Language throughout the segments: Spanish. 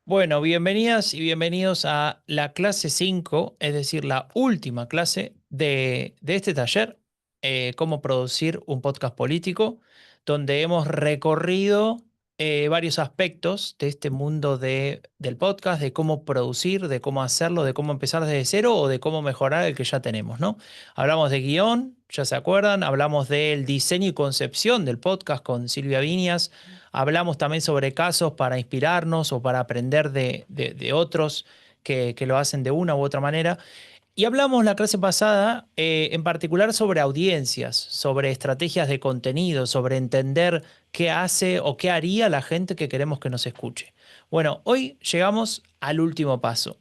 Bueno, bienvenidas y bienvenidos a la clase 5, es decir, la última clase de este taller, cómo producir un podcast político, donde hemos recorrido varios aspectos de este mundo del podcast, de cómo producir, de cómo hacerlo, de cómo empezar desde cero o de cómo mejorar el que ya tenemos, ¿no? Hablamos de guión, ya se acuerdan, hablamos del diseño y concepción del podcast con Silvia Viñas. Hablamos también sobre casos para inspirarnos o para aprender de otros que lo hacen de una u otra manera. Y hablamos la clase pasada en particular sobre audiencias, sobre estrategias de contenido, sobre entender qué hace o qué haría la gente que queremos que nos escuche. Bueno, hoy llegamos al último paso.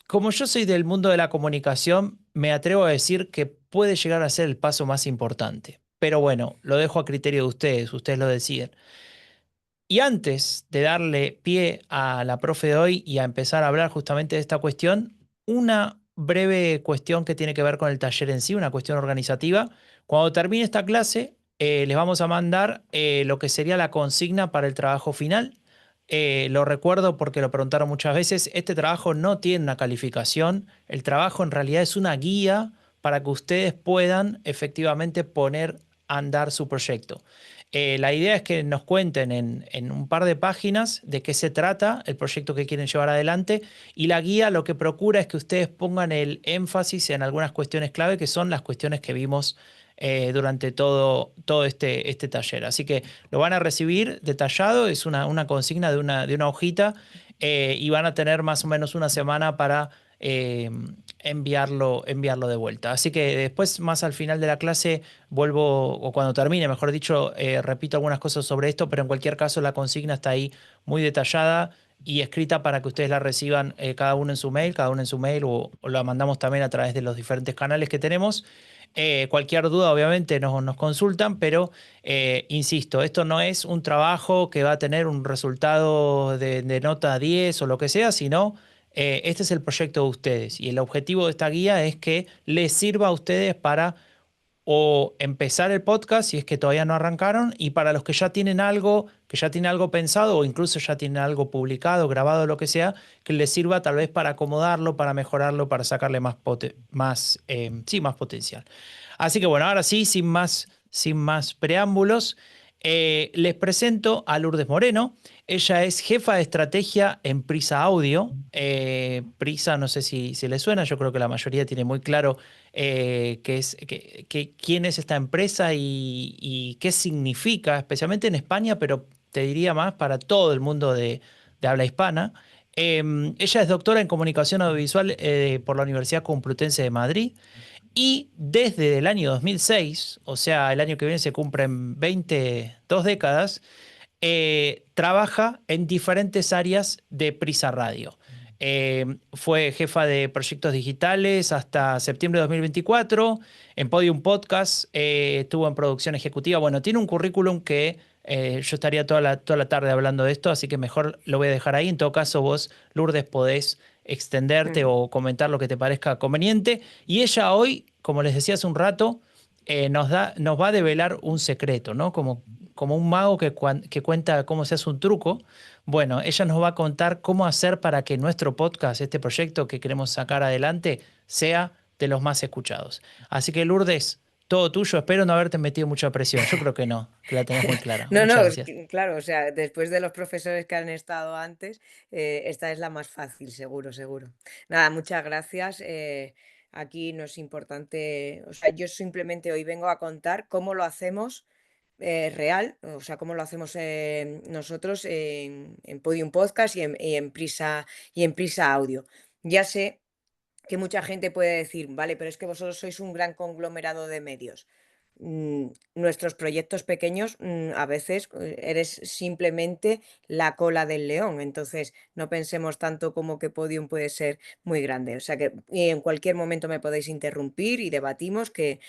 Como yo soy del mundo de la comunicación, me atrevo a decir que puede llegar a ser el paso más importante. Pero bueno, lo dejo a criterio de ustedes lo deciden. Y antes de darle pie a la profe de hoy y a empezar a hablar justamente de esta cuestión, una breve cuestión que tiene que ver con el taller en sí, una cuestión organizativa. Cuando termine esta clase, les vamos a mandar lo que sería la consigna para el trabajo final. Lo recuerdo porque lo preguntaron muchas veces. Este trabajo no tiene una calificación. El trabajo en realidad es una guía para que ustedes puedan efectivamente poner a andar su proyecto. La idea es que nos cuenten en un par de páginas de qué se trata el proyecto que quieren llevar adelante y la guía lo que procura es que ustedes pongan el énfasis en algunas cuestiones clave que son las cuestiones que vimos durante todo este taller. Así que lo van a recibir detallado, es una consigna de una hojita y van a tener más o menos una semana para eh, enviarlo de vuelta. Así que después, más al final de la clase, vuelvo, o cuando termine, mejor dicho, repito algunas cosas sobre esto, pero en cualquier caso la consigna está ahí muy detallada y escrita para que ustedes la reciban cada uno en su mail, cada uno en su mail, o la mandamos también a través de los diferentes canales que tenemos. Cualquier duda, obviamente, nos consultan, pero insisto, esto no es un trabajo que va a tener un resultado de nota 10 o lo que sea, sino este es el proyecto de ustedes. Y el objetivo de esta guía es que les sirva a ustedes para o empezar el podcast si es que todavía no arrancaron, y para los que ya tienen algo pensado o incluso ya tienen algo publicado, grabado, lo que sea, que les sirva tal vez para acomodarlo, para mejorarlo, para sacarle más potencial. Así que bueno, ahora sí, sin más preámbulos, les presento a Lourdes Moreno. Ella es jefa de estrategia en Prisa Audio. Prisa, no sé si le suena, yo creo que la mayoría tiene muy claro quién es esta empresa y qué significa, especialmente en España, pero te diría más para todo el mundo de habla hispana. Ella es doctora en comunicación audiovisual por la Universidad Complutense de Madrid y desde el año 2006, o sea, el año que viene se cumplen 22 décadas, trabaja en diferentes áreas de Prisa Radio. Fue jefa de proyectos digitales hasta septiembre de 2024. En Podium Podcast estuvo en producción ejecutiva. Bueno, tiene un currículum que yo estaría toda la tarde hablando de esto, así que mejor lo voy a dejar ahí. En todo caso, vos, Lourdes, podés extenderte Mm. o comentar lo que te parezca conveniente. Y ella hoy, como les decía hace un rato, nos va a develar un secreto, ¿no? Como un mago que cuenta cómo se hace un truco. Bueno, ella nos va a contar cómo hacer para que nuestro podcast, este proyecto que queremos sacar adelante, sea de los más escuchados. Así que Lourdes, todo tuyo. Espero no haberte metido mucha presión. Yo creo que no, que la tenés muy clara. No, Muchas no, gracias. claro, o sea, después de los profesores que han estado antes, esta es la más fácil, seguro, seguro. Nada, muchas gracias. Aquí no es importante, o sea, yo simplemente hoy vengo a contar cómo lo hacemos real, o sea, cómo lo hacemos nosotros en Podium Podcast y en Prisa Audio. Ya sé que mucha gente puede decir, vale, pero es que vosotros sois un gran conglomerado de medios. Nuestros proyectos pequeños, a veces eres simplemente la cola del león, entonces no pensemos tanto como que Podium puede ser muy grande. O sea que en cualquier momento me podéis interrumpir y debatimos que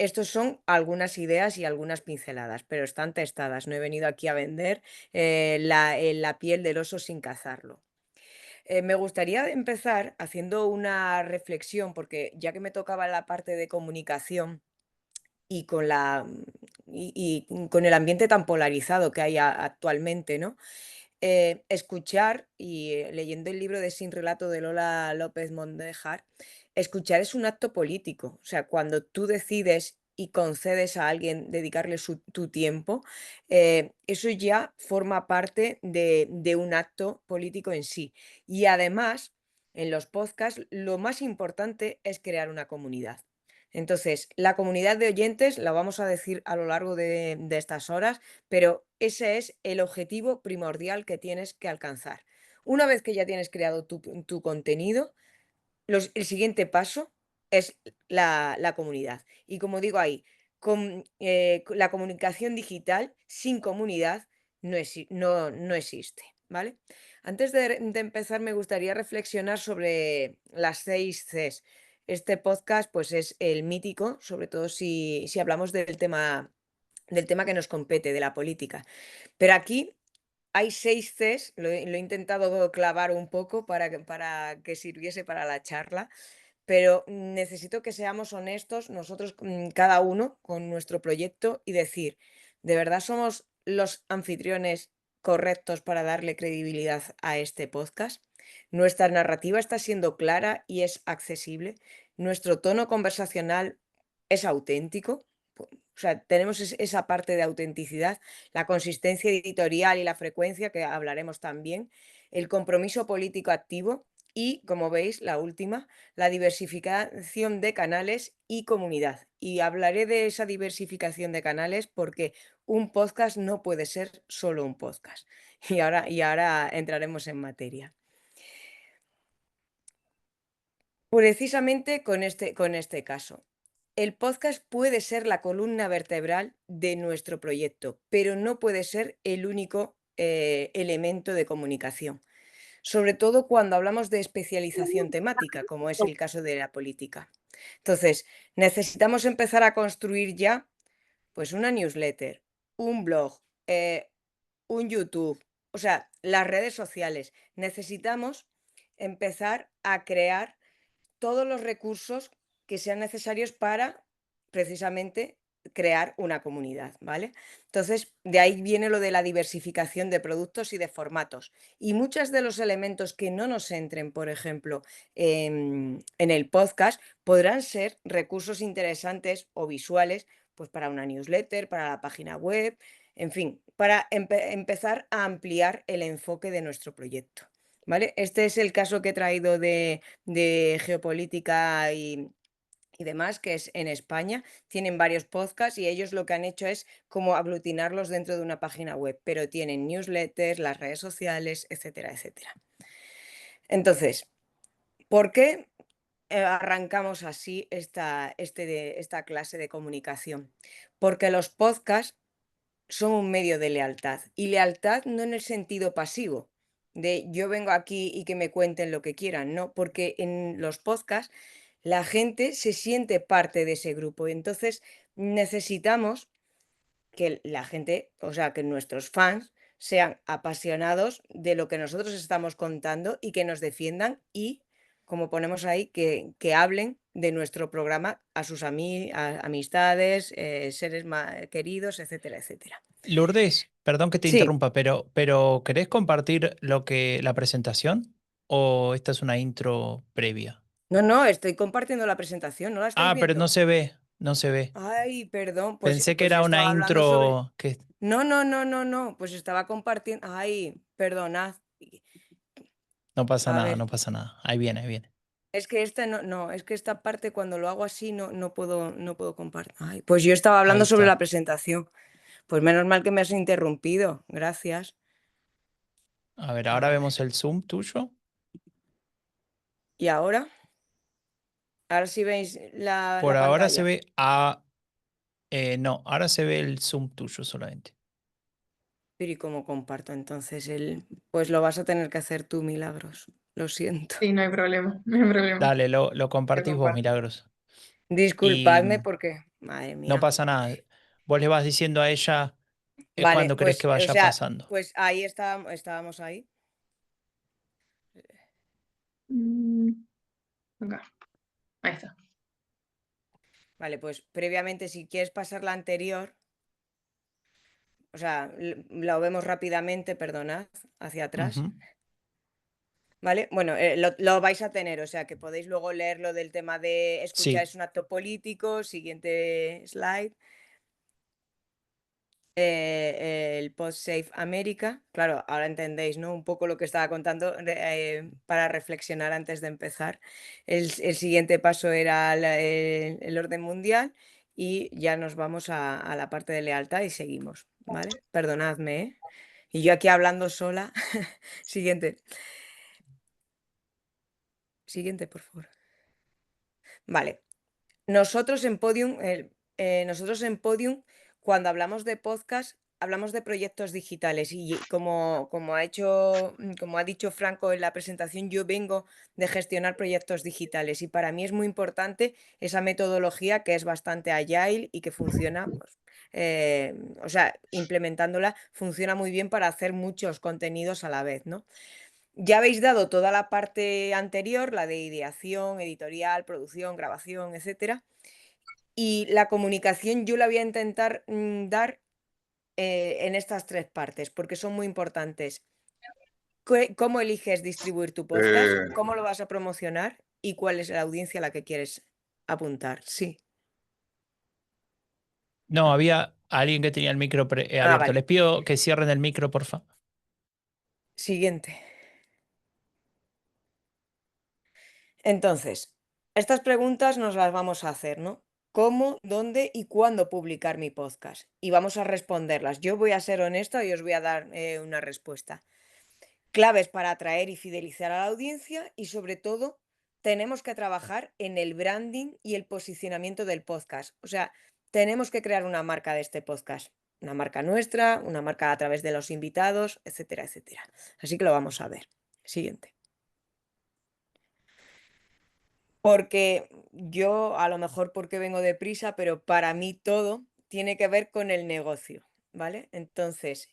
estos son algunas ideas y algunas pinceladas, pero están testadas. No he venido aquí a vender la piel del oso sin cazarlo. Me gustaría empezar haciendo una reflexión, porque ya que me tocaba la parte de comunicación y con y con el ambiente tan polarizado que hay actualmente, ¿no? escuchar y leyendo el libro de Sin relato de Lola López Mondéjar, escuchar es un acto político. O sea, cuando tú decides y concedes a alguien dedicarle tu tiempo, eso ya forma parte de un acto político en sí. Y además, en los podcasts, lo más importante es crear una comunidad. Entonces, la comunidad de oyentes la vamos a decir a lo largo de estas horas, pero ese es el objetivo primordial que tienes que alcanzar. Una vez que ya tienes creado tu contenido, el siguiente paso es la comunidad. Y como digo ahí, la comunicación digital sin comunidad no existe, ¿vale? Antes de empezar, me gustaría reflexionar sobre las 6 Cs. Este podcast, pues, es el mítico, sobre todo si hablamos del tema que nos compete, de la política. Pero aquí hay 6 Cs, lo he intentado clavar un poco para que sirviese para la charla, pero necesito que seamos honestos nosotros, cada uno con nuestro proyecto y decir, ¿de verdad somos los anfitriones correctos para darle credibilidad a este podcast? ¿Nuestra narrativa está siendo clara y es accesible? ¿Nuestro tono conversacional es auténtico? O sea, tenemos esa parte de autenticidad, la consistencia editorial y la frecuencia, que hablaremos también, el compromiso político activo y, como veis, la última, la diversificación de canales y comunidad. Y hablaré de esa diversificación de canales porque un podcast no puede ser solo un podcast. Y ahora entraremos en materia. Precisamente con este caso. El podcast puede ser la columna vertebral de nuestro proyecto, pero no puede ser el único elemento de comunicación, sobre todo cuando hablamos de especialización temática, como es el caso de la política. Entonces, necesitamos empezar a construir ya, pues, una newsletter, un blog, un YouTube, o sea, las redes sociales. Necesitamos empezar a crear todos los recursos que sean necesarios para, precisamente, crear una comunidad, ¿vale? Entonces, de ahí viene lo de la diversificación de productos y de formatos. Y muchos de los elementos que no nos entren, por ejemplo, en el podcast, podrán ser recursos interesantes o visuales, pues para una newsletter, para la página web, en fin, para empezar a ampliar el enfoque de nuestro proyecto, ¿vale? Este es el caso que he traído de geopolítica y demás, que es en España. Tienen varios podcasts y ellos lo que han hecho es como aglutinarlos dentro de una página web, pero tienen newsletters, las redes sociales, etcétera, etcétera. Entonces, ¿por qué arrancamos así esta clase de comunicación? Porque los podcasts son un medio de lealtad. Y lealtad no en el sentido pasivo, de yo vengo aquí y que me cuenten lo que quieran, no, porque en los podcasts la gente se siente parte de ese grupo y entonces necesitamos que la gente, o sea, que nuestros fans sean apasionados de lo que nosotros estamos contando y que nos defiendan y, como ponemos ahí, que hablen de nuestro programa a sus amistades, seres queridos, etcétera, etcétera. Lourdes, perdón que te Sí, interrumpa, pero ¿querés compartir la presentación o esta es una intro previa? no, no, estoy compartiendo la presentación, ¿no la estáis Ah, pero no viendo? se ve, no se ve. Ay, perdón, pues, Pensé que pues yo era una estaba hablando sobre... intro que No, no, no, no, no, pues estaba compartiendo... Ay, perdonad. no pasa A nada, ver, no pasa nada. Ahí viene, ahí viene. es que no, es que esta parte cuando lo hago así no puedo compartir. Ay, pues yo estaba Ahí hablando sobre la está. presentación. Pues menos mal que me has interrumpido, gracias. A ver, ahora A ver, vemos el zoom tuyo. ¿y ahora? Ahora sí veis la, Por la ahora se pantalla. ve no, ahora se ve el zoom tuyo solamente. Pero ¿y cómo comparto entonces el...? Pues lo vas a tener que hacer tú, Milagros. Lo siento. Sí, no hay problema, no hay problema. Dale, lo Lo compartís vos, comparto. Milagros. Y Disculpadme porque... Madre no mía. pasa nada. Vos le vas diciendo a ella Vale, cuando crees que pues, o vaya sea, pasando. pues ahí estábamos ahí. Mm, acá, ahí está. Vale, pues previamente, si quieres pasar la anterior, O sea, lo vemos rápidamente, perdonad, hacia atrás. Ujú. ¿Vale? Bueno, lo vais a tener, o sea que podéis luego leer lo del tema de escuchar Sí, es un acto político. Siguiente slide. El Post-Safe América. Claro, ahora entendéis, ¿no? Un poco lo que estaba contando para reflexionar antes de empezar. El siguiente paso era el orden mundial y ya nos vamos a la parte de lealtad y seguimos, ¿vale? Perdonadme, ¿eh? Y yo aquí hablando sola. Siguiente. Siguiente, por favor. Vale. Nosotros en Podium, cuando hablamos de podcast, hablamos de proyectos digitales y como ha dicho Franco en la presentación, yo vengo de gestionar proyectos digitales y para mí es muy importante esa metodología que es bastante agile y que funciona, pues, o sea, implementándola funciona muy bien para hacer muchos contenidos a la vez, ¿no? Ya habéis dado toda la parte anterior, la de ideación, editorial, producción, grabación, etcétera. Y la comunicación yo la voy a intentar dar en estas tres partes, porque son muy importantes. ¿Cómo eliges distribuir tu podcast? Eh, ¿Cómo lo vas a promocionar? ¿Y cuál es la audiencia a la que quieres apuntar? Sí. no, había alguien que tenía el micro Ah, abierto. vale. Les pido que cierren el micro, por favor. Siguiente. Entonces, estas preguntas nos las vamos a hacer, ¿no? ¿Cómo, dónde y cuándo publicar mi podcast? Y vamos a responderlas. Yo voy a ser honesta y os voy a dar una respuesta. Claves para atraer y fidelizar a la audiencia y sobre todo tenemos que trabajar en el branding y el posicionamiento del podcast. O sea, tenemos que crear una marca de este podcast. Una marca nuestra, una marca a través de los invitados, etcétera, etcétera. Así que lo vamos a ver. Siguiente. Porque yo, a lo mejor porque vengo deprisa, pero para mí todo tiene que ver con el negocio, ¿vale? Entonces,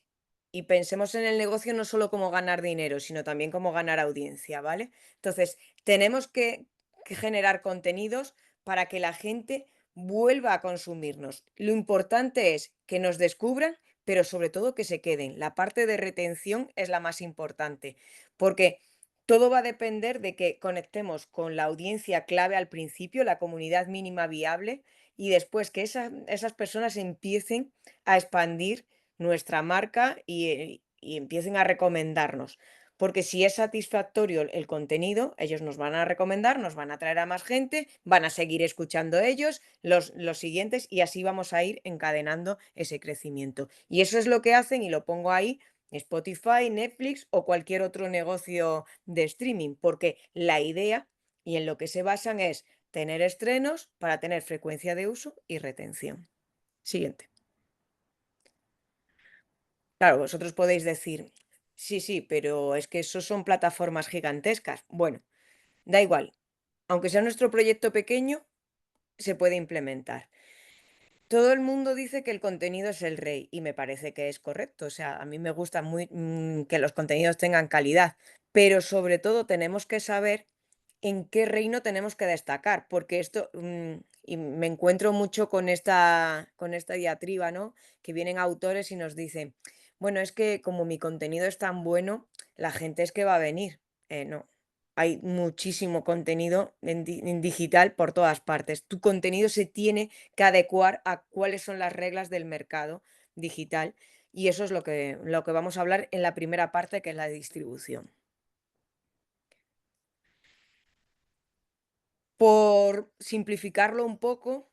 y pensemos en el negocio no solo como ganar dinero, sino también como ganar audiencia, ¿vale? Entonces, tenemos que generar contenidos para que la gente vuelva a consumirnos. Lo importante es que nos descubran, pero sobre todo que se queden. La parte de retención es la más importante, porque todo va a depender de que conectemos con la audiencia clave al principio, la comunidad mínima viable, y después que esas personas empiecen a expandir nuestra marca y empiecen a recomendarnos. Porque si es satisfactorio el contenido, ellos nos van a recomendar, nos van a traer a más gente, van a seguir escuchando ellos, los siguientes, y así vamos a ir encadenando ese crecimiento. Y eso es lo que hacen, y lo pongo ahí, Spotify, Netflix o cualquier otro negocio de streaming, porque la idea y en lo que se basan es tener estrenos para tener frecuencia de uso y retención. Siguiente. Claro, vosotros podéis decir, sí, sí, pero es que eso son plataformas gigantescas. Bueno, da igual. Aunque sea nuestro proyecto pequeño, se puede implementar. Todo el mundo dice que el contenido es el rey y me parece que es correcto. O sea, a mí me gusta muy que los contenidos tengan calidad, pero sobre todo tenemos que saber en qué reino tenemos que destacar, porque esto, y me encuentro mucho con esta diatriba, ¿no? Que vienen autores y nos dicen, bueno, es que como mi contenido es tan bueno, la gente es que va a venir. No, hay muchísimo contenido en digital por todas partes. Tu contenido se tiene que adecuar a cuáles son las reglas del mercado digital y eso es lo que vamos a hablar en la primera parte, que es la distribución. Por simplificarlo un poco,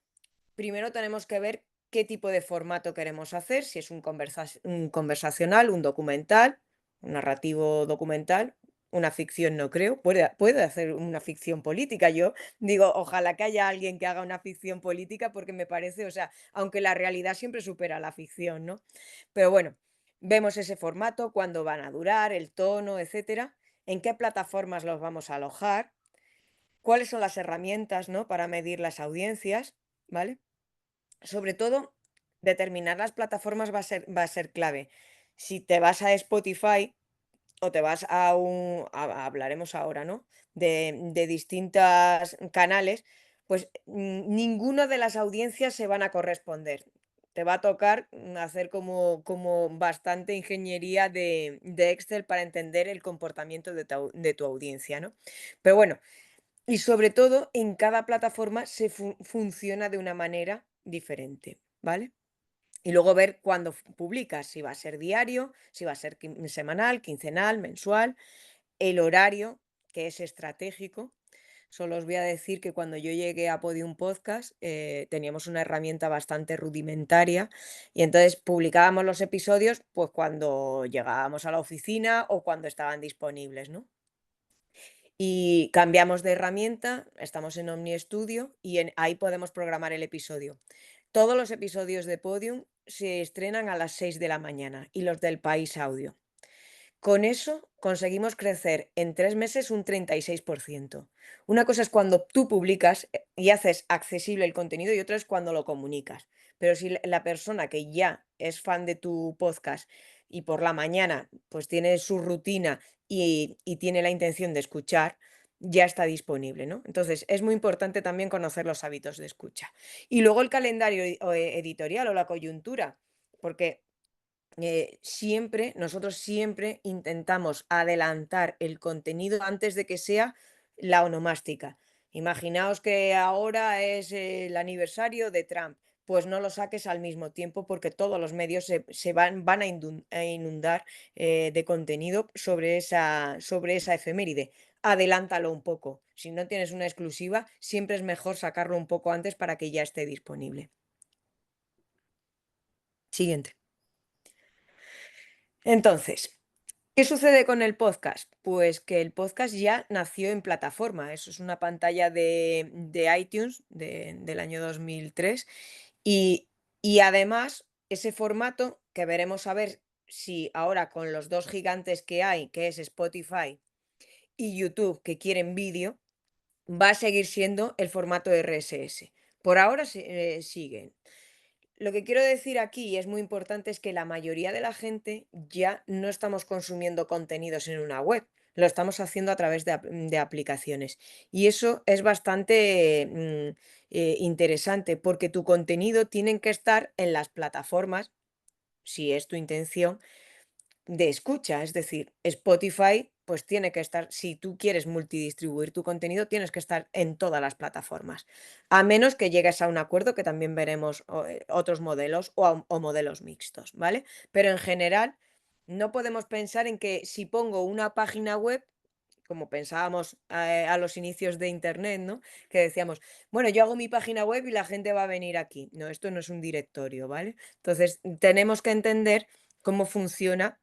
primero tenemos que ver qué tipo de formato queremos hacer, si es un conversacional, un documental, un narrativo documental, una ficción no creo, puede hacer una ficción política. Yo digo, ojalá que haya alguien que haga una ficción política porque me parece, o sea, aunque la realidad siempre supera la ficción, ¿no? Pero bueno, vemos ese formato, cuándo van a durar, el tono, etcétera, en qué plataformas los vamos a alojar, cuáles son las herramientas, ¿no? Para medir las audiencias, ¿vale? Sobre todo, determinar las plataformas va a ser clave. Si te vas a Spotify o te vas hablaremos ahora, ¿no? De distintas canales, pues ninguna de las audiencias se van a corresponder. te va a tocar hacer como bastante ingeniería de Excel para entender el comportamiento de tu audiencia, ¿no? Pero bueno, y sobre todo, en cada plataforma funciona de una manera diferente, ¿vale? Y luego ver cuándo publicas, si va a ser diario, si va a ser semanal, quincenal, mensual, el horario, que es estratégico. Solo os voy a decir que cuando yo llegué a Podium Podcast teníamos una herramienta bastante rudimentaria y entonces publicábamos los episodios pues cuando llegábamos a la oficina o cuando estaban disponibles, ¿no? Y cambiamos de herramienta, estamos en Omni Studio y ahí podemos programar el episodio. Todos los episodios de Podium se estrenan a las 6 de la mañana y los del País Audio. Con eso conseguimos crecer en 3 meses un 36%. Una cosa es cuando tú publicas y haces accesible el contenido y otra es cuando lo comunicas. Pero si la persona que ya es fan de tu podcast y por la mañana pues tiene su rutina y tiene la intención de escuchar, ya está disponible, ¿no? Entonces es muy importante también conocer los hábitos de escucha. Y luego el calendario editorial o la coyuntura, porque nosotros siempre intentamos adelantar el contenido antes de que sea la onomástica. Imaginaos que ahora es el aniversario de Trump, pues no lo saques al mismo tiempo porque todos los medios se van a inundar de contenido sobre esa efeméride. Adelántalo un poco. Si no tienes una exclusiva, siempre es mejor sacarlo un poco antes para que ya esté disponible. Siguiente. Entonces, ¿qué sucede con el podcast? Pues que el podcast ya nació en plataforma. Eso es una pantalla de iTunes del año 2003. Y, y además, ese formato que veremos a ver si ahora con los dos gigantes que hay, que es Spotify y YouTube, que quieren vídeo, va a seguir siendo el formato RSS. Por ahora siguen. Lo que quiero decir aquí, y es muy importante, es que la mayoría de la gente ya no estamos consumiendo contenidos en una web, lo estamos haciendo a través de aplicaciones. Y eso es bastante interesante porque tu contenido tiene que estar en las plataformas, si es tu intención, de escucha, es decir, Spotify, pues tiene que estar, si tú quieres multidistribuir tu contenido, tienes que estar en todas las plataformas, a menos que llegues a un acuerdo que también veremos otros modelos o modelos mixtos, ¿vale? Pero en general, no podemos pensar en que si pongo una página web, como pensábamos a los inicios de Internet, ¿no? Que decíamos, bueno, yo hago mi página web y la gente va a venir aquí. No, esto no es un directorio, ¿vale? Entonces, tenemos que entender cómo funciona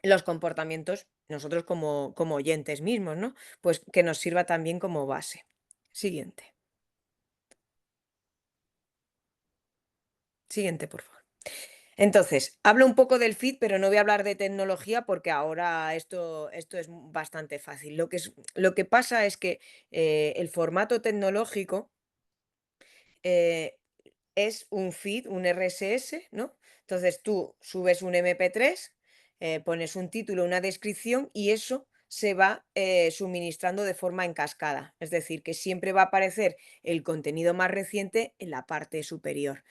los comportamientos, nosotros como oyentes mismos, ¿no? Pues que nos sirva también como base. Siguiente. Siguiente, por favor. Entonces, hablo un poco del feed, pero no voy a hablar de tecnología porque ahora esto es bastante fácil. Lo que pasa es que el formato tecnológico eh, es un feed, un RSS, ¿no? Entonces tú subes un MP3, pones un título, una descripción y eso se va suministrando de forma en cascada. Es decir, que siempre va a aparecer el contenido más reciente en la parte superior.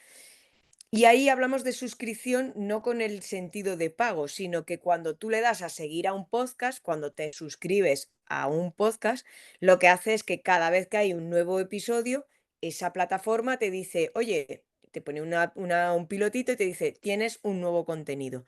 Y ahí hablamos de suscripción no con el sentido de pago, sino que cuando tú le das a seguir a un podcast, cuando te suscribes a un podcast, lo que hace es que cada vez que hay un nuevo episodio, esa plataforma te dice, oye, te pone un pilotito y te dice, tienes un nuevo contenido.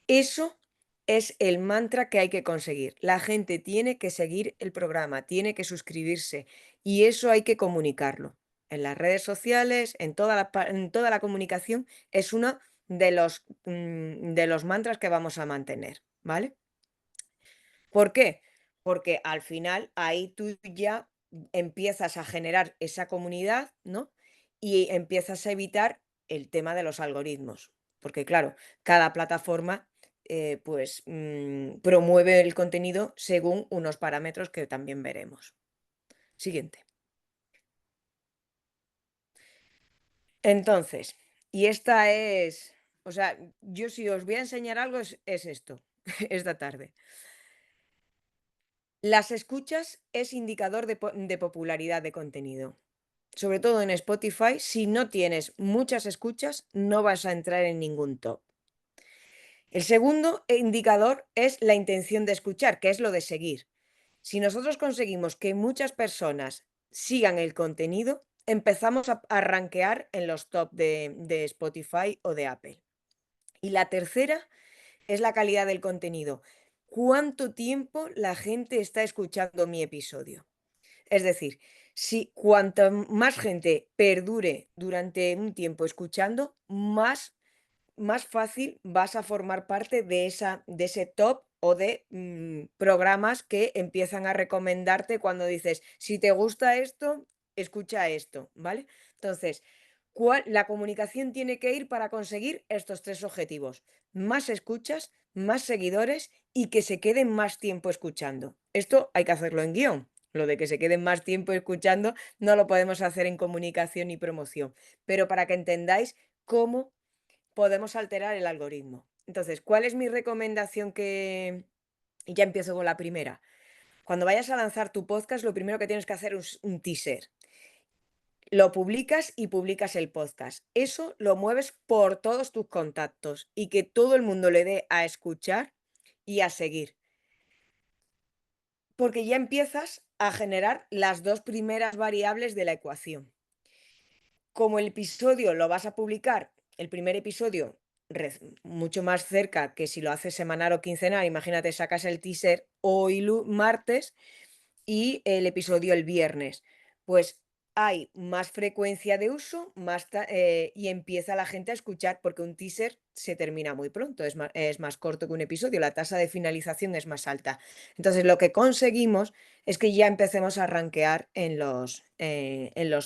Eso es el mantra que hay que conseguir. La gente tiene que seguir el programa, tiene que suscribirse y eso hay que comunicarlo. En las redes sociales, en toda la comunicación, es uno de los mantras que vamos a mantener, ¿vale? ¿Por qué? Porque al final ahí tú ya empiezas a generar esa comunidad, ¿no? Y empiezas a evitar el tema de los algoritmos. Porque claro, cada plataforma pues promueve el contenido según unos parámetros que también veremos. Siguiente. Entonces, y esta es, o sea, yo si os voy a enseñar algo es esto, esta tarde. Las escuchas es indicador de popularidad de contenido. sobre todo en Spotify, si no tienes muchas escuchas, no vas a entrar en ningún top. El segundo indicador es la intención de escuchar, que es lo de seguir. Si nosotros conseguimos que muchas personas sigan el contenido, empezamos a rankear en los top de Spotify o de Apple. Y la tercera es la calidad del contenido. ¿Cuánto tiempo la gente está escuchando mi episodio? Es decir, si cuanta más gente perdure durante un tiempo escuchando, más fácil vas a formar parte de ese top o de programas que empiezan a recomendarte cuando dices, si te gusta esto, escucha esto, ¿vale? Entonces, la comunicación tiene que ir para conseguir estos tres objetivos: más escuchas, más seguidores y que se queden más tiempo escuchando. Esto hay que hacerlo en guión. Lo de que se queden más tiempo escuchando no lo podemos hacer en comunicación y promoción, pero para que entendáis cómo podemos alterar el algoritmo. Entonces, ¿cuál es mi recomendación? Y ya empiezo con la primera. Cuando vayas a lanzar tu podcast, lo primero que tienes que hacer es un teaser. Lo publicas y publicas el podcast. Eso lo mueves por todos tus contactos y que todo el mundo le dé a escuchar y a seguir. Porque ya empiezas a generar las dos primeras variables de la ecuación. Como el episodio lo vas a publicar, el primer episodio, mucho más cerca que si lo haces semanal o quincenal, imagínate, sacas el teaser hoy martes y el episodio el viernes, pues hay más frecuencia de uso y empieza la gente a escuchar, porque un teaser se termina muy pronto, es más corto que un episodio, la tasa de finalización es más alta. Entonces lo que conseguimos es que ya empecemos a rankear en los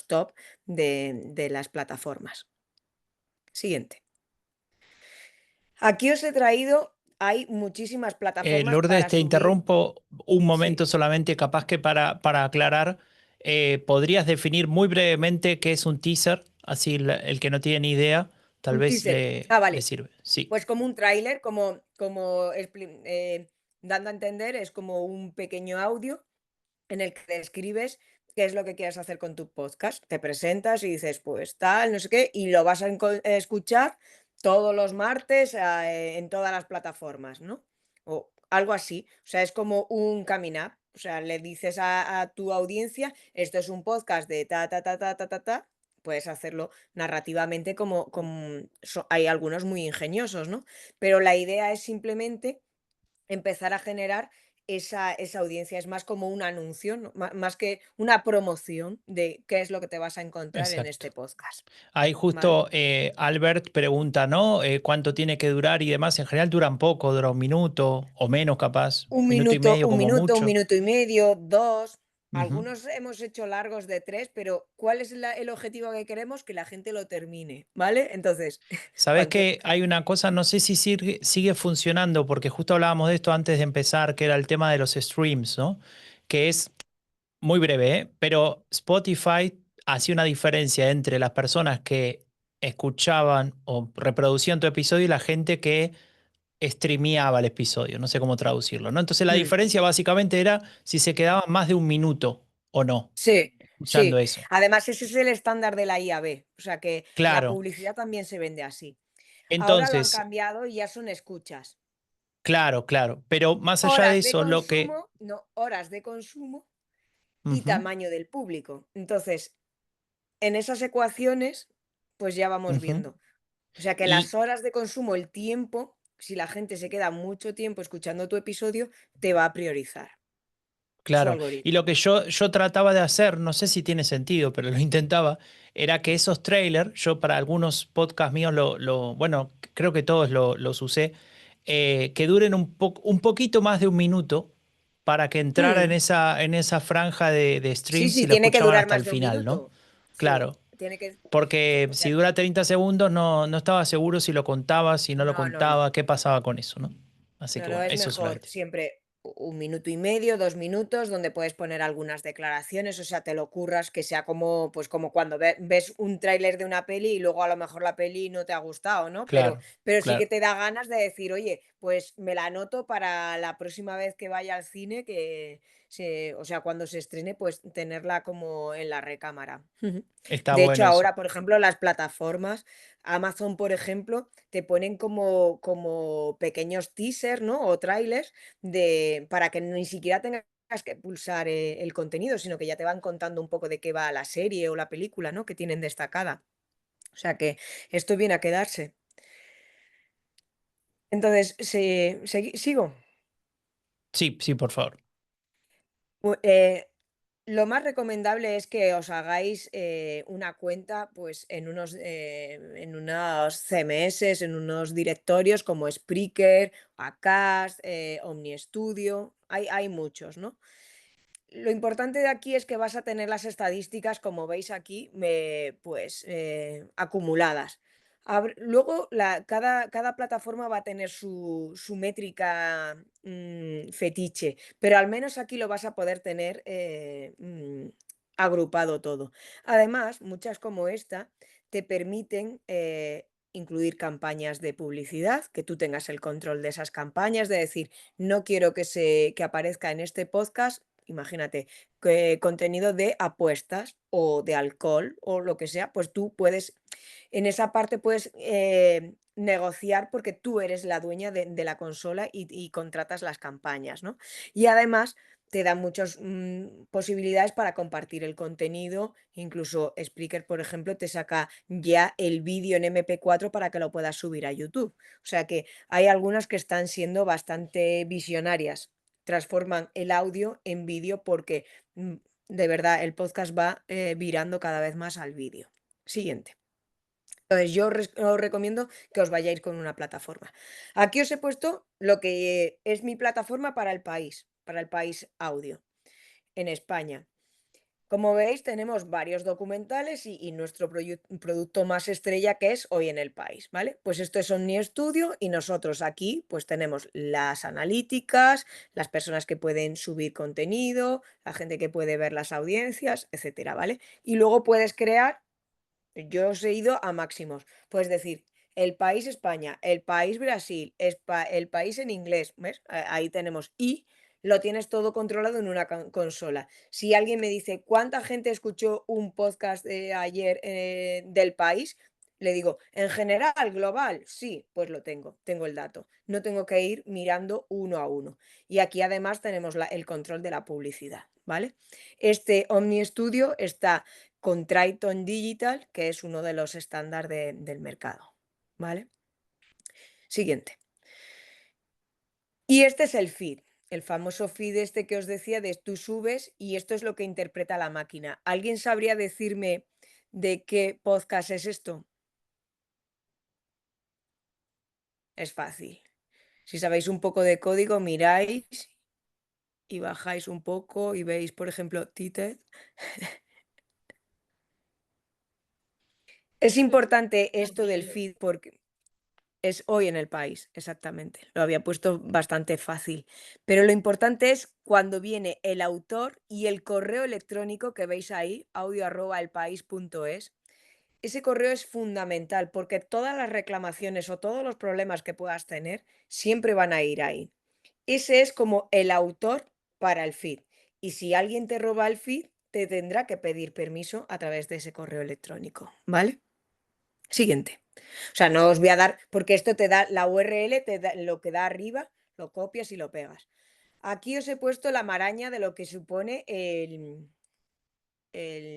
top de las plataformas. Siguiente. Aquí os he traído, hay muchísimas plataformas Lourdes, para te subir. interrumpo un momento Sí, solamente, capaz que para aclarar, ¿podrías definir muy brevemente qué es un teaser? Así el que no tiene ni idea, tal un vez teaser. le Vale. sirve. Sí, Pues como un tráiler, dando a entender, es como un pequeño audio en el que describes qué es lo que quieres hacer con tu podcast. Te presentas y dices, pues tal, no sé qué, y lo vas a escuchar todos los martes en todas las plataformas, ¿no? O algo así. O sea, es como un coming up. O sea, le dices a tu audiencia, esto es un podcast de ta, ta, ta, ta, ta, ta, ta. Puedes hacerlo narrativamente hay algunos muy ingeniosos, ¿no? Pero la idea es simplemente empezar a generar esa audiencia. Es más como un anuncio, ¿no? Más que una promoción de qué es lo que te vas a encontrar en exacto. este podcast, Ahí ¿vale? justo Albert pregunta, ¿no? ¿Cuánto tiene que durar y demás? En general duran poco, dura un minuto o menos capaz, minuto y medio Un como minuto, un mucho. minuto y medio, dos. Ujú. Algunos hemos hecho largos de tres, pero ¿cuál es el objetivo que queremos? Que la gente lo termine, ¿vale? Entonces, Sabes cuanto... que hay una cosa, no sé si sigue funcionando, porque justo hablábamos de esto antes de empezar, que era el tema de los streams, ¿no? Que es muy breve, ¿eh? Pero Spotify hacía una diferencia entre las personas que escuchaban o reproducían tu episodio y la gente que streameaba el episodio, no sé cómo traducirlo, ¿no? Entonces la Mm, diferencia básicamente era si se quedaban más de un minuto o no sí, escuchando sí. eso. Además, ese es el estándar de la IAB, o sea que la Claro, publicidad también se vende así. Ahora lo han entonces, cambiado y ya son escuchas. claro, pero más allá de Horas de eso, lo que... consumo, no, horas de consumo y Ujú, tamaño del público. Entonces, en esas ecuaciones, pues ya vamos ujú. viendo. O sea que Y las horas de consumo, el tiempo, si la gente se queda mucho tiempo escuchando tu episodio, te va a priorizar su claro, y algoritmo. lo que yo trataba de hacer, no sé si tiene sentido, pero lo intentaba, era que esos trailers, yo para algunos podcasts míos, bueno, creo que todos los usé, que duren un poquito más de un minuto para que entrara Hmm, en esa franja de sí, stream si sí, lo tiene que escuchaban durar hasta el más de un final, ¿no? minuto. Sí, Claro, tiene que... porque O si sea, dura 30 segundos no estaba seguro si lo contaba, si no lo no. contaba, qué pasaba con eso, ¿no? Así No, que no, bueno, es eso mejor solamente. siempre un minuto y medio, 2 minutos, donde puedes poner algunas declaraciones, o sea, te lo curras, que sea como, pues como cuando ves un tráiler de una peli y luego a lo mejor la peli no te ha gustado, ¿no? Claro, Pero sí que claro. te da ganas de decir, oye, pues me la anoto para la próxima vez que vaya al cine, que o sea, cuando se estrene, pues tenerla como en la recámara. Está De hecho, bueno eso. ahora, por ejemplo, las plataformas, Amazon, por ejemplo, te ponen como pequeños teasers, ¿no? O trailers para que ni siquiera tengas que pulsar el contenido, sino que ya te van contando un poco de qué va la serie o la película, ¿no? Que tienen destacada. O sea que esto viene a quedarse. Entonces, sigo. Sí, sí, por favor. Bu- lo más recomendable es que os hagáis una cuenta pues, en unos CMS, en unos directorios como Spreaker, Acast, OmniStudio. Hay muchos, ¿no? Lo importante de aquí es que vas a tener las estadísticas, como veis aquí, pues acumuladas. Luego, cada plataforma va a tener su métrica fetiche, pero al menos aquí lo vas a poder tener agrupado todo. Además, muchas como esta te permiten incluir campañas de publicidad, que tú tengas el control de esas campañas, de decir, no quiero que aparezca en este podcast, imagínate, contenido de apuestas o de alcohol o lo que sea, pues tú puedes, en esa parte puedes negociar porque tú eres la dueña de la consola y contratas las campañas, ¿no? Y además te da muchas posibilidades para compartir el contenido, incluso Spreaker, por ejemplo, te saca ya el vídeo en MP4 para que lo puedas subir a YouTube. O sea que hay algunas que están siendo bastante visionarias, transforman el audio en vídeo porque de verdad el podcast va virando cada vez más al vídeo. Siguiente. Entonces yo os recomiendo que os vayáis con una plataforma. Aquí os he puesto lo que es mi plataforma para el país audio en España. Como veis, tenemos varios documentales y nuestro producto más estrella que es Hoy en el País, ¿vale? Pues esto es Omni Studio y nosotros aquí pues tenemos las analíticas, las personas que pueden subir contenido, la gente que puede ver las audiencias, etcétera, ¿vale? Y luego puedes crear, yo os he ido a máximos, puedes decir el país España, el país Brasil, el país en inglés, ¿ves? Ahí tenemos y lo tienes todo controlado en una consola. Si alguien me dice cuánta gente escuchó un podcast de ayer del país, le digo, en general, global, sí, pues lo tengo el dato. No tengo que ir mirando uno a uno. Y aquí además tenemos el control de la publicidad, ¿vale? Este Omni Studio está con Triton Digital, que es uno de los estándares del mercado, ¿vale? Siguiente. Y este es el famoso feed este que os decía de tú subes y esto es lo que interpreta la máquina. ¿Alguien sabría decirme de qué podcast es esto? Es fácil. Si sabéis un poco de código, miráis y bajáis un poco y veis, por ejemplo, Tited. Es importante esto del feed porque es Hoy en el País, exactamente. Lo había puesto bastante fácil. Pero lo importante es cuando viene el autor y el correo electrónico que veis ahí, audio@elpaís.es. Ese correo es fundamental porque todas las reclamaciones o todos los problemas que puedas tener siempre van a ir ahí. Ese es como el autor para el feed. Y si alguien te roba el feed, te tendrá que pedir permiso a través de ese correo electrónico, ¿vale? Siguiente. O sea, no os voy a dar, porque esto te da la URL, te da lo que da arriba, lo copias y lo pegas. Aquí os he puesto la maraña de lo que supone el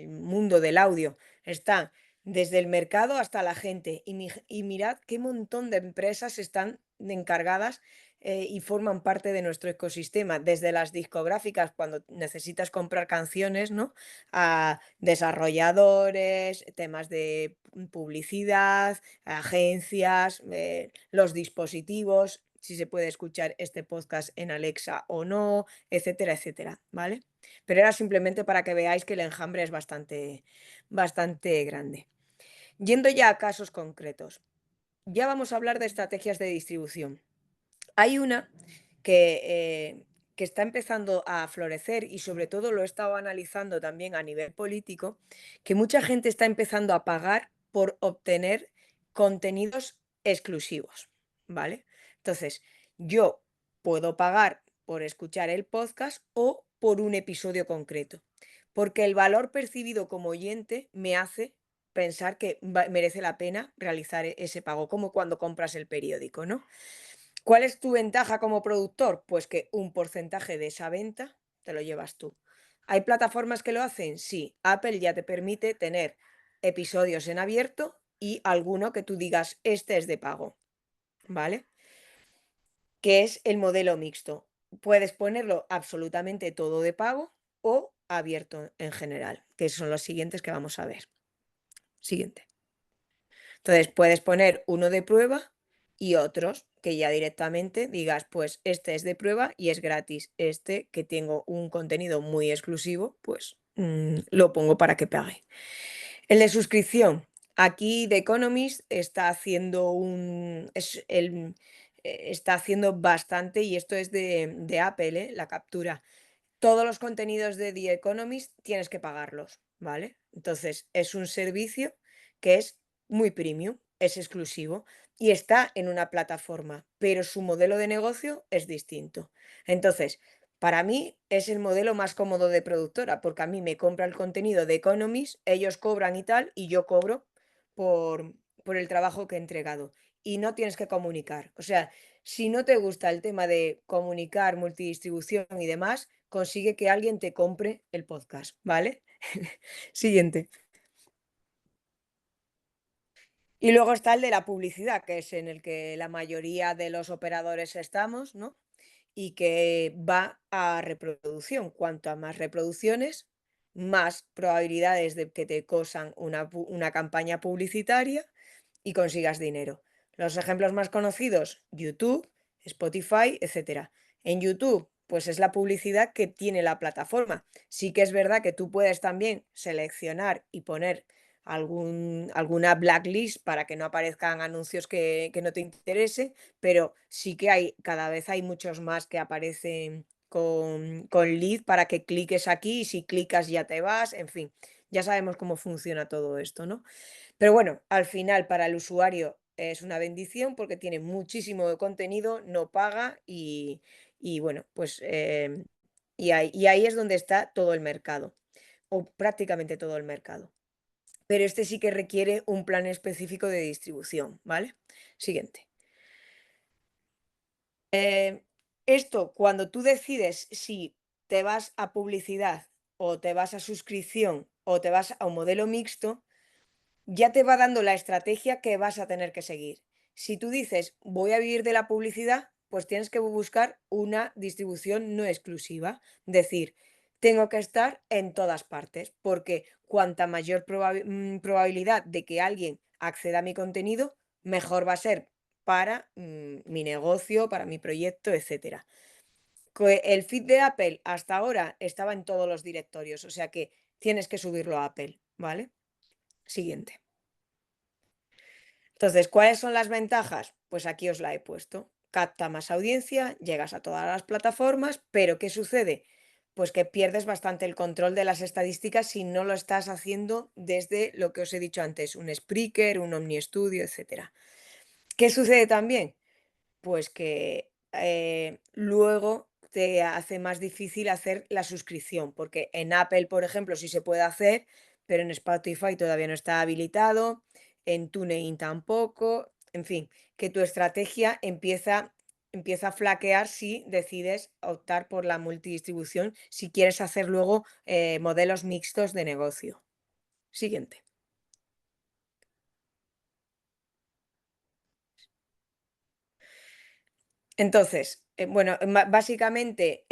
mundo del audio. Está desde el mercado hasta la gente. Y mirad qué montón de empresas están encargadas y forman parte de nuestro ecosistema, desde las discográficas cuando necesitas comprar canciones, ¿no? A desarrolladores, temas de publicidad, agencias, los dispositivos, si se puede escuchar este podcast en Alexa o no, etcétera, etcétera, ¿vale? Pero era simplemente para que veáis que el enjambre es bastante grande. Yendo ya a casos concretos, ya vamos a hablar de estrategias de distribución. Hay una que está empezando a florecer y sobre todo lo he estado analizando también a nivel político, que mucha gente está empezando a pagar por obtener contenidos exclusivos, ¿vale? Entonces, yo puedo pagar por escuchar el podcast o por un episodio concreto. Porque el valor percibido como oyente me hace pensar que merece la pena realizar ese pago, como cuando compras el periódico, ¿no? ¿Cuál es tu ventaja como productor? Pues que un porcentaje de esa venta te lo llevas tú. ¿Hay plataformas que lo hacen? Sí. Apple ya te permite tener episodios en abierto y alguno que tú digas, este es de pago, ¿vale? Que es el modelo mixto. Puedes ponerlo absolutamente todo de pago o abierto en general, que son los siguientes que vamos a ver. Siguiente. Entonces puedes poner uno de prueba y otros que ya directamente digas, pues este es de prueba y es gratis. Este que tengo un contenido muy exclusivo, pues lo pongo para que pague. El de suscripción. Aquí The Economist está haciendo está haciendo bastante, y esto es de Apple, la captura. Todos los contenidos de The Economist tienes que pagarlos, ¿vale? Entonces, es un servicio que es muy premium, es exclusivo y está en una plataforma, pero su modelo de negocio es distinto. Entonces, para mí es el modelo más cómodo de productora, porque a mí me compra el contenido de Economist, ellos cobran y tal, y yo cobro por, por el trabajo que he entregado. Y no tienes que comunicar. O sea, si no te gusta el tema de comunicar, multidistribución y demás, consigue que alguien te compre el podcast, ¿vale? Siguiente. Y luego está el de la publicidad, que es en el que la mayoría de los operadores estamos, ¿no? Y que va a reproducción. Cuanto a más reproducciones, más probabilidades de que te cosan una campaña publicitaria y consigas dinero. Los ejemplos más conocidos, YouTube, Spotify, etcétera. En YouTube, pues es la publicidad que tiene la plataforma. Sí que es verdad que tú puedes también seleccionar y poner alguna blacklist para que no aparezcan anuncios que no te interesen, pero sí que cada vez hay muchos más que aparecen con lead para que cliques aquí y si clicas ya te vas, en fin, ya sabemos cómo funciona todo esto, ¿no? Pero bueno, al final para el usuario es una bendición porque tiene muchísimo contenido, no paga y bueno, pues y ahí es donde está todo el mercado, o prácticamente todo el mercado. Pero este sí que requiere un plan específico de distribución, ¿vale? Siguiente. Esto, cuando tú decides si te vas a publicidad o te vas a suscripción o te vas a un modelo mixto, ya te va dando la estrategia que vas a tener que seguir. Si tú dices, voy a vivir de la publicidad, pues tienes que buscar una distribución no exclusiva. Decir, tengo que estar en todas partes, porque cuanta mayor probabilidad de que alguien acceda a mi contenido, mejor va a ser para mi negocio, para mi proyecto, etcétera. El feed de Apple hasta ahora estaba en todos los directorios, o sea que tienes que subirlo a Apple, ¿vale? Siguiente. Entonces, ¿cuáles son las ventajas? Pues aquí os la he puesto. Capta más audiencia, llegas a todas las plataformas, pero ¿qué sucede? Pues que pierdes bastante el control de las estadísticas si no lo estás haciendo desde lo que os he dicho antes, un Spreaker, un OmniStudio, etcétera. ¿Qué sucede también? Pues que luego te hace más difícil hacer la suscripción, porque en Apple, por ejemplo, sí se puede hacer, pero en Spotify todavía no está habilitado, en TuneIn tampoco, en fin, que tu estrategia empieza a flaquear si decides optar por la multidistribución, si quieres hacer luego modelos mixtos de negocio. Siguiente. Entonces, bueno, básicamente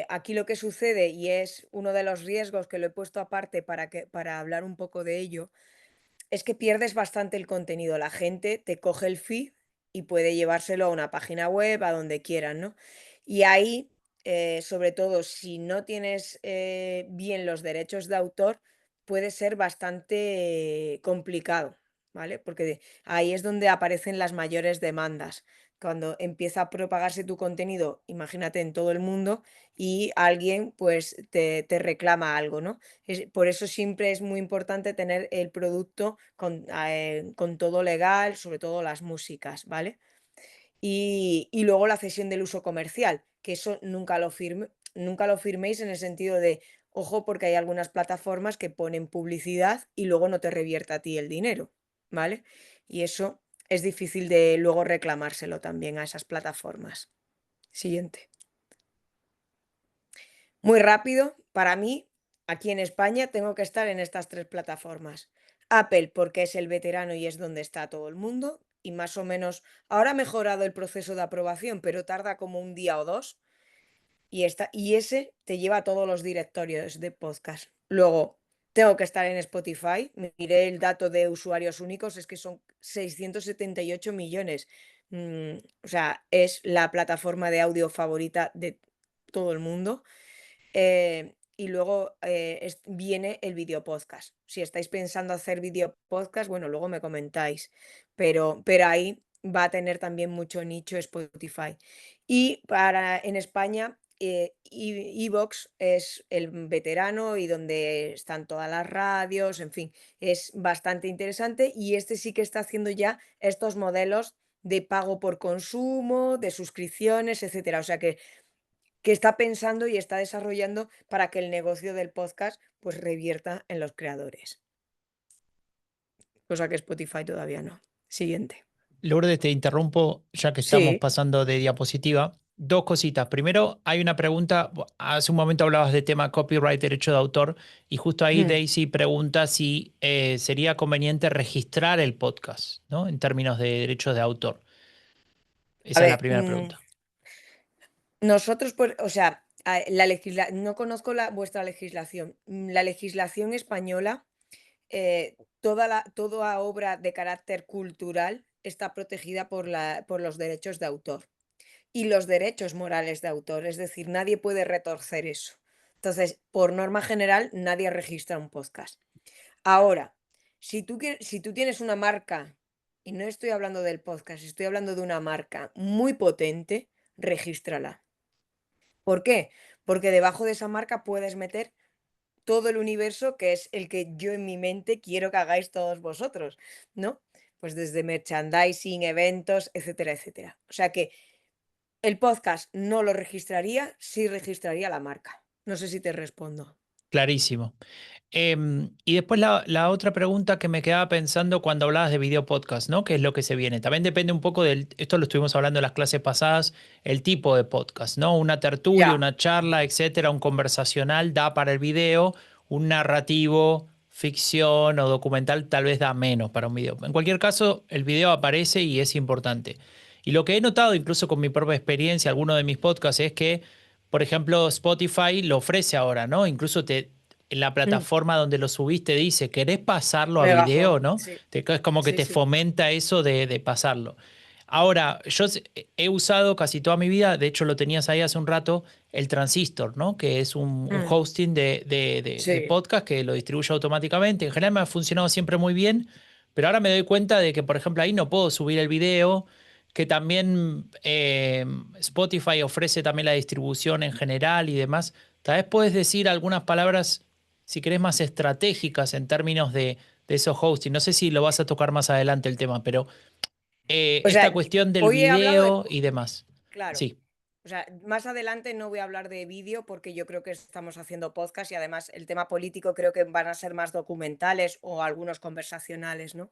aquí lo que sucede, y es uno de los riesgos que lo he puesto aparte para hablar un poco de ello, es que pierdes bastante el contenido. La gente te coge el feed y puede llevárselo a una página web, a donde quieran, ¿no? Y ahí, sobre todo, si no tienes bien los derechos de autor, puede ser bastante complicado, ¿vale? Porque ahí es donde aparecen las mayores demandas. Cuando empieza a propagarse tu contenido, imagínate en todo el mundo, y alguien pues te reclama algo, ¿no? Por eso siempre es muy importante tener el producto con todo legal, sobre todo las músicas, ¿vale? Y luego la cesión del uso comercial, que eso nunca lo firméis en el sentido de, ojo, porque hay algunas plataformas que ponen publicidad y luego no te revierte a ti el dinero, ¿vale? Y eso es difícil de luego reclamárselo también a esas plataformas. Siguiente. Muy rápido, para mí, aquí en España tengo que estar en estas 3 plataformas. Apple, porque es el veterano y es donde está todo el mundo, y más o menos ahora ha mejorado el proceso de aprobación, pero tarda como un día o 2, y ese te lleva a todos los directorios de podcast. Luego, tengo que estar en Spotify, miré el dato de usuarios únicos, es que son 678 millones. O sea, es la plataforma de audio favorita de todo el mundo. Y luego viene el video podcast. Si estáis pensando hacer video podcast, bueno, luego me comentáis, pero ahí va a tener también mucho nicho Spotify. Y en España, iVoox es el veterano y donde están todas las radios, en fin, es bastante interesante y este sí que está haciendo ya estos modelos de pago por consumo, de suscripciones, etcétera. O sea que está pensando y está desarrollando para que el negocio del podcast pues revierta en los creadores. Cosa que Spotify todavía no. Siguiente. Lourdes, te interrumpo ya que estamos Sí. pasando de diapositiva. Dos cositas. Primero, hay una pregunta. Hace un momento hablabas de tema copyright, derecho de autor, y justo ahí Mm. Daisy pregunta si sería conveniente registrar el podcast, ¿no? En términos de derechos de autor. A Esa es la ver, primera pregunta. nosotros, pues, o sea, no conozco vuestra legislación. La legislación española, toda obra de carácter cultural está protegida por los derechos de autor y los derechos morales de autor, es decir, nadie puede retorcer eso. Entonces, por norma general, nadie registra un podcast. Ahora, si tú tienes una marca, y no estoy hablando del podcast, estoy hablando de una marca muy potente, regístrala. ¿Por qué? Porque debajo de esa marca puedes meter todo el universo que es el que yo en mi mente quiero que hagáis todos vosotros, ¿no? Pues desde merchandising, eventos, etcétera, etcétera. O sea que el podcast no lo registraría, sí registraría la marca. No sé si te respondo. Clarísimo. Y después la otra pregunta que me quedaba pensando cuando hablabas de video podcast, ¿no? ¿Qué es lo que se viene? También depende un poco esto lo estuvimos hablando en las clases pasadas, el tipo de podcast, ¿no? Una tertulia, Ya. una charla, etcétera, un conversacional da para el video, un narrativo, ficción o documental tal vez da menos para un video. En cualquier caso, el video aparece y es importante. Y lo que he notado, incluso con mi propia experiencia, alguno de mis podcasts, es que, por ejemplo, Spotify lo ofrece ahora, ¿no? Incluso en la Mm. plataforma donde lo subiste dice, ¿querés pasarlo a video, Megaphone. no? Sí, Es como que sí, te sí. fomenta eso de pasarlo. Ahora, he usado casi toda mi vida, de hecho lo tenías ahí hace un rato, el Transistor, ¿no? Que es un Mm. hosting de Sí. podcast que lo distribuye automáticamente. En general me ha funcionado siempre muy bien, pero ahora me doy cuenta de que, por ejemplo, ahí no puedo subir el video, que también Spotify ofrece también la distribución en general y demás. Tal vez puedes decir algunas palabras, si querés, más estratégicas en términos de esos hosting. No sé si lo vas a tocar más adelante el tema, pero O sea, esta cuestión del hoy he hablado de, video y demás. claro. Sí, O sea, más adelante no voy a hablar de vídeo porque yo creo que estamos haciendo podcast y además el tema político creo que van a ser más documentales o algunos conversacionales, ¿no?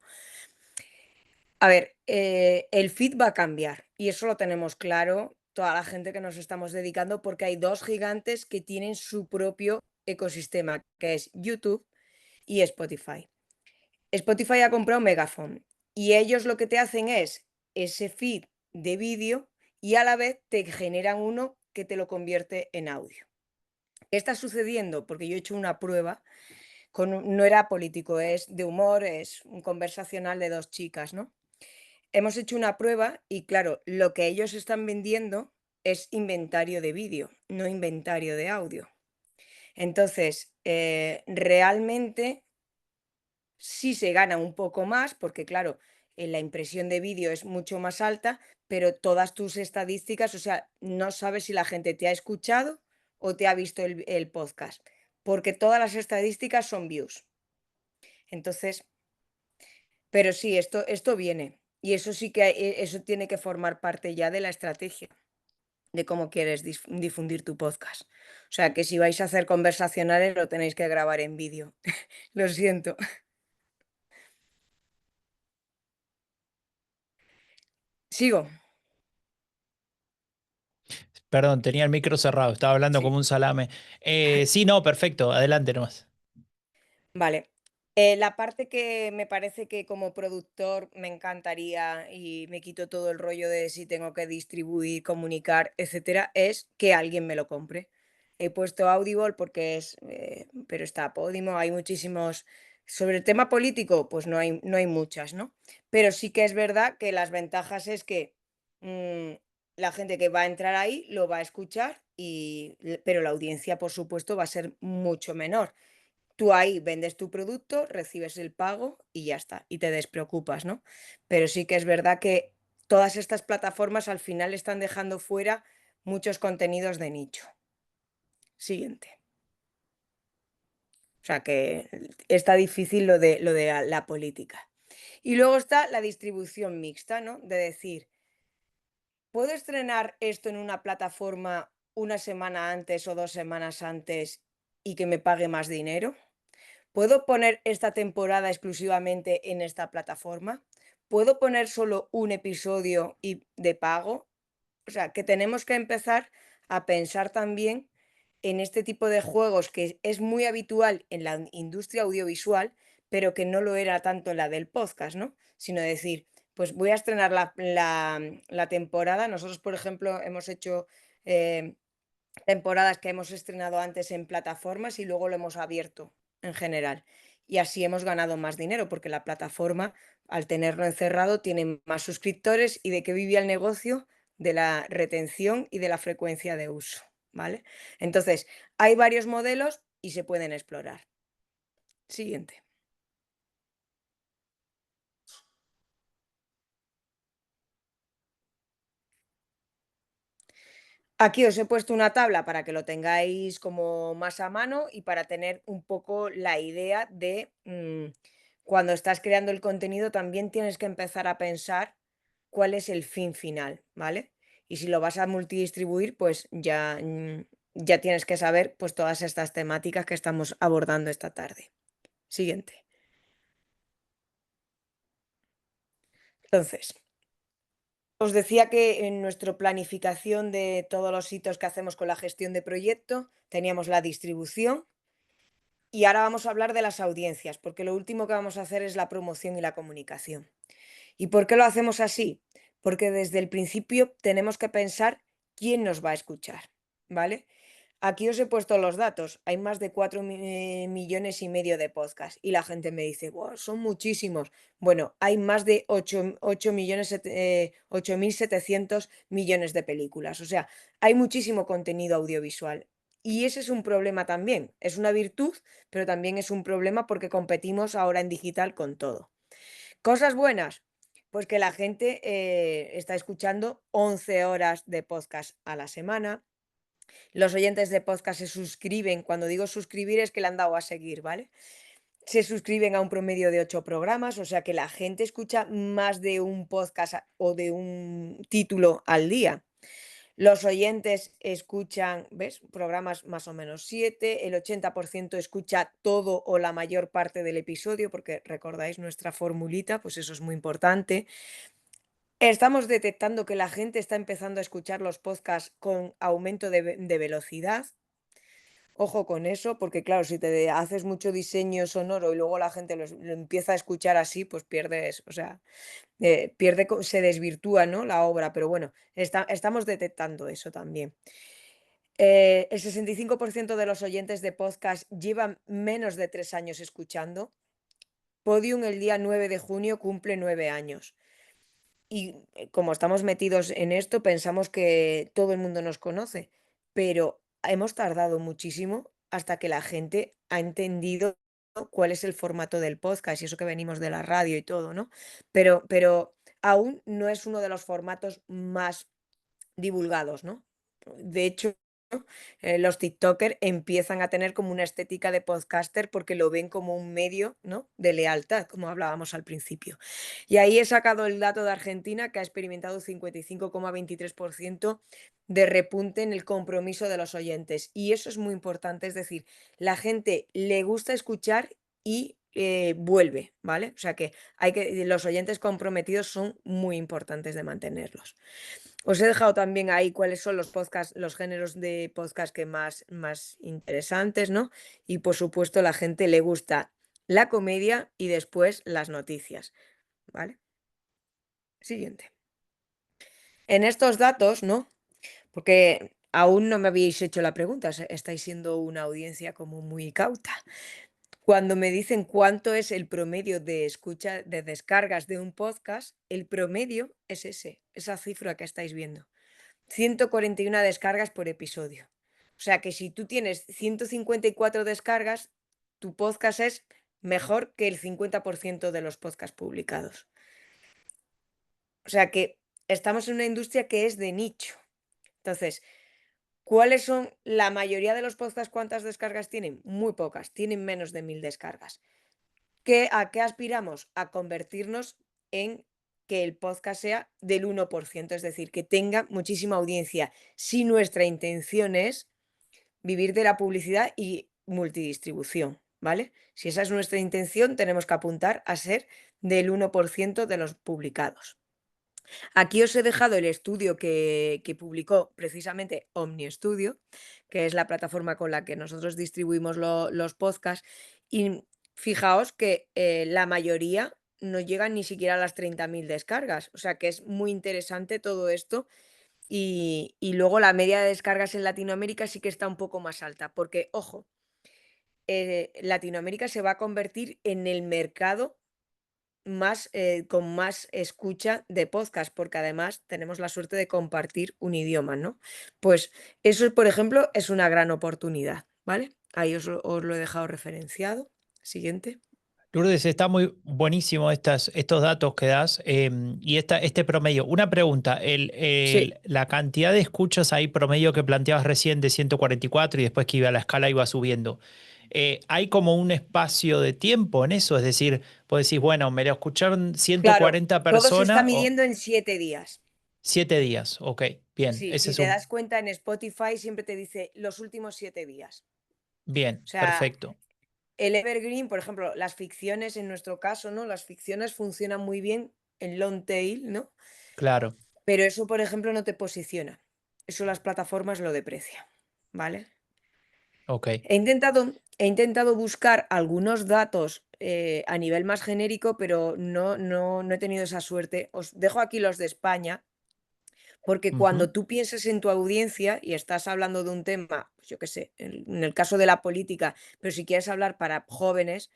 A ver, el feed va a cambiar y eso lo tenemos claro toda la gente que nos estamos dedicando porque hay dos gigantes que tienen su propio ecosistema, que es YouTube y Spotify. Spotify ha comprado Megaphone y ellos lo que te hacen es ese feed de vídeo y a la vez te generan uno que te lo convierte en audio. ¿Qué está sucediendo? Porque yo he hecho una prueba, no era político, es de humor, es un conversacional de dos chicas, ¿no? Hemos hecho una prueba y claro, lo que ellos están vendiendo es inventario de vídeo, no inventario de audio. Entonces, realmente sí se gana un poco más, porque claro, la impresión de vídeo es mucho más alta, pero todas tus estadísticas, o sea, no sabes si la gente te ha escuchado o te ha visto el podcast, porque todas las estadísticas son views. Entonces, pero sí, esto viene. Y eso sí que eso tiene que formar parte ya de la estrategia. de cómo quieres difundir tu podcast. O sea que si vais a hacer conversacionales lo tenéis que grabar en vídeo. Lo siento. Sigo. Perdón, tenía el micro cerrado, estaba hablando Sí. como un salame. Sí, no, perfecto, adelante nomás. Vale. La parte que me parece que como productor me encantaría y me quito todo el rollo de si tengo que distribuir, comunicar, etcétera, es que alguien me lo compre. He puesto Audible porque pero está Podimo, hay muchísimos. Sobre el tema político, pues no hay muchas, ¿no? Pero sí que es verdad que las ventajas es que mm, la gente que va a entrar ahí lo va a escuchar pero la audiencia, por supuesto, va a ser mucho menor. Tú ahí vendes tu producto, recibes el pago y ya está, y te despreocupas, ¿no? Pero sí que es verdad que todas estas plataformas al final están dejando fuera muchos contenidos de nicho. Siguiente. O sea que está difícil lo de la política. Y luego está la distribución mixta, ¿no? De decir, ¿puedo estrenar esto en una plataforma una semana antes o 2 semanas antes y que me pague más dinero? ¿Puedo poner esta temporada exclusivamente en esta plataforma? ¿Puedo poner solo un episodio y de pago? O sea, que tenemos que empezar a pensar también en este tipo de juegos que es muy habitual en la industria audiovisual, pero que no lo era tanto en la del podcast, ¿no? Sino decir, pues voy a estrenar la temporada. Nosotros, por ejemplo, hemos hecho eh, temporadas que hemos estrenado antes en plataformas y luego lo hemos abierto en general. Y así hemos ganado más dinero, porque la plataforma, al tenerlo encerrado, tiene más suscriptores. ¿Y de qué vivía el negocio? De la retención y de la frecuencia de uso, ¿vale? Entonces, hay varios modelos y se pueden explorar. Siguiente. Aquí os he puesto una tabla para que lo tengáis como más a mano y para tener un poco la idea de cuando estás creando el contenido también tienes que empezar a pensar cuál es el fin final, ¿vale? Y si lo vas a multidistribuir, pues ya tienes que saber pues todas estas temáticas que estamos abordando esta tarde. Siguiente. Entonces, os decía que en nuestra planificación de todos los hitos que hacemos con la gestión de proyecto, teníamos la distribución. Y ahora vamos a hablar de las audiencias, porque lo último que vamos a hacer es la promoción y la comunicación. ¿Y por qué lo hacemos así? Porque desde el principio tenemos que pensar quién nos va a escuchar, ¿vale? Aquí os he puesto los datos. Hay más de 4,5 millones de podcasts y la gente me dice, "Buah, son muchísimos". Bueno, hay más de 8.700 millones de películas. O sea, hay muchísimo contenido audiovisual. Y ese es un problema también. Es una virtud, pero también es un problema porque competimos ahora en digital con todo. Cosas buenas, pues que la gente está escuchando 11 horas de podcast a la semana. Los oyentes de podcast se suscriben. Cuando digo suscribir es que le han dado a seguir, ¿vale? Se suscriben a un promedio de 8 programas, o sea que la gente escucha más de un podcast o de un título al día. Los oyentes escuchan, ¿ves? Programas más o menos 7, el 80% escucha todo o la mayor parte del episodio, porque recordáis nuestra formulita, pues eso es muy importante. Estamos detectando que la gente está empezando a escuchar los podcasts con aumento de velocidad. Ojo con eso, porque claro, si te haces mucho diseño sonoro y luego la gente lo empieza a escuchar así, pues pierdes, o sea, se desvirtúa, ¿no? La obra, pero bueno, estamos detectando eso también. El 65% de los oyentes de podcast llevan menos de 3 años escuchando. Podium el día 9 de junio cumple 9 años. Y como estamos metidos en esto, pensamos que todo el mundo nos conoce, pero hemos tardado muchísimo hasta que la gente ha entendido cuál es el formato del podcast y eso que venimos de la radio y todo, ¿no? Pero aún no es uno de los formatos más divulgados, ¿no? De hecho, Los TikTokers empiezan a tener como una estética de podcaster porque lo ven como un medio, ¿no?, de lealtad, como hablábamos al principio. Y ahí he sacado el dato de Argentina, que ha experimentado 55,23% de repunte en el compromiso de los oyentes. Y eso es muy importante, es decir, la gente le gusta escuchar y vuelve, ¿vale? O sea que los oyentes comprometidos son muy importantes de mantenerlos. Os he dejado también ahí cuáles son los podcasts, los géneros de podcast que más interesantes, ¿no? Y por supuesto, la gente le gusta la comedia y después las noticias, ¿vale? Siguiente. En estos datos, ¿no? Porque aún no me habéis hecho la pregunta, estáis siendo una audiencia como muy cauta. Cuando me dicen cuánto es el promedio de escucha, de descargas de un podcast, el promedio es esa cifra que estáis viendo. 141 descargas por episodio. O sea que si tú tienes 154 descargas, tu podcast es mejor que el 50% de los podcasts publicados. O sea que estamos en una industria que es de nicho. Entonces, ¿cuáles son la mayoría de los podcasts? ¿Cuántas descargas tienen? Muy pocas, tienen menos de 1000 descargas. ¿A qué aspiramos? A convertirnos en que el podcast sea del 1%, es decir, que tenga muchísima audiencia. Si nuestra intención es vivir de la publicidad y multidistribución, ¿vale? Si esa es nuestra intención, tenemos que apuntar a ser del 1% de los publicados. Aquí os he dejado el estudio que publicó precisamente OmniStudio, que es la plataforma con la que nosotros distribuimos los podcasts, y fijaos que la mayoría no llegan ni siquiera a las 30.000 descargas, o sea que es muy interesante todo esto. Y luego la media de descargas en Latinoamérica sí que está un poco más alta, porque, ojo, Latinoamérica se va a convertir en el mercado con más escucha de podcast, porque además tenemos la suerte de compartir un idioma, ¿no? Pues eso, por ejemplo, es una gran oportunidad, ¿vale? Ahí os lo he dejado referenciado. Siguiente. Lourdes, está muy buenísimo estos datos que das y este promedio. Una pregunta, Sí, la cantidad de escuchas ahí promedio que planteabas recién de 144 y después que iba a la escala iba subiendo. ¿Hay como un espacio de tiempo en eso? Es decir, vos decís, bueno, me lo escucharon claro, 140 todo se está personas o midiendo en 7 días. 7 días. Ok, bien, Sí, ese si es te un... das cuenta en Spotify siempre te dice los últimos 7 días. Bien, O sea, perfecto. el evergreen, por ejemplo, las ficciones en nuestro caso, ¿no? Las ficciones funcionan muy bien en long tail, ¿no? Claro, Pero eso, por ejemplo, no te posiciona. Eso las plataformas lo deprecian, ¿vale? ok. He intentado buscar algunos datos a nivel más genérico, pero no he tenido esa suerte. Os dejo aquí los de España, porque Ujú. cuando tú piensas en tu audiencia y estás hablando de un tema, pues yo qué sé, en el caso de la política, pero si quieres hablar para jóvenes,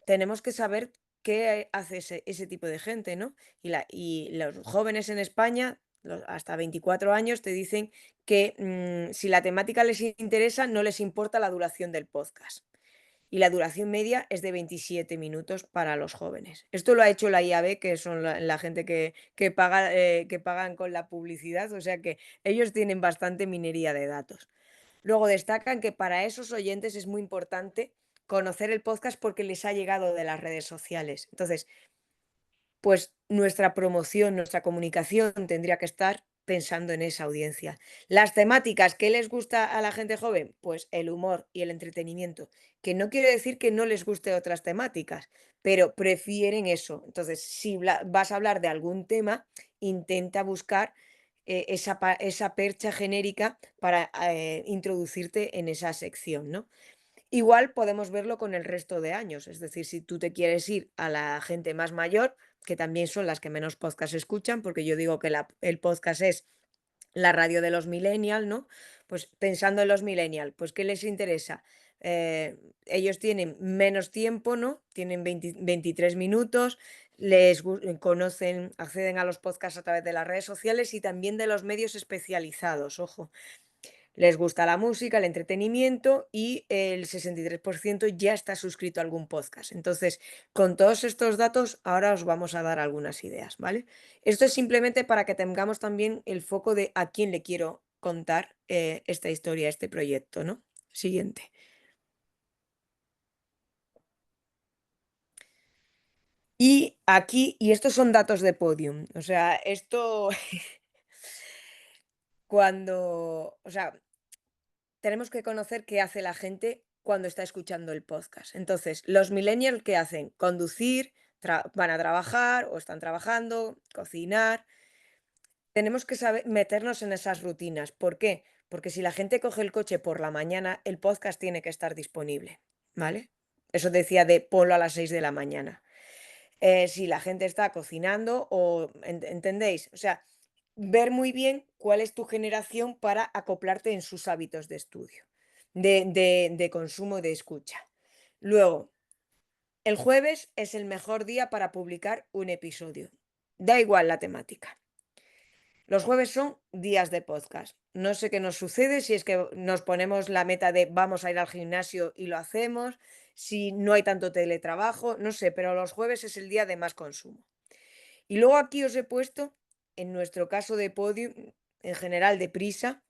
tenemos que saber qué hace ese tipo de gente, ¿no? Y los jóvenes en España, hasta 24 años, te dicen que si la temática les interesa, no les importa la duración del podcast. Y la duración media es de 27 minutos para los jóvenes. Esto lo ha hecho la IAB, que son la gente que pagan con la publicidad, o sea que ellos tienen bastante minería de datos. Luego destacan que para esos oyentes es muy importante conocer el podcast porque les ha llegado de las redes sociales. Entonces, pues nuestra promoción, nuestra comunicación tendría que estar pensando en esa audiencia. Las temáticas, ¿qué les gusta a la gente joven? Pues el humor y el entretenimiento, que no quiere decir que no les guste otras temáticas, pero prefieren eso. Entonces, si vas a hablar de algún tema, intenta buscar esa percha genérica para introducirte en esa sección, ¿no? Igual podemos verlo con el resto de años, es decir, si tú te quieres ir a la gente más mayor, que también son las que menos podcast escuchan, porque yo digo que el podcast es la radio de los millennials, ¿no? Pues pensando en los millennials, pues ¿qué les interesa? Ellos tienen menos tiempo, ¿no? Tienen 23 minutos, conocen, acceden a los podcasts a través de las redes sociales y también de los medios especializados, ojo. Les gusta la música, el entretenimiento y el 63% ya está suscrito a algún podcast. Entonces, con todos estos datos, ahora os vamos a dar algunas ideas, ¿vale? Esto es simplemente para que tengamos también el foco de a quién le quiero contar esta historia, este proyecto, ¿no? Siguiente. Y aquí, y estos son datos de Podium, o sea, esto o sea, tenemos que conocer qué hace la gente cuando está escuchando el podcast. Entonces, los millennials, ¿qué hacen? Conducir, van a trabajar o están trabajando, cocinar. Tenemos que saber meternos en esas rutinas. ¿Por qué? Porque si la gente coge el coche por la mañana, el podcast tiene que estar disponible, ¿vale? Eso decía de ponlo a las 6 de la mañana. Si la gente está cocinando o, ¿entendéis? O sea, ver muy bien cuál es tu generación para acoplarte en sus hábitos de estudio, de consumo, de escucha. Luego, el jueves es el mejor día para publicar un episodio. Da igual la temática. Los jueves son días de podcast. No sé qué nos sucede si es que nos ponemos la meta de vamos a ir al gimnasio y lo hacemos, si no hay tanto teletrabajo, no sé, pero los jueves es el día de más consumo. Y luego aquí os he puesto, en nuestro caso de Podium, en general de Prisa,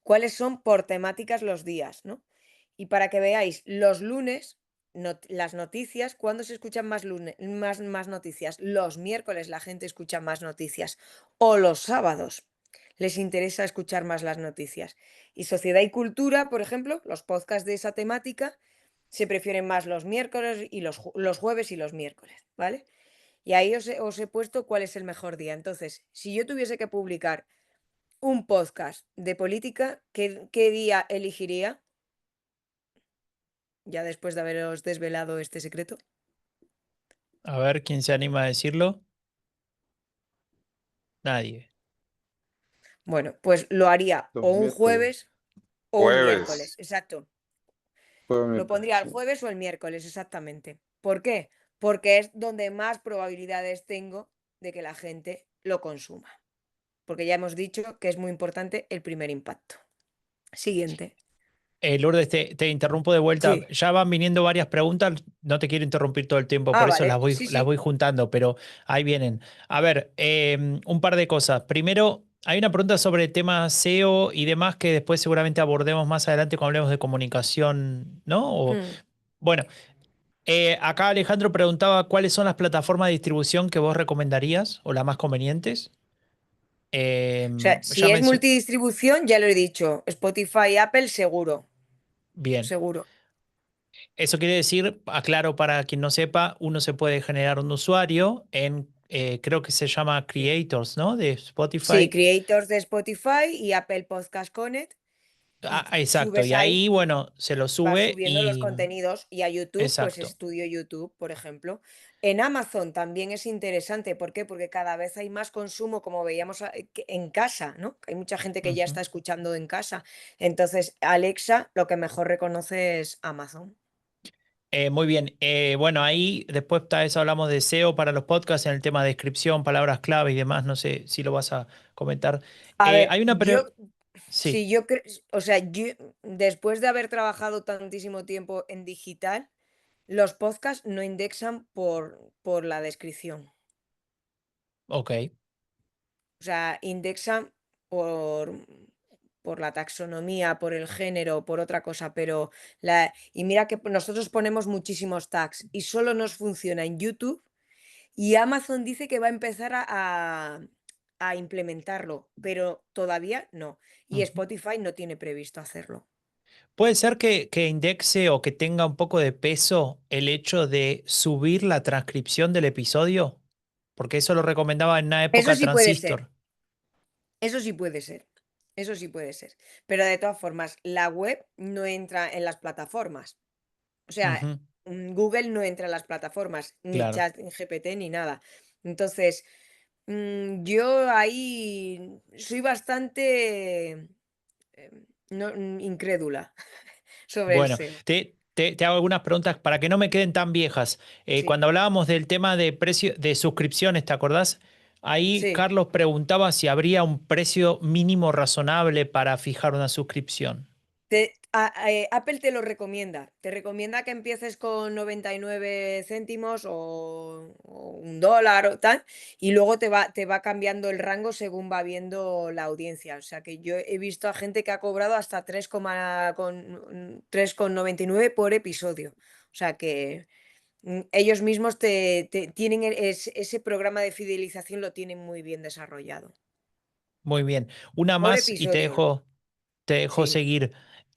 cuáles son por temáticas los días, ¿no? Y para que veáis, los lunes, las noticias, ¿cuándo se escuchan más, más noticias? Los miércoles la gente escucha más noticias o los sábados les interesa escuchar más las noticias. Y sociedad y cultura, por ejemplo, los podcasts de esa temática, se prefieren más los miércoles y los jueves y los miércoles, ¿vale? Y ahí os he puesto cuál es el mejor día. Entonces, si yo tuviese que publicar un podcast de política, ¿qué día elegiría? Ya después de haberos desvelado este secreto. A ver quién se anima a decirlo. Nadie. Bueno, pues lo haría Los o un miércoles. jueves o un miércoles, Jueves. exacto. Jueves, Lo miércoles, pondría el sí. jueves o el miércoles, exactamente. ¿Por qué? Porque es donde más probabilidades tengo de que la gente lo consuma. Porque ya hemos dicho que es muy importante el primer impacto. Siguiente. Lourdes, te interrumpo de vuelta. Sí. Ya van viniendo varias preguntas. No te quiero interrumpir todo el tiempo, Ah, por eso vale. Sí, las sí. voy juntando, pero ahí vienen. A ver, un par de cosas. Primero, hay una pregunta sobre el tema SEO y demás que después seguramente abordemos más adelante cuando hablemos de comunicación, ¿no? Hmm. Bueno, acá Alejandro preguntaba cuáles son las plataformas de distribución que vos recomendarías o las más convenientes. O sea, Ya si es mencioné. multidistribución, ya lo he dicho. Spotify, Apple, seguro. Bien. Seguro. Eso quiere decir, aclaro para quien no sepa, uno se puede generar un usuario en, creo que se llama Sí. Creators, ¿no? De Sí, Spotify. Creators de Spotify y Apple Podcast Connect. Y Exacto. Y subes ahí, ahí, bueno, se lo vas sube subiendo los y... contenidos. Y a YouTube, pues Exacto. estudio YouTube, por ejemplo. En Amazon también es interesante. ¿Por qué? Porque cada vez hay más consumo, como veíamos en casa, ¿no? Hay mucha gente que ya Ujú. está escuchando en casa. Entonces, Alexa lo que mejor reconoce es Amazon. Muy bien. Bueno, ahí después tal vez hablamos de SEO para los podcasts en el tema de descripción, palabras clave y demás. No sé si lo vas a comentar. A ver, Hay una... Sí, sí, yo creo, o sea, yo después de haber trabajado tantísimo tiempo en digital, los podcasts no indexan por la descripción. ok. O sea, indexan por, por la taxonomía, por el género, por otra cosa, pero y mira que nosotros ponemos muchísimos tags y solo nos funciona en YouTube y Amazon dice que va a empezar a implementarlo, pero todavía no. Y Ujú. Spotify no tiene previsto hacerlo. Puede ser que indexe o que tenga un poco de peso el hecho de subir la transcripción del episodio, porque eso lo recomendaba en una Eso época sí puede ser, Transistor. eso sí puede ser, eso sí puede ser. Pero de todas formas, la web no entra en las plataformas. O sea, Ujú, Google no entra en las plataformas, ni claro. ChatGPT ni nada. Entonces, yo ahí soy bastante incrédula sobre el Bueno, SEO. te hago algunas preguntas para que no me queden tan viejas. Sí, Cuando hablábamos del tema de precio de suscripciones, ¿te acordás? Ahí sí. Carlos preguntaba si habría un precio mínimo razonable para fijar una suscripción. Apple te lo recomienda. Te recomienda que empieces con 99 céntimos o $1 o tal, y luego te va cambiando el rango según va viendo la audiencia. O sea que yo he visto a gente que ha cobrado hasta 3,99 por episodio. O sea que ellos mismos te tienen ese programa de fidelización lo tienen muy bien desarrollado. Muy bien. Una Por más y episodio. te dejo Sí. seguir.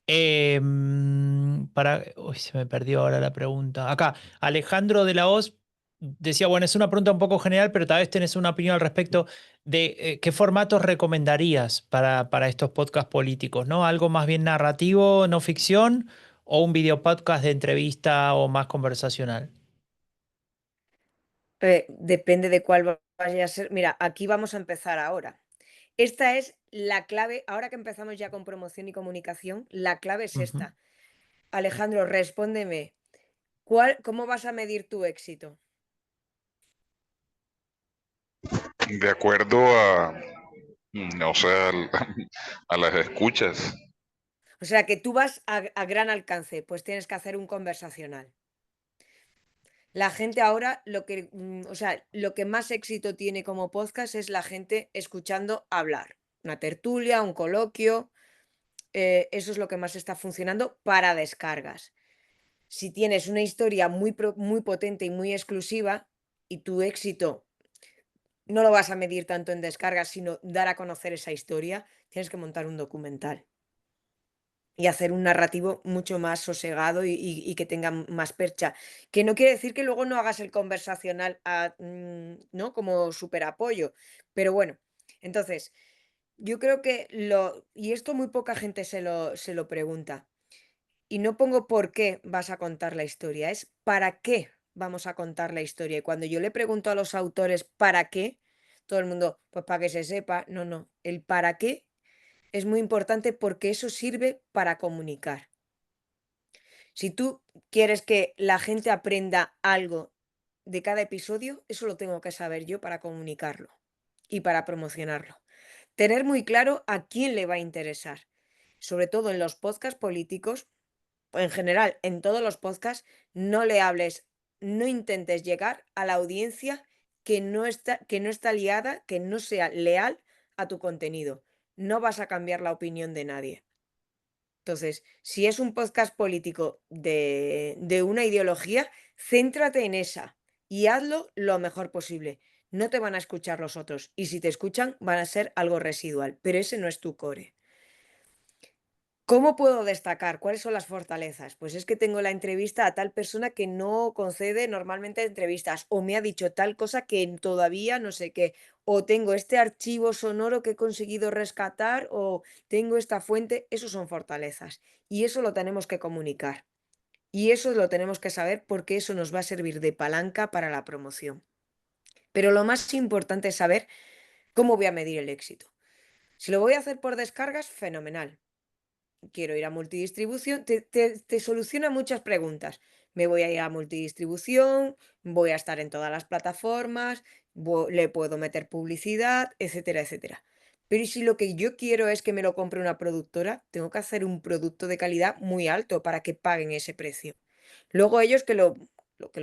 Uy, se me perdió ahora la pregunta. Acá, Alejandro de la Hoz decía, bueno, es una pregunta un poco general, pero tal vez tenés una opinión al respecto de qué formatos recomendarías para estos podcasts políticos, ¿no? ¿Algo más bien narrativo, no ficción, o un video podcast de entrevista o más conversacional? Depende de cuál vaya a ser. Mira, aquí vamos a empezar ahora. Esta es la clave. Ahora que empezamos ya con promoción y comunicación, la clave es Ujú. esta. Alejandro, respóndeme. ¿Cómo vas a medir tu éxito? De acuerdo a, o sea, a las escuchas. O sea, que tú vas a gran alcance, pues tienes que hacer un conversacional. La gente ahora, o sea, lo que más éxito tiene como podcast es la gente escuchando hablar. Una tertulia, un coloquio, eso es lo que más está funcionando para descargas. Si tienes una historia muy potente y muy exclusiva y tu éxito no lo vas a medir tanto en descargas, sino dar a conocer esa historia, tienes que montar un documental y hacer un narrativo mucho más sosegado y que tenga más percha. Que no quiere decir que luego no hagas el conversacional, ¿no? Como súper apoyo. Pero bueno, entonces, yo creo que y esto muy poca gente se lo pregunta. Y no pongo por qué vas a contar la historia, es para qué vamos a contar la historia. Y cuando yo le pregunto a los autores para qué, todo el mundo, pues para que se sepa. No, no, el para qué es muy importante porque eso sirve para comunicar. Si tú quieres que la gente aprenda algo de cada episodio, eso lo tengo que saber yo para comunicarlo y para promocionarlo. Tener muy claro a quién le va a interesar, sobre todo en los podcasts políticos, en general, en todos los podcasts, no le hables, no intentes llegar a la audiencia que no está liada, que no sea leal a tu contenido. No vas a cambiar la opinión de nadie. Entonces, si es un podcast político de una ideología, céntrate en esa y hazlo lo mejor posible. No te van a escuchar los otros y si te escuchan van a ser algo residual, pero ese no es tu core. ¿Cómo puedo destacar? ¿Cuáles son las fortalezas? Pues es que tengo la entrevista a tal persona que no concede normalmente entrevistas, o me ha dicho tal cosa que todavía no sé qué, o tengo este archivo sonoro que he conseguido rescatar, o tengo esta fuente. Esos son fortalezas y eso lo tenemos que comunicar y eso lo tenemos que saber porque eso nos va a servir de palanca para la promoción. Pero lo más importante es saber cómo voy a medir el éxito. Si lo voy a hacer por descargas, fenomenal. Quiero ir a multidistribución, te soluciona muchas preguntas. Me voy a ir a multidistribución, voy a estar en todas las plataformas, le puedo meter publicidad, etcétera, etcétera. Pero ¿y si lo que yo quiero es que me lo compre una productora? Tengo que hacer un producto de calidad muy alto para que paguen ese precio. Luego ellos que lo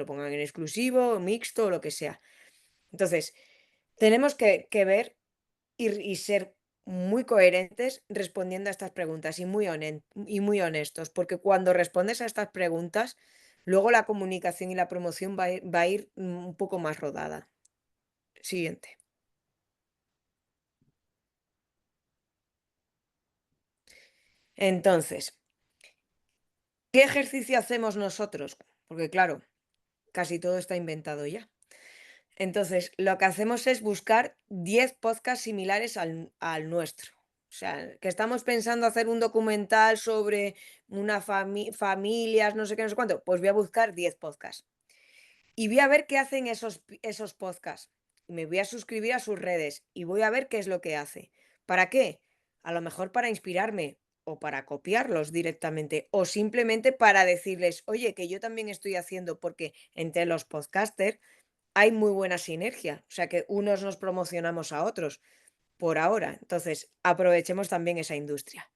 pongan en exclusivo, mixto o lo que sea. Entonces, tenemos que ver y ser muy coherentes respondiendo a estas preguntas y muy honestos, porque cuando respondes a estas preguntas, luego la comunicación y la promoción va a ir un poco más rodada. Siguiente. Entonces, ¿qué ejercicio hacemos nosotros? Porque claro, casi todo está inventado ya. Entonces, lo que hacemos es buscar 10 podcasts similares al nuestro. O sea, que estamos pensando hacer un documental sobre familias, no sé qué, no sé cuánto. Pues voy a buscar 10 podcasts. Y voy a ver qué hacen esos podcasts. Me voy a suscribir a sus redes y voy a ver qué es lo que hace. ¿Para qué? A lo mejor para inspirarme o para copiarlos directamente o simplemente para decirles, oye, que yo también estoy haciendo, porque entre los podcasters hay muy buena sinergia, o sea que unos nos promocionamos a otros por ahora. Entonces, aprovechemos también esa industria.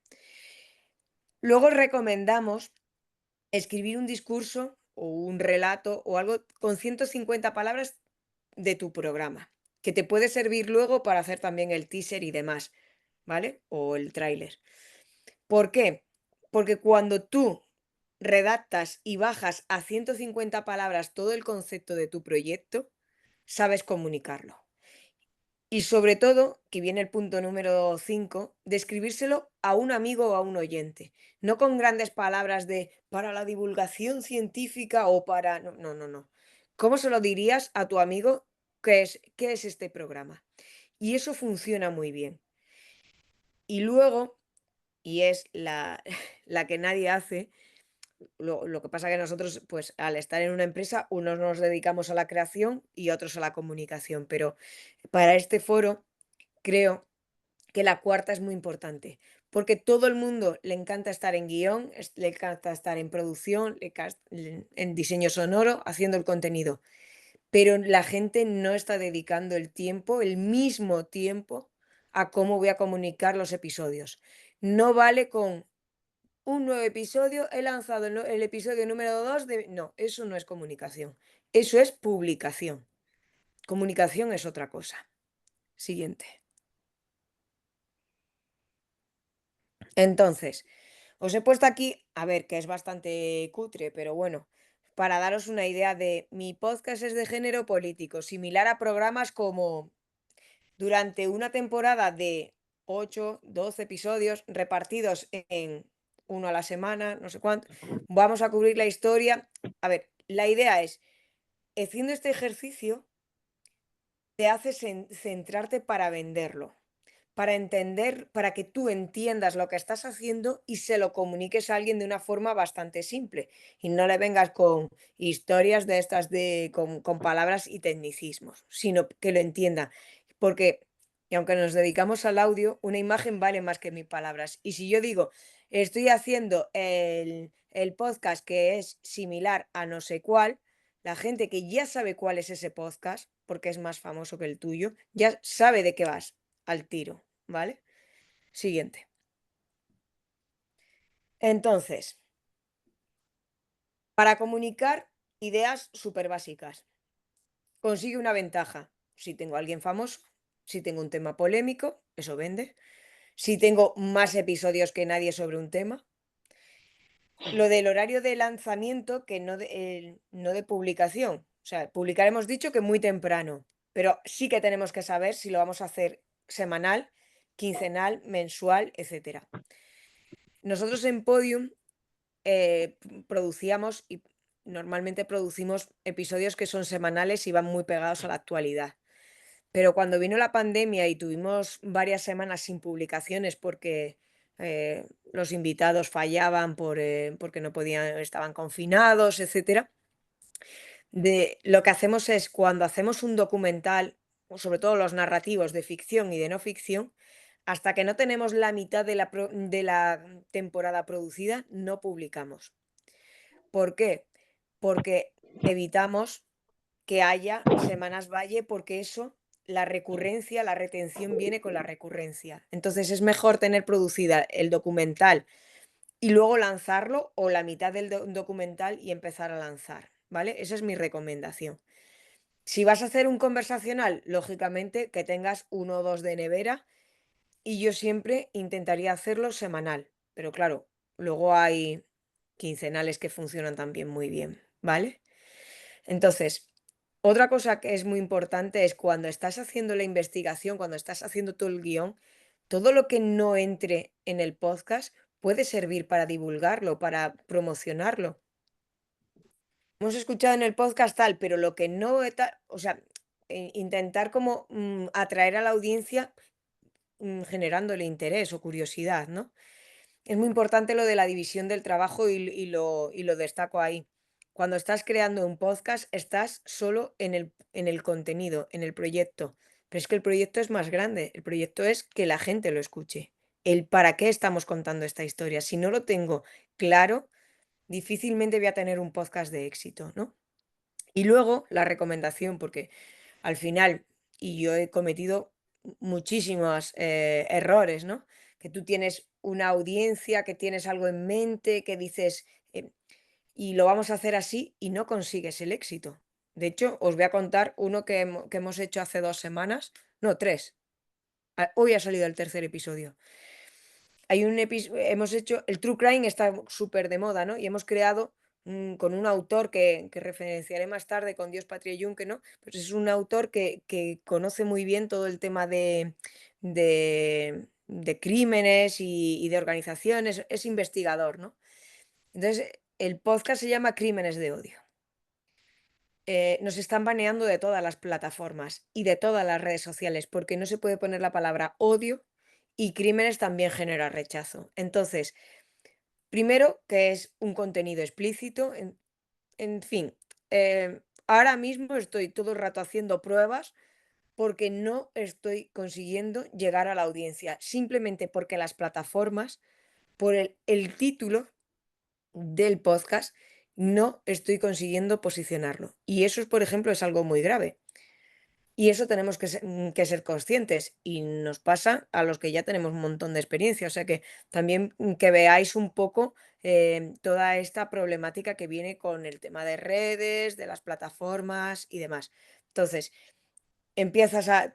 Luego recomendamos escribir un discurso o un relato o algo con 150 palabras de tu programa, que te puede servir luego para hacer también el teaser y demás, ¿vale? O el tráiler. ¿Por qué? Porque cuando tú redactas y bajas a 150 palabras todo el concepto de tu proyecto, sabes comunicarlo. Y sobre todo, que viene el punto número 5, describírselo a un amigo o a un oyente, no con grandes palabras de para la divulgación científica o para... No, no, no, no. ¿Cómo se lo dirías a tu amigo qué es este programa? Y eso funciona muy bien. Y luego, y es la, la que nadie hace, lo que pasa que nosotros, pues al estar en una empresa, unos nos dedicamos a la creación y otros a la comunicación, pero para este foro creo que la cuarta es muy importante, porque todo el mundo le encanta estar en guión, le encanta estar en producción, en diseño sonoro, haciendo el contenido, pero la gente no está dedicando el tiempo, el mismo tiempo, a cómo voy a comunicar los episodios. No vale con un nuevo episodio, he lanzado el episodio número 2 de... No, eso no es comunicación, eso es publicación. Comunicación es otra cosa. Siguiente. Entonces, os he puesto aquí, a ver, que es bastante cutre, pero bueno, para daros una idea de mi podcast es de género político, similar a programas como durante una temporada de 8, 12 episodios repartidos en uno a la semana, no sé cuánto, vamos a cubrir la historia. A ver, la idea es, haciendo este ejercicio, te hace centrarte para venderlo, para entender, para que tú entiendas lo que estás haciendo y se lo comuniques a alguien de una forma bastante simple y no le vengas con historias de estas con palabras y tecnicismos, sino que lo entienda. Porque, y aunque nos dedicamos al audio, una imagen vale más que 1000 palabras. Y si yo digo, estoy haciendo el podcast que es similar a no sé cuál, la gente que ya sabe cuál es ese podcast, porque es más famoso que el tuyo, ya sabe de qué vas al tiro, ¿vale? Siguiente. Entonces, para comunicar ideas súper básicas, consigue una ventaja. Si tengo a alguien famoso, si tengo un tema polémico, eso vende. Si tengo más episodios que nadie sobre un tema. Lo del horario de lanzamiento, que no de publicación. O sea, publicar hemos dicho que muy temprano, pero sí que tenemos que saber si lo vamos a hacer semanal, quincenal, mensual, etcétera. Nosotros en Podium producíamos y normalmente producimos episodios que son semanales y van muy pegados a la actualidad. Pero cuando vino la pandemia y tuvimos varias semanas sin publicaciones porque los invitados fallaban porque no podían, estaban confinados, etcétera, lo que hacemos es cuando hacemos un documental, o sobre todo los narrativos de ficción y de no ficción, hasta que no tenemos la mitad de la temporada producida, no publicamos. ¿Por qué? Porque evitamos que haya semanas valle, porque eso, la recurrencia, la retención viene con la recurrencia. Entonces es mejor tener producida el documental y luego lanzarlo o la mitad del documental y empezar a lanzar, ¿vale? Esa es mi recomendación. Si vas a hacer un conversacional, lógicamente que tengas uno o dos de nevera y yo siempre intentaría hacerlo semanal, pero claro, luego hay quincenales que funcionan también muy bien, ¿vale? Entonces, otra cosa que es muy importante es cuando estás haciendo la investigación, cuando estás haciendo todo el guión, todo lo que no entre en el podcast puede servir para divulgarlo, para promocionarlo. Hemos escuchado en el podcast tal, pero lo que no, o sea, intentar como atraer a la audiencia generándole interés o curiosidad, ¿no? Es muy importante lo de la división del trabajo y lo destaco ahí. Cuando estás creando un podcast, estás solo en el contenido, en el proyecto. Pero es que el proyecto es más grande. El proyecto es que la gente lo escuche. El para qué estamos contando esta historia. Si no lo tengo claro, difícilmente voy a tener un podcast de éxito, ¿no? Y luego la recomendación, porque al final, y yo he cometido muchísimos errores, ¿no? Que tú tienes una audiencia, que tienes algo en mente, que dices, y lo vamos a hacer así y no consigues el éxito. De hecho, os voy a contar uno que hemos hecho hace 2 semanas, no, 3. Hoy ha salido el tercer episodio. Hemos hecho, el True Crime está súper de moda, ¿no? Y hemos creado con un autor que referenciaré más tarde, con Dios, Patria y Yunque, ¿no? Pues es un autor que conoce muy bien todo el tema de crímenes y de organizaciones, es investigador, ¿no? Entonces, el podcast se llama Crímenes de Odio. Nos están baneando de todas las plataformas y de todas las redes sociales porque no se puede poner la palabra odio y crímenes también genera rechazo. Entonces, primero, que es un contenido explícito, en fin, ahora mismo estoy todo el rato haciendo pruebas porque no estoy consiguiendo llegar a la audiencia, simplemente porque las plataformas, por el título del podcast, no estoy consiguiendo posicionarlo. Y eso, por ejemplo, es algo muy grave. Y eso tenemos que ser conscientes. Y nos pasa a los que ya tenemos un montón de experiencia. O sea que también que veáis un poco toda esta problemática que viene con el tema de redes, de las plataformas y demás. Entonces,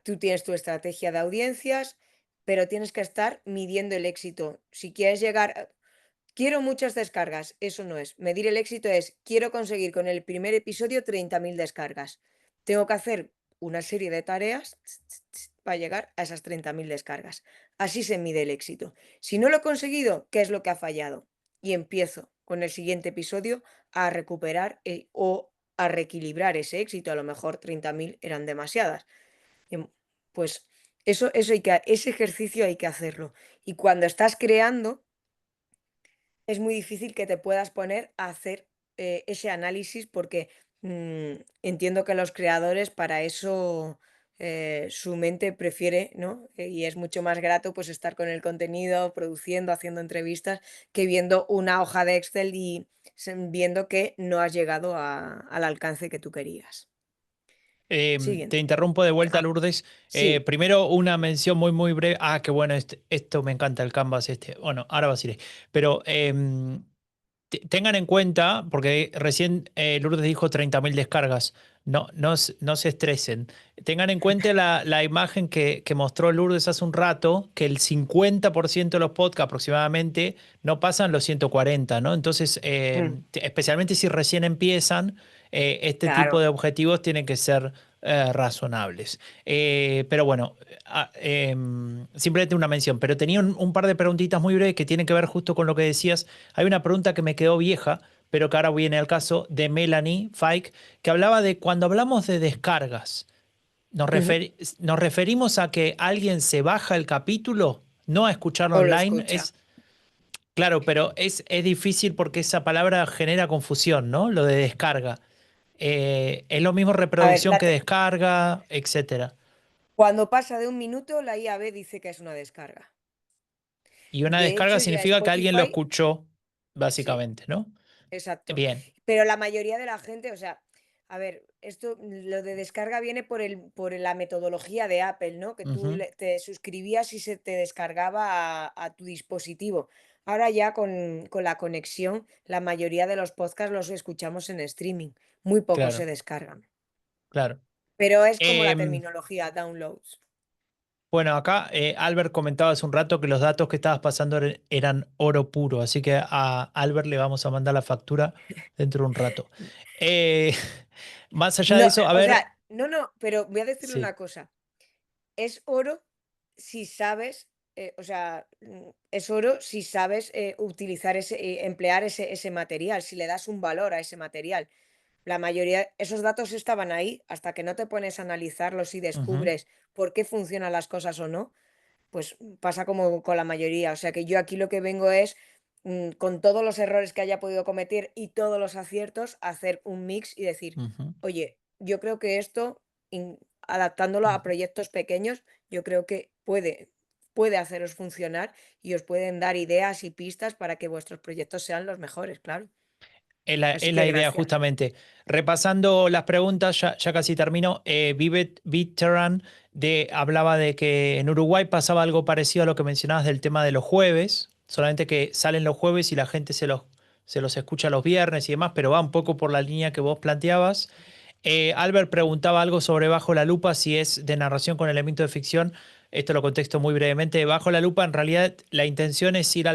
tú tienes tu estrategia de audiencias, pero tienes que estar midiendo el éxito. Si quieres llegar, quiero muchas descargas, eso no es. Medir el éxito es, quiero conseguir con el primer episodio 30.000 descargas. Tengo que hacer una serie de tareas para llegar a esas 30.000 descargas. Así se mide el éxito. Si no lo he conseguido, ¿qué es lo que ha fallado? Y empiezo con el siguiente episodio a recuperar o a reequilibrar ese éxito. A lo mejor 30.000 eran demasiadas. Pues ese ejercicio hay que hacerlo. Y cuando estás creando, es muy difícil que te puedas poner a hacer ese análisis porque entiendo que los creadores para eso su mente prefiere, ¿no? Y es mucho más grato pues estar con el contenido, produciendo, haciendo entrevistas, que viendo una hoja de Excel y viendo que no has llegado al alcance que tú querías. Te Siguiente. interrumpo de vuelta, Ah, Lourdes. sí. Primero, una mención muy, muy breve. Ah, qué bueno, esto me encanta, el Canvas este. Bueno, ahora vas a ir. Pero tengan en cuenta, porque recién Lourdes dijo 30.000 descargas. No, no se estresen. Tengan en cuenta la imagen que mostró Lourdes hace un rato, que el 50% de los podcasts aproximadamente no pasan los 140, ¿no? Entonces, Mm, especialmente si recién empiezan, este tipo claro. de objetivos tienen que ser razonables. Pero bueno, simplemente una mención. Pero tenía un par de preguntitas muy breves que tienen que ver justo con lo que decías. Hay una pregunta que me quedó vieja, pero que ahora viene al caso, de Melanie Fike, que hablaba de cuando hablamos de descargas, Ujú. nos referimos a que alguien se baja el capítulo, no a escucharlo O lo online. escucha. Claro, pero es difícil porque esa palabra genera confusión, ¿no? Lo de descarga. Es lo mismo A ver, reproducción que descarga, etcétera. cuando pasa de 1 minuto, la IAB dice que es una descarga. Y una De descarga hecho, ya significa que alguien lo Spotify, escuchó, sí, básicamente, ¿no? exacto. Bien, Pero la mayoría de la gente, o sea, a ver, lo de descarga viene por la metodología de Apple, ¿no? Que tú ujú, te suscribías y se te descargaba a tu dispositivo. Ahora ya con la conexión, la mayoría de los podcasts los escuchamos en streaming. Muy pocos se claro, descargan. claro. Pero es como la Em, terminología, downloads. bueno, acá Albert comentaba hace un rato que los datos que estabas pasando eran oro puro, así que a Albert le vamos a mandar la factura dentro de un rato. Eh, más allá No, de eso, a o sea, ver, no, pero voy a decirle sí. una cosa. Es oro si sabes, o sea, es oro si sabes utilizar emplear ese material, si le das un valor a ese material. La mayoría, esos datos estaban ahí, hasta que no te pones a analizarlos y Ujú, descubres por qué funcionan las cosas o no, pues pasa como con la mayoría. O sea que yo aquí lo que vengo es, con todos los errores que haya podido cometer y todos los aciertos, hacer un mix y decir, ujú, oye, yo creo que esto, adaptándolo a ujú. proyectos pequeños, yo creo que puede haceros funcionar y os pueden dar ideas y pistas para que vuestros proyectos sean los mejores, claro. Así Es que la idea, gracias. justamente. Repasando las preguntas, ya casi termino. Vivet hablaba de que en Uruguay pasaba algo parecido a lo que mencionabas del tema de los jueves, solamente que salen los jueves y la gente se los escucha los viernes y demás, pero va un poco por la línea que vos planteabas. Albert preguntaba algo sobre Bajo la Lupa, si es de narración con elemento de ficción. Esto lo contesto muy brevemente. Bajo la Lupa, en realidad, la intención es ir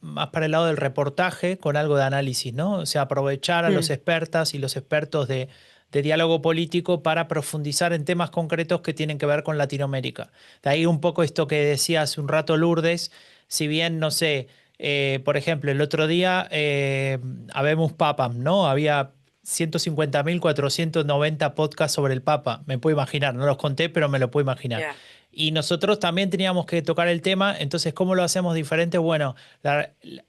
más para el lado del reportaje con algo de análisis, ¿no? O sea, aprovechar a los expertas y los expertos de diálogo político para profundizar en temas concretos que tienen que ver con Latinoamérica. De ahí un poco esto que decía hace un rato Lourdes, si bien, no sé, por ejemplo, el otro día habemos Papam, ¿no? Había 150.490 podcasts sobre el Papa, me puedo imaginar, no los conté, pero me lo puedo imaginar. Ya. Y nosotros también teníamos que tocar el tema, entonces, ¿cómo lo hacemos diferente? Bueno,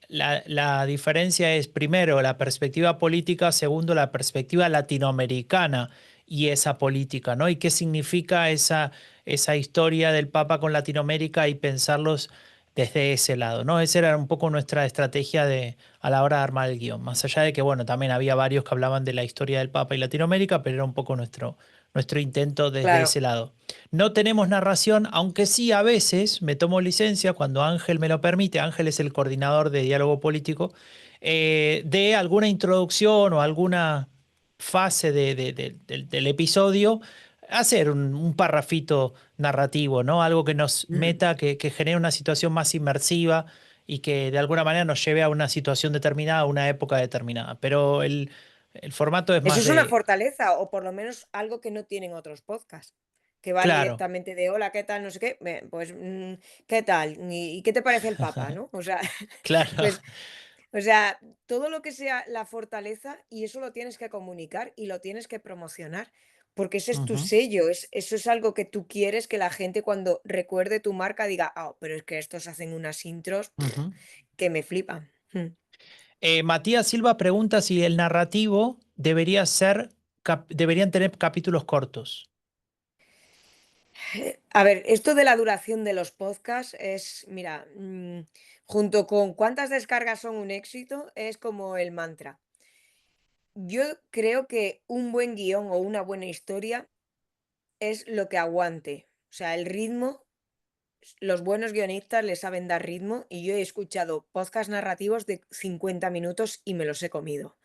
la diferencia es, primero, la perspectiva política, segundo, la perspectiva latinoamericana y esa política, ¿no? Y qué significa esa historia del Papa con Latinoamérica y pensarlos desde ese lado, ¿no? Esa era un poco nuestra estrategia a la hora de armar el guión. Más allá de que, bueno, también había varios que hablaban de la historia del Papa y Latinoamérica, pero era un poco nuestro intento desde Claro. ese lado. No tenemos narración, aunque sí a veces me tomo licencia cuando Ángel me lo permite. Ángel es el coordinador de diálogo político, de alguna introducción o alguna fase del episodio, hacer un parrafito narrativo, ¿no? Algo que nos meta, que genere una situación más inmersiva y que de alguna manera nos lleve a una situación determinada, a una época determinada. Pero el formato es Eso más es una de, fortaleza, o por lo menos algo que no tienen otros podcasts, que va claro, directamente de hola, ¿qué tal? No sé qué, pues, ¿qué tal? ¿Y qué te parece el Papa, no? O sea, claro. pues, o sea, todo lo que sea la fortaleza, y eso lo tienes que comunicar y lo tienes que promocionar, porque ese es tu Ujú, sello, eso es algo que tú quieres que la gente cuando recuerde tu marca diga, ah, pero es que estos hacen unas intros ujú. que me flipan. Matías Silva pregunta si el narrativo deberían tener capítulos cortos. A ver, esto de la duración de los podcasts es, mira, junto con cuántas descargas son un éxito, es como el mantra. Yo creo que un buen guión o una buena historia es lo que aguante. O sea, el ritmo, los buenos guionistas le saben dar ritmo y yo he escuchado podcasts narrativos de 50 minutos y me los he comido.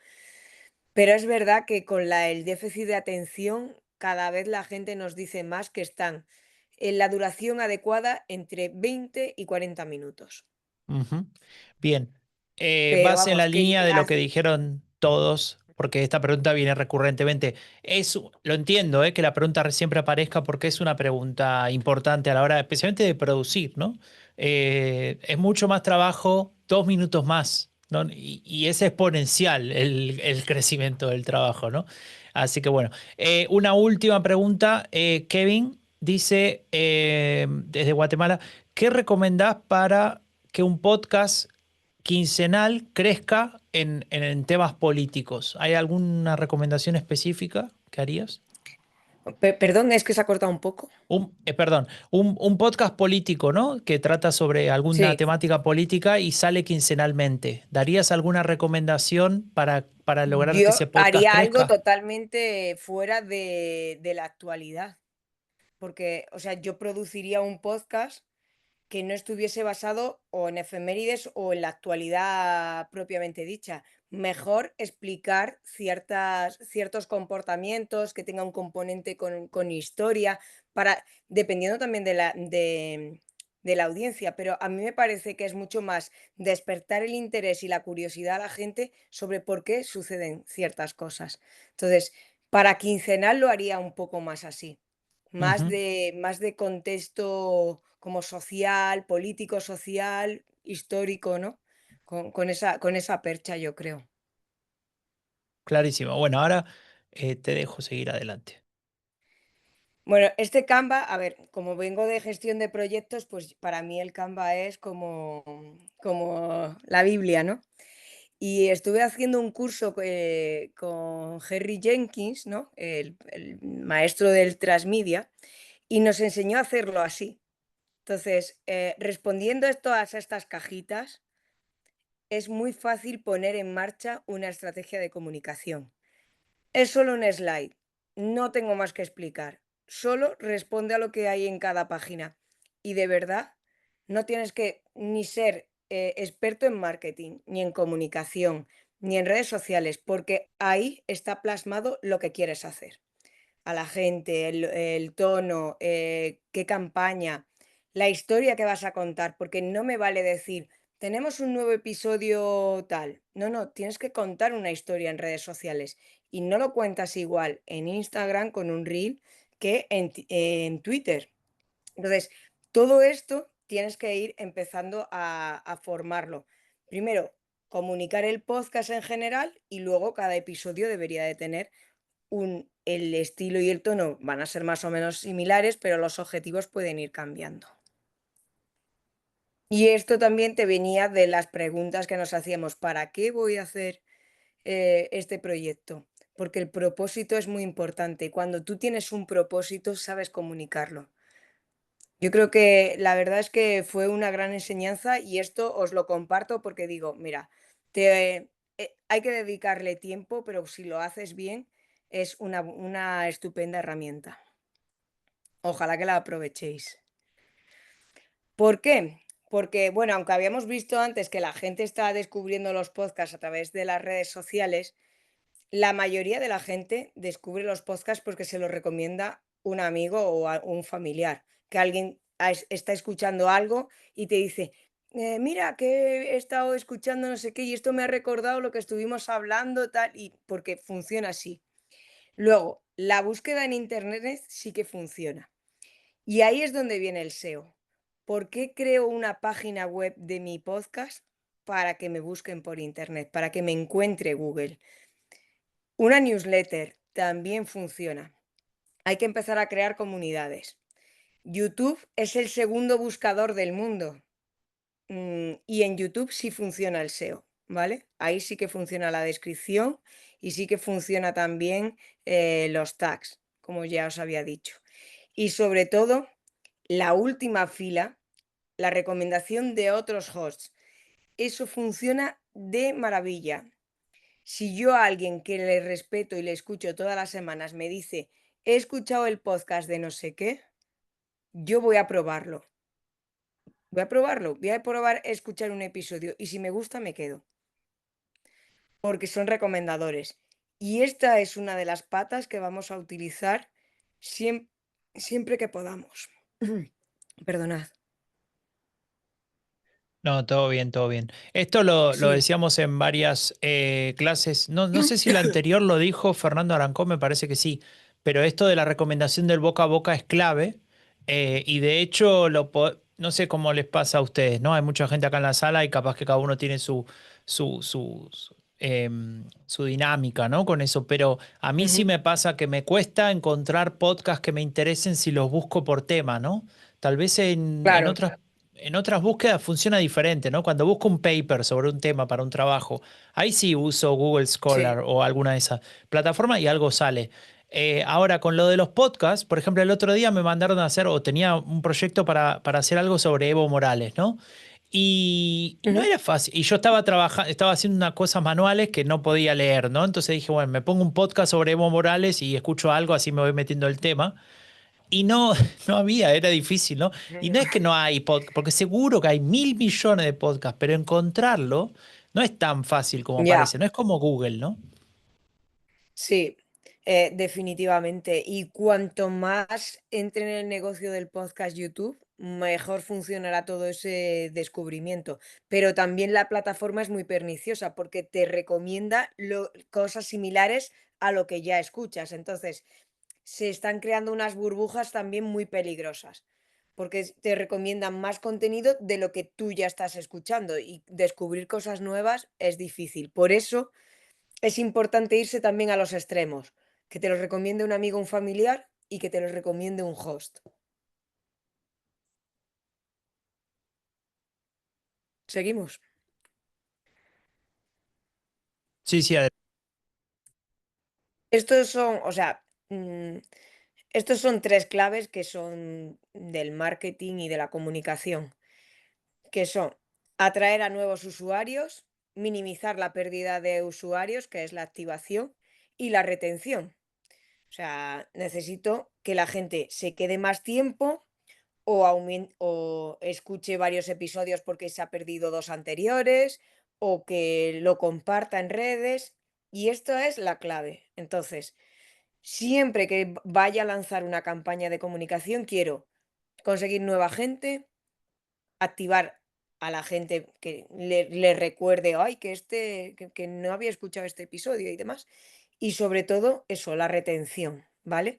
Pero es verdad que con el déficit de atención, cada vez la gente nos dice más que están en la duración adecuada entre 20 y 40 minutos. Ujú. Bien. Pero Vas en la vamos, que línea de lo las que dijeron todos, porque esta pregunta viene recurrentemente. Lo entiendo, que la pregunta siempre aparezca porque es una pregunta importante a la hora, especialmente de producir, ¿no? Es mucho más trabajo, 2 minutos más, ¿no? Y es exponencial el crecimiento del trabajo, ¿no? Así que bueno, una última pregunta. Kevin dice desde Guatemala, ¿qué recomendás para que un podcast quincenal crezca en temas políticos? ¿Hay alguna recomendación específica que harías? perdón, es que se ha cortado un poco. Perdón, un podcast político, ¿no? Que trata sobre alguna Sí, temática política y sale quincenalmente. ¿Darías alguna recomendación para lograr que yo ese podcast haría algo crezca? totalmente fuera de la actualidad, porque, o sea, yo produciría un podcast que no estuviese basado o en efemérides o en la actualidad propiamente dicha. Mejor explicar ciertos comportamientos, que tenga un componente con historia, dependiendo también de la audiencia, pero a mí me parece que es mucho más despertar el interés y la curiosidad a la gente sobre por qué suceden ciertas cosas. Entonces, para quincenal lo haría un poco más así. Ujú. Más de contexto como social, político, social, histórico, ¿no? Con esa percha, yo creo. Clarísimo. Bueno, ahora te dejo seguir adelante. Bueno, este Canva, a ver, como vengo de gestión de proyectos, pues para mí el Canva es como la Biblia, ¿no? Y estuve haciendo un curso con Henry Jenkins, ¿no? El maestro del transmedia, y nos enseñó a hacerlo así. Entonces, respondiendo todas estas cajitas, es muy fácil poner en marcha una estrategia de comunicación. Es solo un slide, no tengo más que explicar. Solo responde a lo que hay en cada página. Y de verdad, no tienes que ni ser experto en marketing, ni en comunicación, ni en redes sociales, porque ahí está plasmado lo que quieres hacer. A la gente, el tono, qué campaña, la historia que vas a contar, porque no me vale decir, tenemos un nuevo episodio tal. No, no, tienes que contar una historia en redes sociales y no lo cuentas igual en Instagram con un reel que en Twitter. Entonces, todo esto tienes que ir empezando a formarlo. Primero, comunicar el podcast en general y luego cada episodio debería de tener el estilo y el tono van a ser más o menos similares, pero los objetivos pueden ir cambiando. Y esto también te venía de las preguntas que nos hacíamos, ¿para qué voy a hacer este proyecto? Porque el propósito es muy importante. Cuando tú tienes un propósito, sabes comunicarlo. Yo creo que la verdad es que fue una gran enseñanza y esto os lo comparto porque digo, mira, hay que dedicarle tiempo, pero si lo haces bien, es una estupenda herramienta. Ojalá que la aprovechéis. ¿Por qué? Porque, bueno, aunque habíamos visto antes que la gente está descubriendo los podcasts a través de las redes sociales, la mayoría de la gente descubre los podcasts porque se los recomienda un amigo o un familiar, que alguien está escuchando algo y te dice, mira, que he estado escuchando no sé qué y esto me ha recordado lo que estuvimos hablando, tal, y porque funciona así. Luego, la búsqueda en Internet sí que funciona. Y ahí es donde viene el SEO. ¿Por qué creo una página web de mi podcast? Para que me busquen por Internet, para que me encuentre Google. Una newsletter también funciona. Hay que empezar a crear comunidades. YouTube es el segundo buscador del mundo. Y en YouTube sí funciona el SEO, ¿vale? Ahí sí que funciona la descripción y sí que funciona también los tags, como ya os había dicho. Y sobre todo, la última fila, la recomendación de otros hosts. Eso funciona de maravilla. Si yo a alguien que le respeto y le escucho todas las semanas me dice, he escuchado el podcast de no sé qué, yo voy a probarlo. Voy a probarlo, voy a probar escuchar un episodio y si me gusta me quedo, porque son recomendadores. Y esta es una de las patas que vamos a utilizar siempre que podamos. Perdonad. No, todo bien, todo bien. Esto lo Sí. decíamos en varias clases. No, no sé si la anterior lo dijo Fernando Arancón, me parece que sí, pero esto de la recomendación del boca a boca es clave y de hecho no sé cómo les pasa a ustedes, ¿no? Hay mucha gente acá en la sala y capaz que cada uno tiene su dinámica, ¿no? Con eso, pero a mí sí Ujú. me pasa que me cuesta encontrar podcasts que me interesen si los busco por tema, ¿no? Tal vez Claro, en otras búsquedas funciona diferente, ¿no? Cuando busco un paper sobre un tema para un trabajo, ahí sí uso Google sí. Scholar o alguna de esas plataformas y algo sale. Ahora, con lo de los podcasts, por ejemplo, el otro día me mandaron a hacer, o tenía un proyecto para hacer algo sobre Evo Morales, ¿no? Y no Ujú. era fácil. Y yo estaba trabajando, estaba haciendo unas cosas manuales que no podía leer, ¿no? Entonces dije, bueno, me pongo un podcast sobre Evo Morales y escucho algo, así me voy metiendo el tema. Y no, no había, era difícil, ¿no? Y no es que no hay podcast, porque seguro que hay 1.000 millones de podcasts, pero encontrarlo no es tan fácil como Ya. parece, no es como Google, ¿no? Sí, definitivamente. Y cuanto más entre en el negocio del podcast YouTube, mejor funcionará todo ese descubrimiento. Pero también la plataforma es muy perniciosa porque te recomienda cosas similares a lo que ya escuchas. Entonces, se están creando unas burbujas también muy peligrosas porque te recomiendan más contenido de lo que tú ya estás escuchando y descubrir cosas nuevas es difícil. Por eso es importante irse también a los extremos, que te los recomiende un amigo, un familiar y que te los recomiende un host. ¿Seguimos? Sí, sí, Estos son, o sea, estos son tres claves que son del marketing y de la comunicación, que son atraer a nuevos usuarios, minimizar la pérdida de usuarios, que es la activación, y la retención. O sea, necesito que la gente se quede más tiempo o escuche varios episodios porque se ha perdido 2 anteriores, o que lo comparta en redes, y esto es la clave. Entonces, siempre que vaya a lanzar una campaña de comunicación, quiero conseguir nueva gente, activar a la gente que le recuerde, ay, que no había escuchado este episodio y demás. Y sobre todo eso, la retención, ¿vale?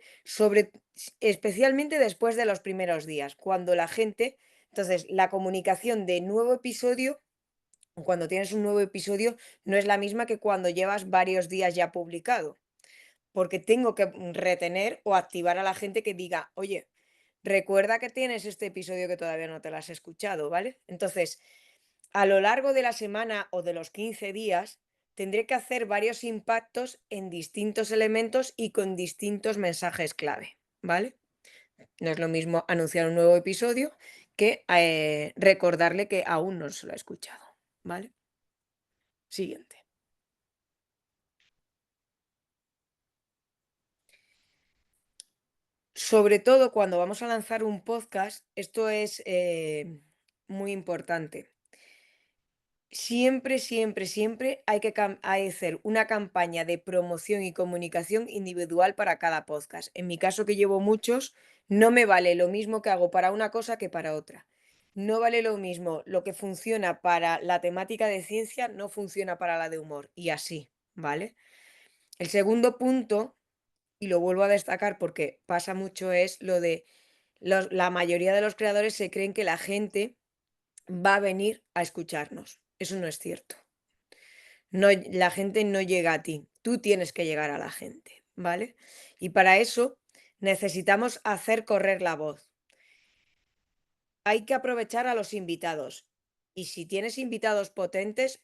Especialmente después de los primeros días, cuando la gente, entonces, la comunicación de nuevo episodio, cuando tienes un nuevo episodio, no es la misma que cuando llevas varios días ya publicado, porque tengo que retener o activar a la gente que diga, oye, recuerda que tienes este episodio que todavía no te lo has escuchado, ¿vale? Entonces, a lo largo de la semana o de los 15 días, tendré que hacer varios impactos en distintos elementos y con distintos mensajes clave, ¿vale? No es lo mismo anunciar un nuevo episodio que recordarle que aún no se lo ha escuchado, ¿vale? Siguiente. Sobre todo cuando vamos a lanzar un podcast, esto es muy importante. Siempre, siempre, siempre hay que hacer una campaña de promoción y comunicación individual para cada podcast. En mi caso, que llevo muchos, no me vale lo mismo que hago para una cosa que para otra. No vale lo mismo lo que funciona para la temática de ciencia, no funciona para la de humor. Y así, ¿vale? El segundo punto, y lo vuelvo a destacar porque pasa mucho, es lo de la mayoría de los creadores se creen que la gente va a venir a escucharnos. Eso no es cierto. No, la gente no llega a ti, tú tienes que llegar a la gente, ¿vale? Y para eso necesitamos hacer correr la voz. Hay que aprovechar a los invitados. Y si tienes invitados potentes,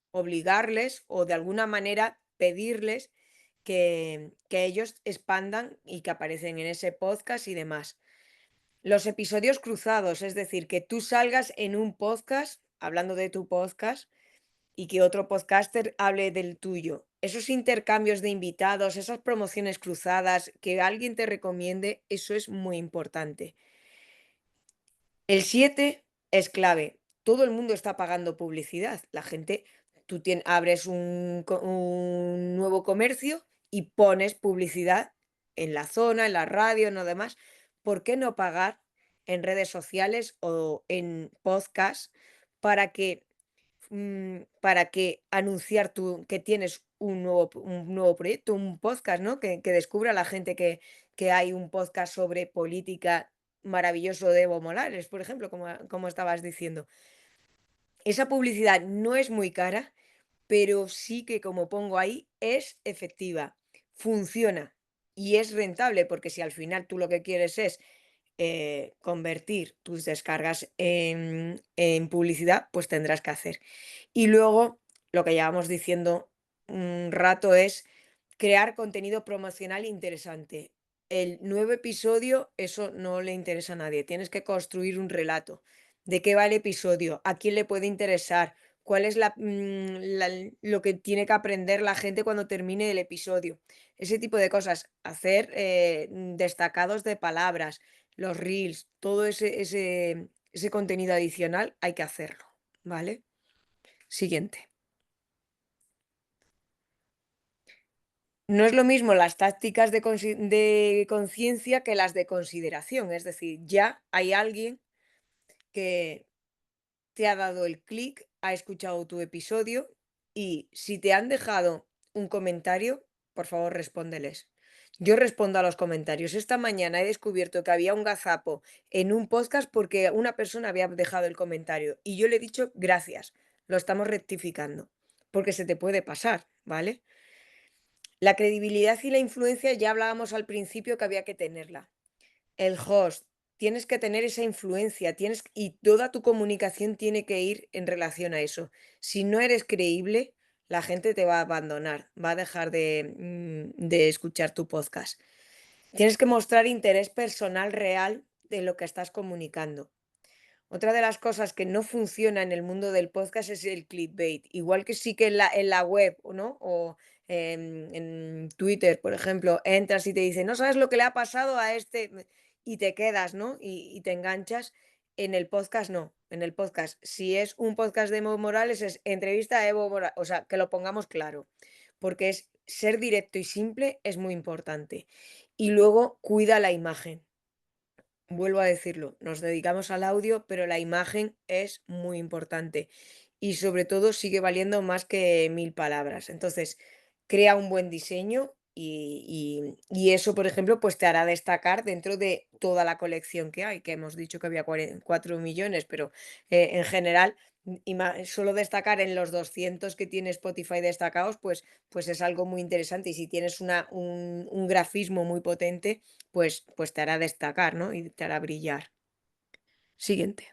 obligarles o de alguna manera pedirles que ellos expandan y que aparecen en ese podcast y demás. Los episodios cruzados, es decir, que tú salgas en un podcast, hablando de tu podcast, y que otro podcaster hable del tuyo. Esos intercambios de invitados, esas promociones cruzadas, que alguien te recomiende, eso es muy importante. El 7 es clave. Todo el mundo está pagando publicidad. La gente, tú abres un nuevo comercio y pones publicidad en la zona, en la radio, en lo demás. ¿Por qué no pagar en redes sociales o en podcast para que anunciar que tienes un nuevo proyecto, un podcast, ¿no? Que descubra la gente que hay un podcast sobre política maravilloso de Evo Morales, por ejemplo, como estabas diciendo. Esa publicidad no es muy cara, pero sí que, como pongo ahí, es efectiva, funciona y es rentable, porque si al final tú lo que quieres es convertir tus descargas en publicidad, pues tendrás que hacer. Y luego, lo que llevamos diciendo un rato es crear contenido promocional interesante. El nuevo episodio, eso no le interesa a nadie. Tienes que construir un relato. ¿De qué va el episodio? ¿A quién le puede interesar? ¿Cuál es lo que tiene que aprender la gente cuando termine el episodio? Ese tipo de cosas. Hacer destacados de palabras, los reels, todo ese contenido adicional hay que hacerlo, ¿vale? Siguiente. No es lo mismo las tácticas de conciencia que las de consideración. Es decir, ya hay alguien que te ha dado el clic, ha escuchado tu episodio y si te han dejado un comentario, por favor respóndeles. Yo respondo a los comentarios. Esta mañana he descubierto que había un gazapo en un podcast porque una persona había dejado el comentario y yo le he dicho gracias, lo estamos rectificando, porque se te puede pasar, ¿vale? La credibilidad y la influencia ya hablábamos al principio que había que tenerla. El host, tienes que tener esa influencia, y toda tu comunicación tiene que ir en relación a eso. Si no eres creíble, la gente te va a abandonar, va a dejar de escuchar tu podcast. Tienes que mostrar interés personal real de lo que estás comunicando. Otra de las cosas que no funciona en el mundo del podcast es el clickbait. Igual que sí que en la web, ¿no? O en Twitter, por ejemplo, entras y te dicen, no sabes lo que le ha pasado a este. y te quedas, ¿no? Y te enganchas. En el podcast no. En el podcast, si es un podcast de Evo Morales, es entrevista a Evo Morales. O sea, que lo pongamos claro. Porque es ser directo y simple es muy importante. Y luego cuida la imagen. Vuelvo a decirlo, nos dedicamos al audio, pero la imagen es muy importante y sobre todo sigue valiendo más que 1000 palabras. Entonces, crea un buen diseño y eso, por ejemplo, pues te hará destacar dentro de toda la colección que hay, que hemos dicho que había 4 millones, pero en general, solo destacar en los 200 que tiene Spotify destacados, pues es algo muy interesante. Y si tienes un grafismo muy potente, pues te hará destacar, ¿no? Y te hará brillar. Siguiente.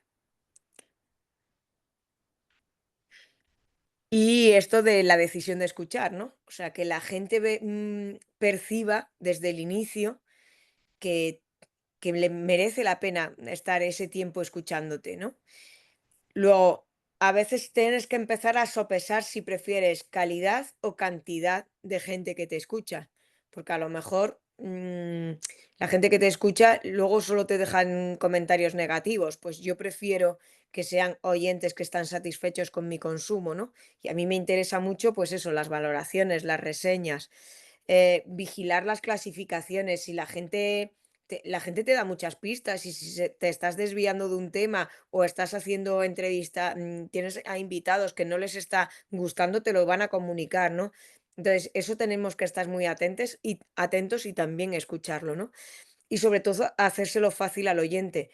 Y esto de la decisión de escuchar, ¿no? O sea, que la gente perciba desde el inicio que, que le merece la pena estar ese tiempo escuchándote, ¿no? Luego, a veces tienes que empezar a sopesar si prefieres calidad o cantidad de gente que te escucha, porque a lo mejor la gente que te escucha luego solo te dejan comentarios negativos. Pues yo prefiero que sean oyentes que están satisfechos con mi consumo, ¿no? Y a mí me interesa mucho, pues eso, las valoraciones, las reseñas, vigilar las clasificaciones. Si la gente te da muchas pistas y si te estás desviando de un tema o estás haciendo entrevista, tienes a invitados que no les está gustando, te lo van a comunicar, ¿no? Entonces, eso tenemos que estar muy atentos y también escucharlo, ¿no? Y sobre todo, hacérselo fácil al oyente.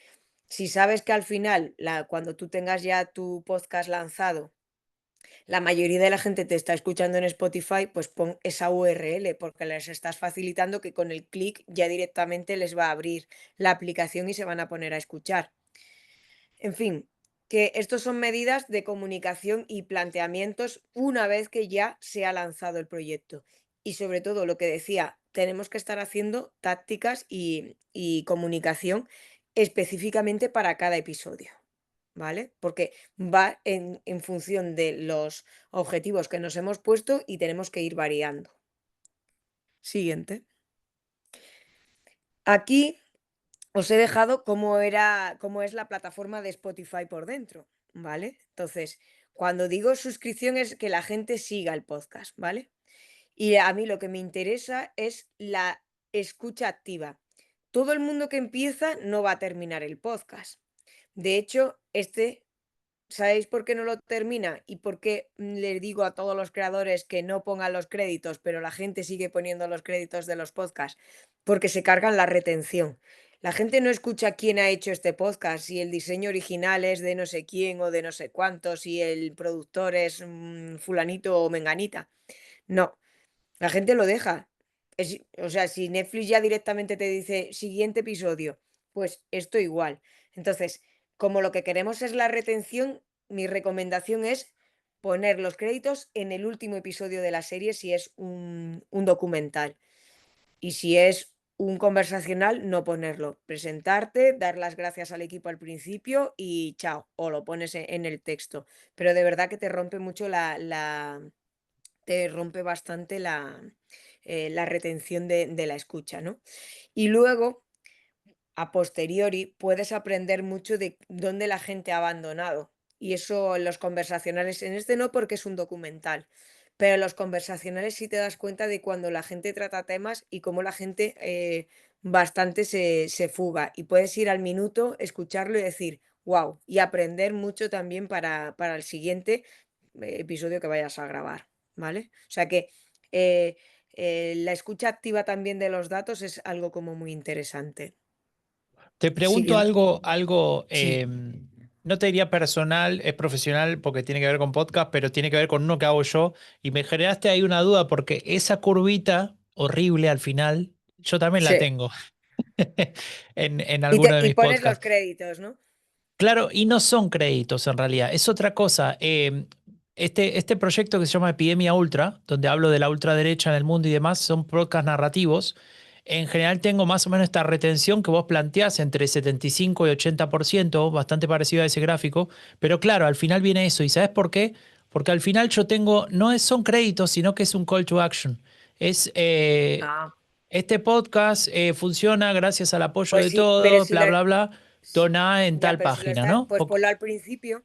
Si sabes que al final, cuando tú tengas ya tu podcast lanzado, la mayoría de la gente te está escuchando en Spotify, pues pon esa URL porque les estás facilitando que con el clic ya directamente les va a abrir la aplicación y se van a poner a escuchar. En fin, que estos son medidas de comunicación y planteamientos una vez que ya se ha lanzado el proyecto. Y sobre todo lo que decía, tenemos que estar haciendo tácticas y comunicación específicamente para cada episodio, ¿vale? Porque va en función de los objetivos que nos hemos puesto y tenemos que ir variando. Siguiente. Aquí os he dejado cómo es la plataforma de Spotify por dentro, ¿vale? Entonces, cuando digo suscripción es que la gente siga el podcast, ¿vale? Y a mí lo que me interesa es la escucha activa. Todo el mundo que empieza no va a terminar el podcast. De hecho, ¿sabéis por qué no lo termina? Y por qué les digo a todos los creadores que no pongan los créditos, pero la gente sigue poniendo los créditos de los podcasts, porque se cargan la retención. La gente no escucha quién ha hecho este podcast, si el diseño original es de no sé quién o de no sé cuántos, si el productor es fulanito o menganita. No, la gente lo deja. O sea, si Netflix ya directamente te dice siguiente episodio, pues esto igual. Entonces, como lo que queremos es la retención, mi recomendación es poner los créditos en el último episodio de la serie si es un documental. Y si es un conversacional, no ponerlo. Presentarte, dar las gracias al equipo al principio y chao. O lo pones en el texto. Pero de verdad que te rompe mucho te rompe bastante la retención de la escucha, ¿no? Y luego, a posteriori, puedes aprender mucho de dónde la gente ha abandonado. Y eso en los conversacionales, en este no porque es un documental, pero en los conversacionales sí te das cuenta de cuando la gente trata temas y cómo la gente bastante se fuga. Y puedes ir al minuto, escucharlo y decir, wow, y aprender mucho también para el siguiente episodio que vayas a grabar, ¿vale? O sea que eh, la escucha activa también de los datos es algo como muy interesante. Te pregunto Siguiente. algo, Sí. no te diría personal, es profesional porque tiene que ver con podcast, pero tiene que ver con uno que hago yo. Y me generaste ahí una duda porque esa curvita horrible al final, yo también la Sí. tengo en alguno de Y mis pones los podcasts. créditos, ¿no? Claro, y no son créditos en realidad, es otra cosa. Este proyecto que se llama Epidemia Ultra, donde hablo de la ultraderecha en el mundo y demás, son podcasts narrativos. En general tengo más o menos esta retención que vos planteás entre 75 y 80%, bastante parecido a ese gráfico, pero claro, al final viene eso. ¿Y sabes por qué? Porque al final yo tengo, son créditos, sino que es un call to action. Es, Ah. este podcast funciona gracias al apoyo Pues de sí, pero todos, si bla, lo, bla, bla. Doná en ya, tal pero si lo página, estás, ¿no? pues ponlo al principio,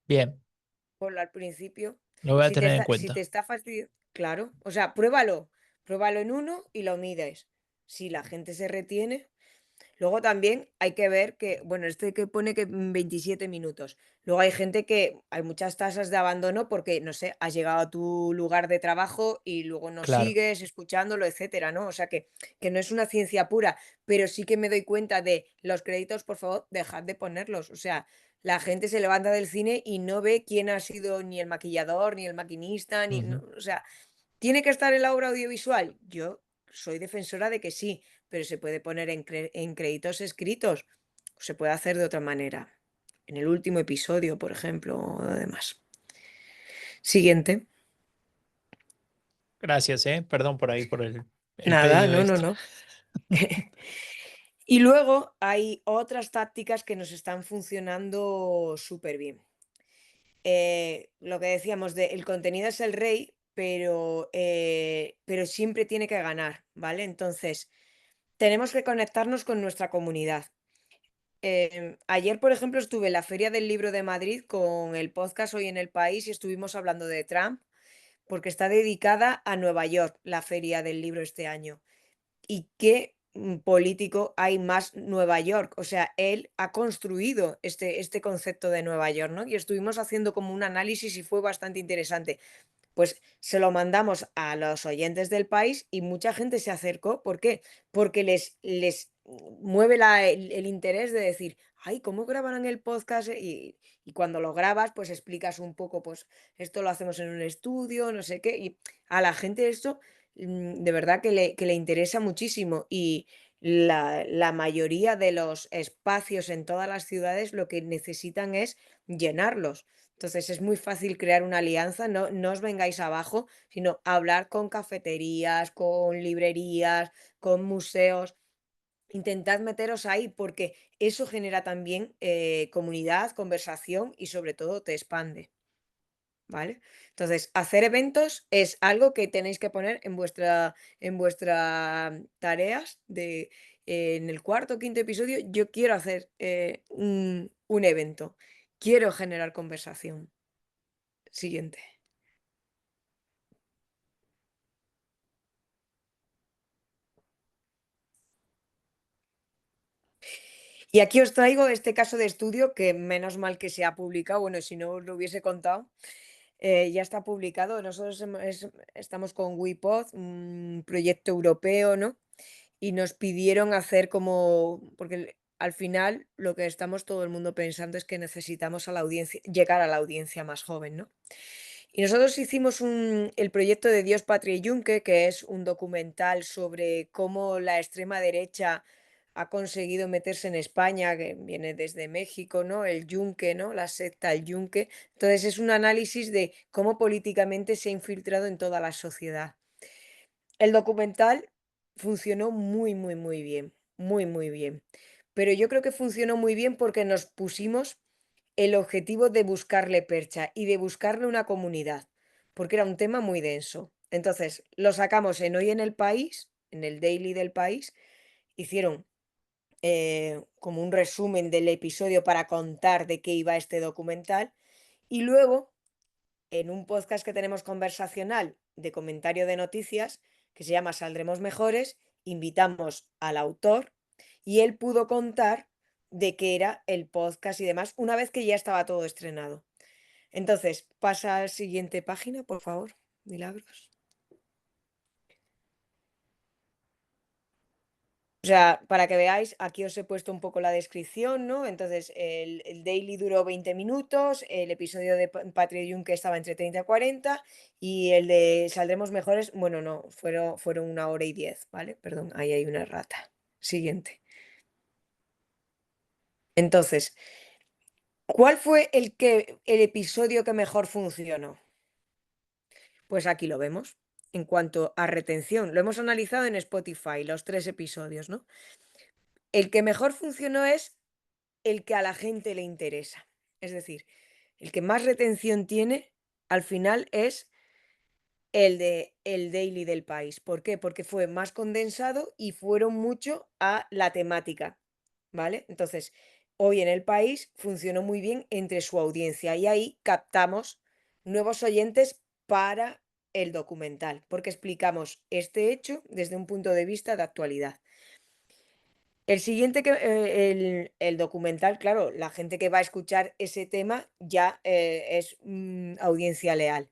Bien, ponlo al principio. lo voy a tener en Si te cuenta. está fastidiando, claro, o sea, pruébalo en uno y lo mides. Si la gente se retiene. Luego también hay que ver que, bueno, este que pone que 27 minutos. Luego hay gente que hay muchas tasas de abandono porque, no sé, has llegado a tu lugar de trabajo y luego no Claro. sigues escuchándolo, etcétera, ¿no? O sea que no es una ciencia pura, pero sí que me doy cuenta de los créditos, por favor, dejad de ponerlos. O sea, la gente se levanta del cine y no ve quién ha sido ni el maquillador, ni el maquinista, ni, Ujú. o sea, ¿tiene que estar en la obra audiovisual? Yo soy defensora de que sí, pero se puede poner en créditos escritos, o se puede hacer de otra manera. En el último episodio, por ejemplo, o demás. Siguiente. Gracias, Perdón por ahí, por el Nada, pedido no, no, extra. no. Y luego hay otras tácticas que nos están funcionando súper bien. Lo que decíamos de el contenido es el rey, pero siempre tiene que ganar, ¿vale? Entonces, tenemos que conectarnos con nuestra comunidad. Ayer, por ejemplo, estuve en la Feria del Libro de Madrid con el podcast Hoy en el País y estuvimos hablando de Trump, porque está dedicada a Nueva York, la Feria del Libro este año. ¿Y qué político hay más Nueva York? O sea, él ha construido este concepto de Nueva York, ¿no? Y estuvimos haciendo como un análisis y fue bastante interesante. Pues se lo mandamos a los oyentes del país y mucha gente se acercó. ¿Por qué? Porque les mueve el interés de decir, ay, ¿cómo grabarán el podcast? Y cuando lo grabas, pues explicas un poco, pues esto lo hacemos en un estudio, no sé qué. Y a la gente esto de verdad que le interesa muchísimo. Y la mayoría de los espacios en todas las ciudades lo que necesitan es llenarlos. Entonces es muy fácil crear una alianza, no os vengáis abajo, sino hablar con cafeterías, con librerías, con museos. Intentad meteros ahí porque eso genera también comunidad, conversación y sobre todo te expande, ¿vale? Entonces, hacer eventos es algo que tenéis que poner en vuestra tareas de en el cuarto o quinto episodio. Yo quiero hacer un evento, quiero generar conversación. Siguiente. Y aquí os traigo este caso de estudio que menos mal que se ha publicado, bueno, si no os lo hubiese contado, ya está publicado. Nosotros estamos con WePod, un proyecto europeo, ¿no? Y nos pidieron hacer como, porque al final lo que estamos todo el mundo pensando es que necesitamos a la audiencia, llegar a la audiencia más joven, ¿no? Y nosotros hicimos el proyecto de Dios, Patria y Yunque, que es un documental sobre cómo la extrema derecha ha conseguido meterse en España, que viene desde México, ¿no? El Yunque, ¿no? La secta, el Yunque. Entonces es un análisis de cómo políticamente se ha infiltrado en toda la sociedad. El documental funcionó muy, muy, muy bien, muy, muy bien. Pero yo creo que funcionó muy bien porque nos pusimos el objetivo de buscarle percha y de buscarle una comunidad, porque era un tema muy denso. Entonces, lo sacamos en Hoy en el País, en el Daily del País, hicieron como un resumen del episodio para contar de qué iba este documental y luego en un podcast que tenemos conversacional de comentario de noticias que se llama Saldremos Mejores, invitamos al autor y él pudo contar de qué era el podcast y demás una vez que ya estaba todo estrenado. Entonces, pasa a la siguiente página, por favor, Milagros. O sea, para que veáis, aquí os he puesto un poco la descripción, ¿no? Entonces, el daily duró 20 minutos, el episodio de Patria que estaba entre 30 y 40 y el de Saldremos Mejores, bueno, no, fueron 1 hora y 10, ¿vale? Perdón, ahí hay una rata. Siguiente. Entonces, ¿cuál fue el episodio que mejor funcionó? Pues aquí lo vemos. En cuanto a retención, lo hemos analizado en Spotify, los 3 episodios, ¿no? El que mejor funcionó es el que a la gente le interesa. Es decir, el que más retención tiene, al final es el Daily del País. ¿Por qué? Porque fue más condensado y fueron mucho a la temática, ¿vale? Entonces, hoy en el País funcionó muy bien entre su audiencia y ahí captamos nuevos oyentes para el documental, porque explicamos este hecho desde un punto de vista de actualidad. El siguiente el documental, claro, la gente que va a escuchar ese tema ya es audiencia leal.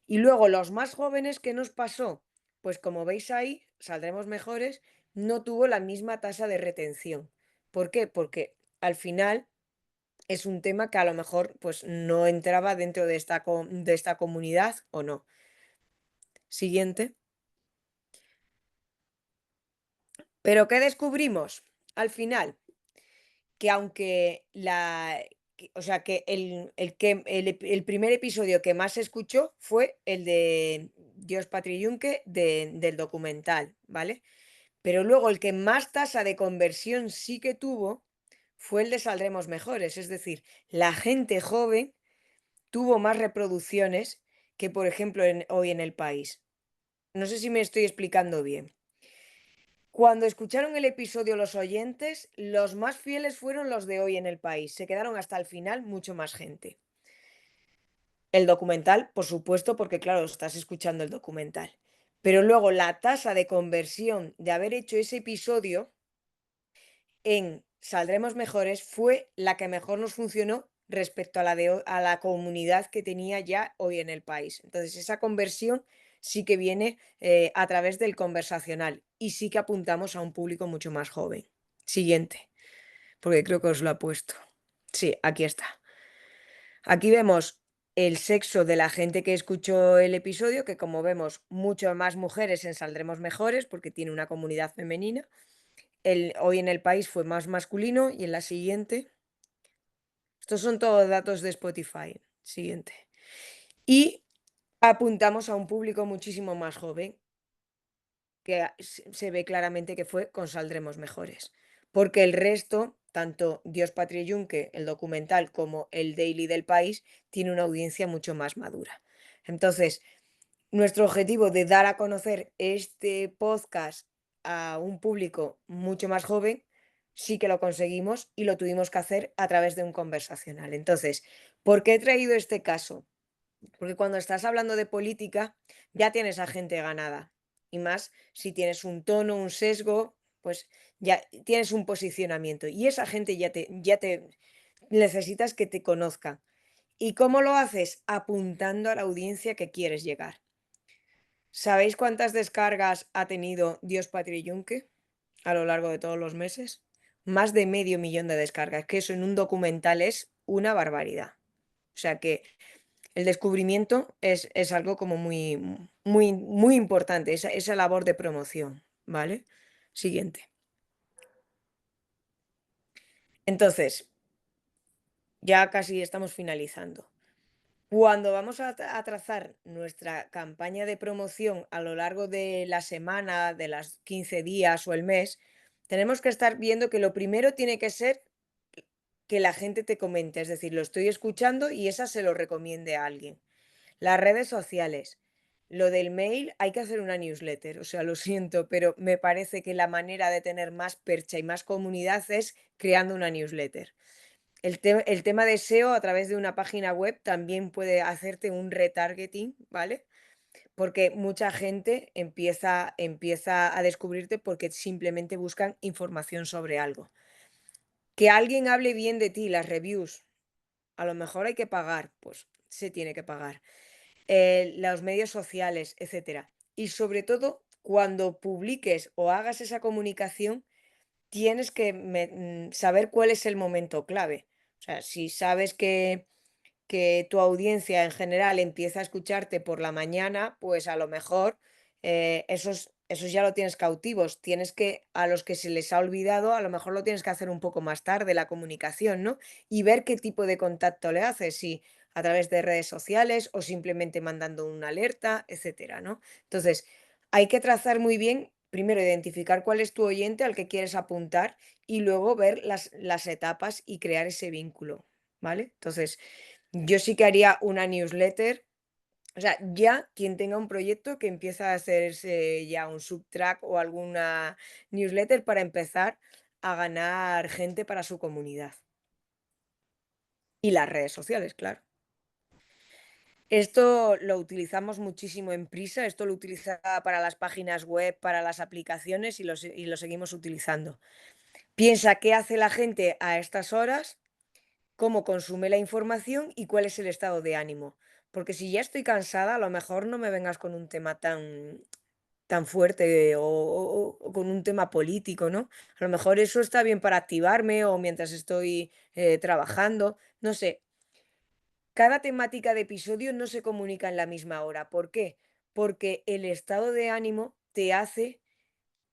Y luego los más jóvenes, ¿qué nos pasó? Pues como veis ahí, Saldremos Mejores, no tuvo la misma tasa de retención. ¿Por qué? Porque al final es un tema que a lo mejor pues no entraba dentro de de esta comunidad o no. Siguiente. Pero ¿qué descubrimos? Al final, que aunque o sea, que el primer episodio que más se escuchó fue el de Dios, Patria y Yunque del documental, ¿vale? Pero luego el que más tasa de conversión sí que tuvo fue el de Saldremos Mejores, es decir, la gente joven tuvo más reproducciones que, por ejemplo, hoy en el país. No sé si me estoy explicando bien. Cuando escucharon el episodio los oyentes, los más fieles fueron los de Hoy en el País. Se quedaron hasta el final mucho más gente. El documental, por supuesto, porque claro, estás escuchando el documental. Pero luego la tasa de conversión de haber hecho ese episodio en Saldremos Mejores fue la que mejor nos funcionó respecto a a la comunidad que tenía ya Hoy en el País. Entonces, esa conversión sí que viene a través del conversacional y sí que apuntamos a un público mucho más joven. Siguiente, porque creo que os lo ha puesto. Sí, aquí está. Aquí vemos el sexo de la gente que escuchó el episodio, que como vemos, mucho más mujeres en Saldremos Mejores porque tiene una comunidad femenina. Hoy en el País fue más masculino y en la siguiente. Estos son todos datos de Spotify. Siguiente. Y apuntamos a un público muchísimo más joven, que se ve claramente que fue con Saldremos Mejores. Porque el resto, tanto Dios, Patria y Yunque, el documental, como el Daily del País, tiene una audiencia mucho más madura. Entonces, nuestro objetivo de dar a conocer este podcast a un público mucho más joven, sí que lo conseguimos y lo tuvimos que hacer a través de un conversacional. Entonces, ¿por qué he traído este caso? Porque cuando estás hablando de política, ya tienes a gente ganada. Y más si tienes un tono, un sesgo, pues ya tienes un posicionamiento. Y esa gente ya te necesitas que te conozca. ¿Y cómo lo haces? Apuntando a la audiencia que quieres llegar. ¿Sabéis cuántas descargas ha tenido Dios, Patria y Yunque a lo largo de todos los meses? Más de 500.000 de descargas, que eso en un documental es una barbaridad. O sea que el descubrimiento es algo como muy importante, esa labor de promoción, ¿vale? Siguiente. Entonces, ya casi estamos finalizando. Cuando vamos a trazar nuestra campaña de promoción a lo largo de la semana, de las 15 días o el mes, tenemos que estar viendo que lo primero tiene que ser que la gente te comente, es decir, lo estoy escuchando y esa se lo recomiende a alguien. Las redes sociales. Lo del mail hay que hacer una newsletter, o sea, lo siento, pero me parece que la manera de tener más percha y más comunidad es creando una newsletter. El tema de SEO a través de una página web también puede hacerte un retargeting, ¿vale? Porque mucha gente empieza a descubrirte porque simplemente buscan información sobre algo. Que alguien hable bien de ti, las reviews, a lo mejor hay que pagar, pues se tiene que pagar. Los medios sociales, etcétera. Y sobre todo, cuando publiques o hagas esa comunicación, tienes que saber cuál es el momento clave. O sea, si sabes que tu audiencia en general empieza a escucharte por la mañana, pues a lo mejor esos ya lo tienes cautivos. Tienes que, a los que se les ha olvidado, a lo mejor lo tienes que hacer un poco más tarde, la comunicación, ¿no? Y ver qué tipo de contacto le haces, si a través de redes sociales o simplemente mandando una alerta, etcétera, ¿no? Entonces, hay que trazar muy bien, primero identificar cuál es tu oyente al que quieres apuntar y luego ver las etapas y crear ese vínculo, ¿vale? Entonces, yo sí que haría una newsletter O sea, ya quien tenga un proyecto que empieza a hacerse ya un subtrack o alguna newsletter para empezar a ganar gente para su comunidad. Y las redes sociales, claro. Esto lo utilizamos muchísimo en Prisa, esto lo utilizaba para las páginas web, para las aplicaciones y lo seguimos utilizando. Piensa qué hace la gente a estas horas, cómo consume la información y cuál es el estado de ánimo. Porque si ya estoy cansada, a lo mejor no me vengas con un tema tan fuerte o con un tema político, ¿no? A lo mejor eso está bien para activarme o mientras estoy trabajando, no sé. Cada temática de episodio no se comunica en la misma hora. ¿Por qué? Porque el estado de ánimo te hace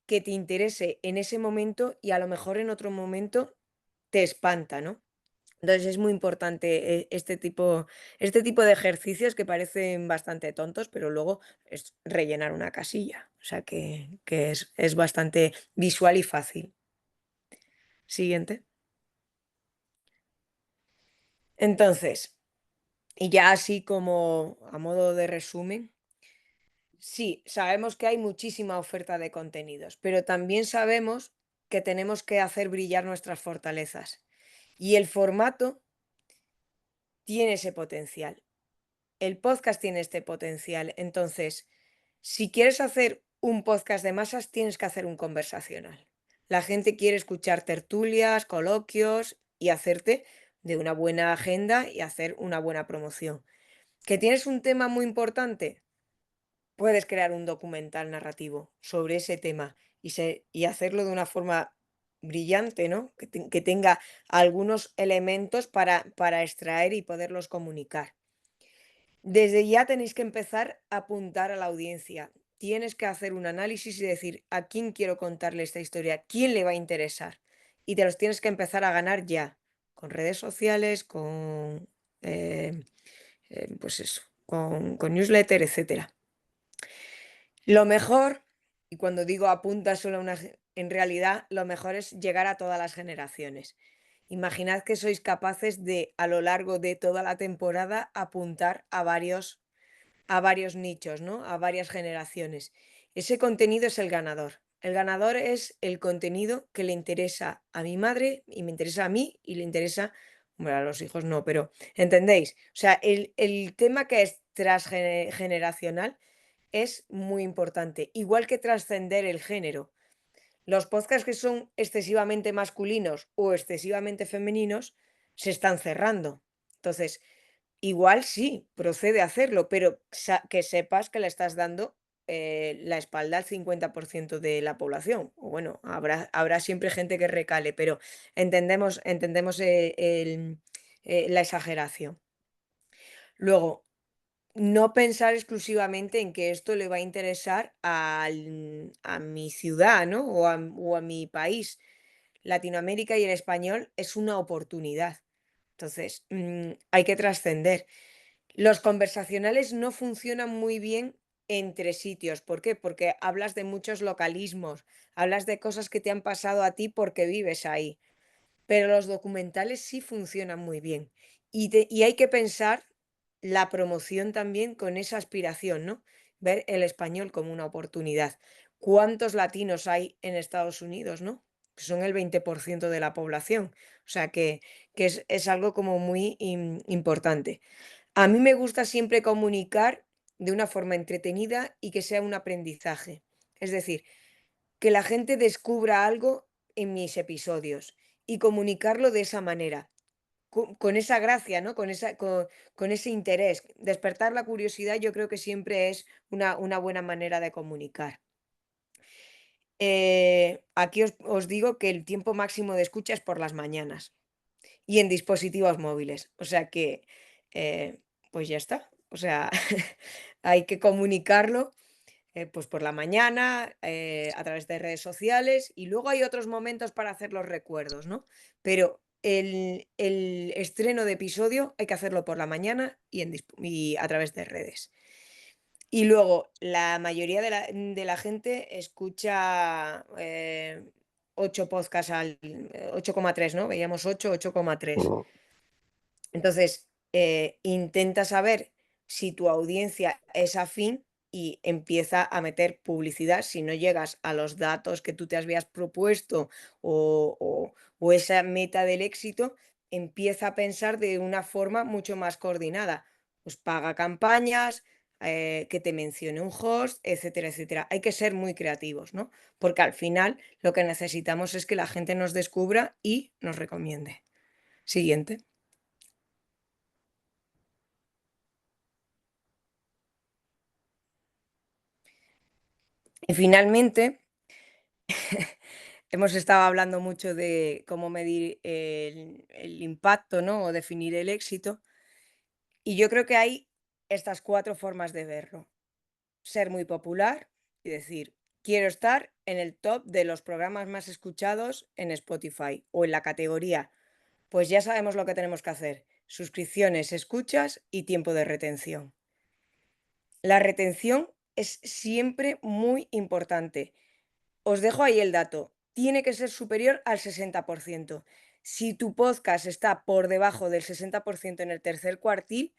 que te interese en ese momento y a lo mejor en otro momento te espanta, ¿no? Entonces es muy importante este tipo de ejercicios que parecen bastante tontos, pero luego es rellenar una casilla. O sea que es bastante visual y fácil. Siguiente. Entonces, y ya así como a modo de resumen, sí, sabemos que hay muchísima oferta de contenidos, pero también sabemos que tenemos que hacer brillar nuestras fortalezas. Y el formato tiene ese potencial. El podcast tiene este potencial. Entonces, si quieres hacer un podcast de masas, tienes que hacer un conversacional. La gente quiere escuchar tertulias, coloquios y hacerte de una buena agenda y hacer una buena promoción. ¿Que tienes un tema muy importante? Puedes crear un documental narrativo sobre ese tema y hacerlo de una forma brillante, ¿no? Que tenga algunos elementos para extraer y poderlos comunicar. Desde ya tenéis que empezar a apuntar a la audiencia. Tienes que hacer un análisis y decir a quién quiero contarle esta historia, quién le va a interesar. Y te los tienes que empezar a ganar ya, con redes sociales, con, pues eso, con newsletter, etcétera. Lo mejor, y cuando digo apunta solo a en realidad lo mejor es llegar a todas las generaciones. Imaginad que sois capaces de, a lo largo de toda la temporada, apuntar a varios nichos, ¿no? A varias generaciones. Ese contenido es el ganador. El ganador es el contenido que le interesa a mi madre y me interesa a mí y le interesa, bueno, a los hijos no, pero ¿entendéis? O sea, el tema que es transgeneracional es muy importante, igual que trascender el género. Los podcasts que son excesivamente masculinos o excesivamente femeninos se están cerrando. Entonces, igual sí, procede a hacerlo, pero que sepas que le estás dando la espalda al 50% de la población. O bueno, habrá siempre gente que recale, pero entendemos la exageración. Luego, no pensar exclusivamente en que esto le va a interesar a mi ciudad, ¿no? O a mi país. Latinoamérica y el español es una oportunidad. Entonces, hay que trascender. Los conversacionales no funcionan muy bien entre sitios. ¿Por qué? Porque hablas de muchos localismos, hablas de cosas que te han pasado a ti porque vives ahí. Pero los documentales sí funcionan muy bien. Y hay que pensar la promoción también con esa aspiración, ¿no? Ver el español como una oportunidad. ¿Cuántos latinos hay en Estados Unidos, no? Son el 20% de la población. O sea que es algo como muy importante. A mí me gusta siempre comunicar de una forma entretenida y que sea un aprendizaje. Es decir, que la gente descubra algo en mis episodios y comunicarlo de esa manera, con esa gracia, ¿no? Con ese interés. Despertar la curiosidad yo creo que siempre es una buena manera de comunicar. Aquí os digo que el tiempo máximo de escucha es por las mañanas y en dispositivos móviles. O sea que, pues ya está. O sea, hay que comunicarlo pues por la mañana, a través de redes sociales, y luego hay otros momentos para hacer los recuerdos, ¿no? Pero el estreno de episodio hay que hacerlo por la mañana y a través de redes. Y luego, la mayoría de la gente escucha 8 podcasts 8,3, ¿no? Veíamos 8,3. Entonces, intenta saber si tu audiencia es afín y empieza a meter publicidad. Si no llegas a los datos que tú te habías propuesto o esa meta del éxito, empieza a pensar de una forma mucho más coordinada. Pues paga campañas, que te mencione un host, etcétera, etcétera. Hay que ser muy creativos, ¿no? Porque al final lo que necesitamos es que la gente nos descubra y nos recomiende. Siguiente. Y finalmente, hemos estado hablando mucho de cómo medir el impacto, ¿no? O definir el éxito. Y yo creo que hay estas 4 formas de verlo. Ser muy popular y decir, quiero estar en el top de los programas más escuchados en Spotify o en la categoría. Pues ya sabemos lo que tenemos que hacer. Suscripciones, escuchas y tiempo de retención. La retención es siempre muy importante. Os dejo ahí el dato. Tiene que ser superior al 60%. Si tu podcast está por debajo del 60% en el tercer cuartil,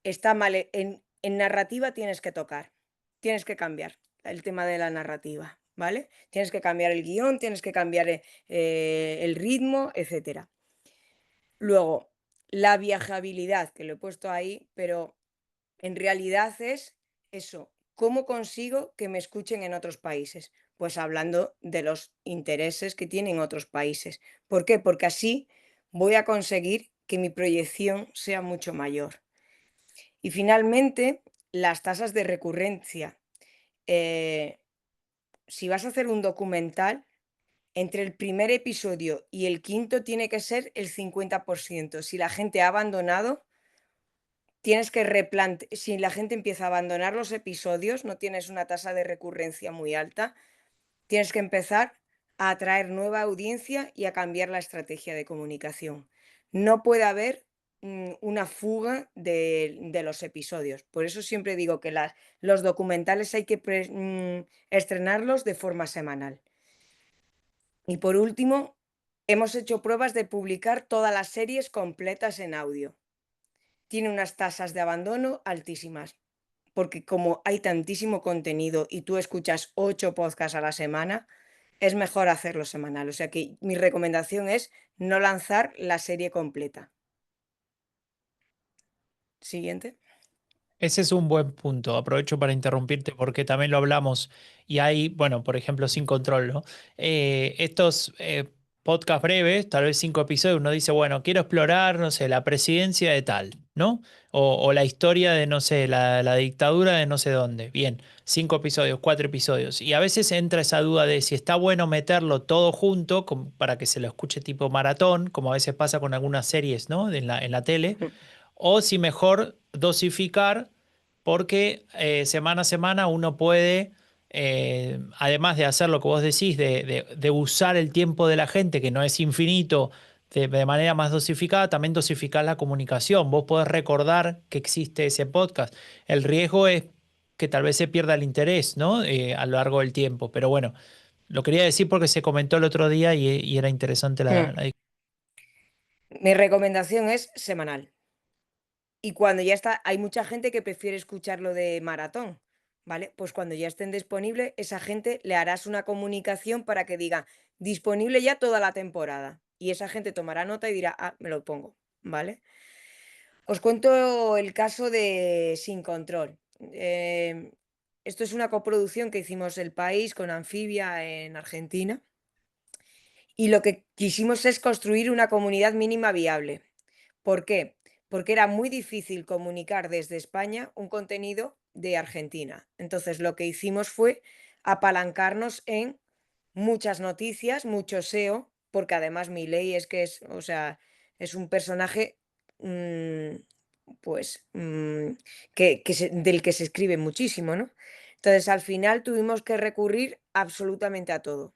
está mal. En narrativa tienes que tocar. Tienes que cambiar el tema de la narrativa, ¿vale? Tienes que cambiar el guión, tienes que cambiar el ritmo, etcétera. Luego, la viajabilidad, que lo he puesto ahí, pero en realidad es eso. ¿Cómo consigo que me escuchen en otros países? Pues hablando de los intereses que tienen otros países. ¿Por qué? Porque así voy a conseguir que mi proyección sea mucho mayor. Y finalmente, las tasas de recurrencia. Eh, si vas a hacer un documental, entre el primer episodio y el quinto tiene que ser el 50%. Si la gente ha abandonado, tienes que replantear. Si la gente empieza a abandonar los episodios, no tienes una tasa de recurrencia muy alta, tienes que empezar a atraer nueva audiencia y a cambiar la estrategia de comunicación. No puede haber una fuga de los episodios. Por eso siempre digo que los documentales hay que estrenarlos de forma semanal. Y por último, hemos hecho pruebas de publicar todas las series completas en audio. Tiene unas tasas de abandono altísimas, porque como hay tantísimo contenido y tú escuchas 8 podcasts a la semana, es mejor hacerlo semanal. O sea que mi recomendación es no lanzar la serie completa. Siguiente. Ese es un buen punto. Aprovecho para interrumpirte porque también lo hablamos y hay, bueno, por ejemplo, Sin Control, ¿no? Estos podcasts breves, tal vez 5 episodios, uno dice, bueno, quiero explorar, no sé, la presidencia de tal, ¿no? O la historia de, no sé, la dictadura de no sé dónde. Bien, 5 episodios, 4 episodios. Y a veces entra esa duda de si está bueno meterlo todo junto para que se lo escuche tipo maratón, como a veces pasa con algunas series, ¿no? En la tele o si mejor dosificar, porque semana a semana uno puede, además de hacer lo que vos decís, de usar el tiempo de la gente, que no es infinito, de manera más dosificada, también dosificar la comunicación. Vos podés recordar que existe ese podcast. El riesgo es que tal vez se pierda el interés, ¿no? A lo largo del tiempo. Pero bueno, lo quería decir porque se comentó el otro día y era interesante la. Mi recomendación es semanal. Y cuando ya está, hay mucha gente que prefiere escucharlo de maratón, ¿vale? Pues cuando ya estén disponibles, esa gente le harás una comunicación para que diga disponible ya toda la temporada. Y esa gente tomará nota y dirá, ah, me lo pongo, ¿vale? Os cuento el caso de Sin Control. Esto es una coproducción que hicimos El País con Anfibia en Argentina. Y lo que quisimos es construir una comunidad mínima viable. ¿Por qué? Porque era muy difícil comunicar desde España un contenido de Argentina. Entonces, lo que hicimos fue apalancarnos en muchas noticias, mucho SEO, porque además Milei es que es, o sea, es un personaje mm, pues del que se escribe muchísimo, ¿no? Entonces, al final tuvimos que recurrir absolutamente a todo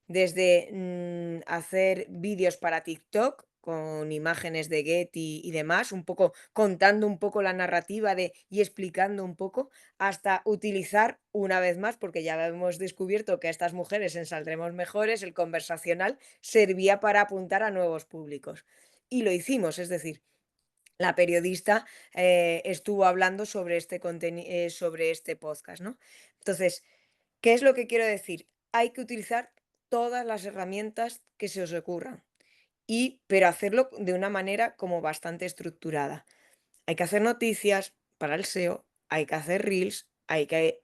desde hacer vídeos para TikTok con imágenes de Getty y demás, un poco contando un poco la narrativa y explicando un poco, hasta utilizar una vez más, porque ya hemos descubierto que a estas mujeres en Saldremos Mejores, el conversacional servía para apuntar a nuevos públicos. Y lo hicimos, es decir, la periodista estuvo hablando sobre sobre este podcast, ¿no? Entonces, ¿qué es lo que quiero decir? Hay que utilizar todas las herramientas que se os ocurran, pero hacerlo de una manera como bastante estructurada. Hay que hacer noticias para el SEO, hay que hacer reels, hay que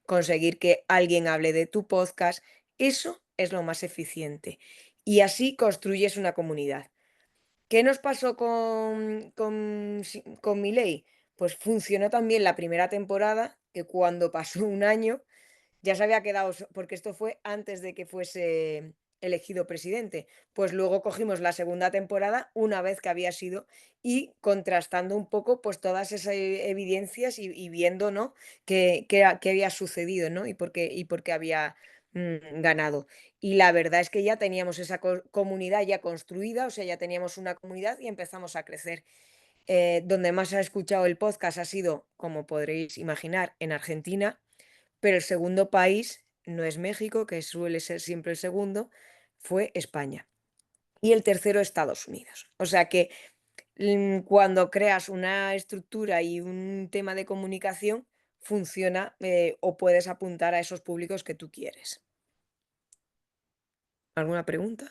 conseguir que alguien hable de tu podcast. Eso es lo más eficiente. Y así construyes una comunidad. ¿Qué nos pasó con Milei? Pues funcionó también la primera temporada, que cuando pasó un año ya se había quedado, porque esto fue antes de que fuese elegido presidente. Pues luego cogimos la segunda temporada una vez que había sido y contrastando un poco pues todas esas evidencias y viendo, ¿no? Qué había sucedido, ¿no? Y por qué había ganado. Y la verdad es que ya teníamos esa comunidad ya construida, o sea, ya teníamos una comunidad y empezamos a crecer. Donde más ha escuchado el podcast ha sido, como podréis imaginar, en Argentina, pero el segundo país no es México, que suele ser siempre el segundo, fue España. Y el tercero, Estados Unidos. O sea que cuando creas una estructura y un tema de comunicación, funciona o puedes apuntar a esos públicos que tú quieres. ¿Alguna pregunta?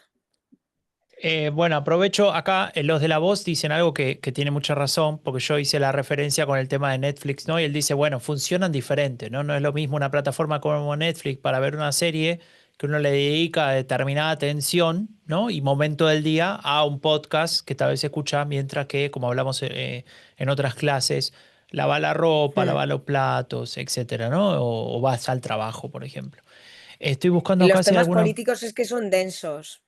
Bueno, aprovecho acá, los de La Voz dicen algo que tiene mucha razón, porque yo hice la referencia con el tema de Netflix, ¿no? Y él dice, bueno, funcionan diferente, ¿no? No es lo mismo una plataforma como Netflix para ver una serie que uno le dedica determinada atención, ¿no? Y momento del día a un podcast que tal vez se escucha mientras que, como hablamos en otras clases, lava la ropa, Hmm. lava los platos, etcétera, ¿no? O vas al trabajo, por ejemplo. Estoy buscando Y acá los si hay temas alguna... políticos es que son densos.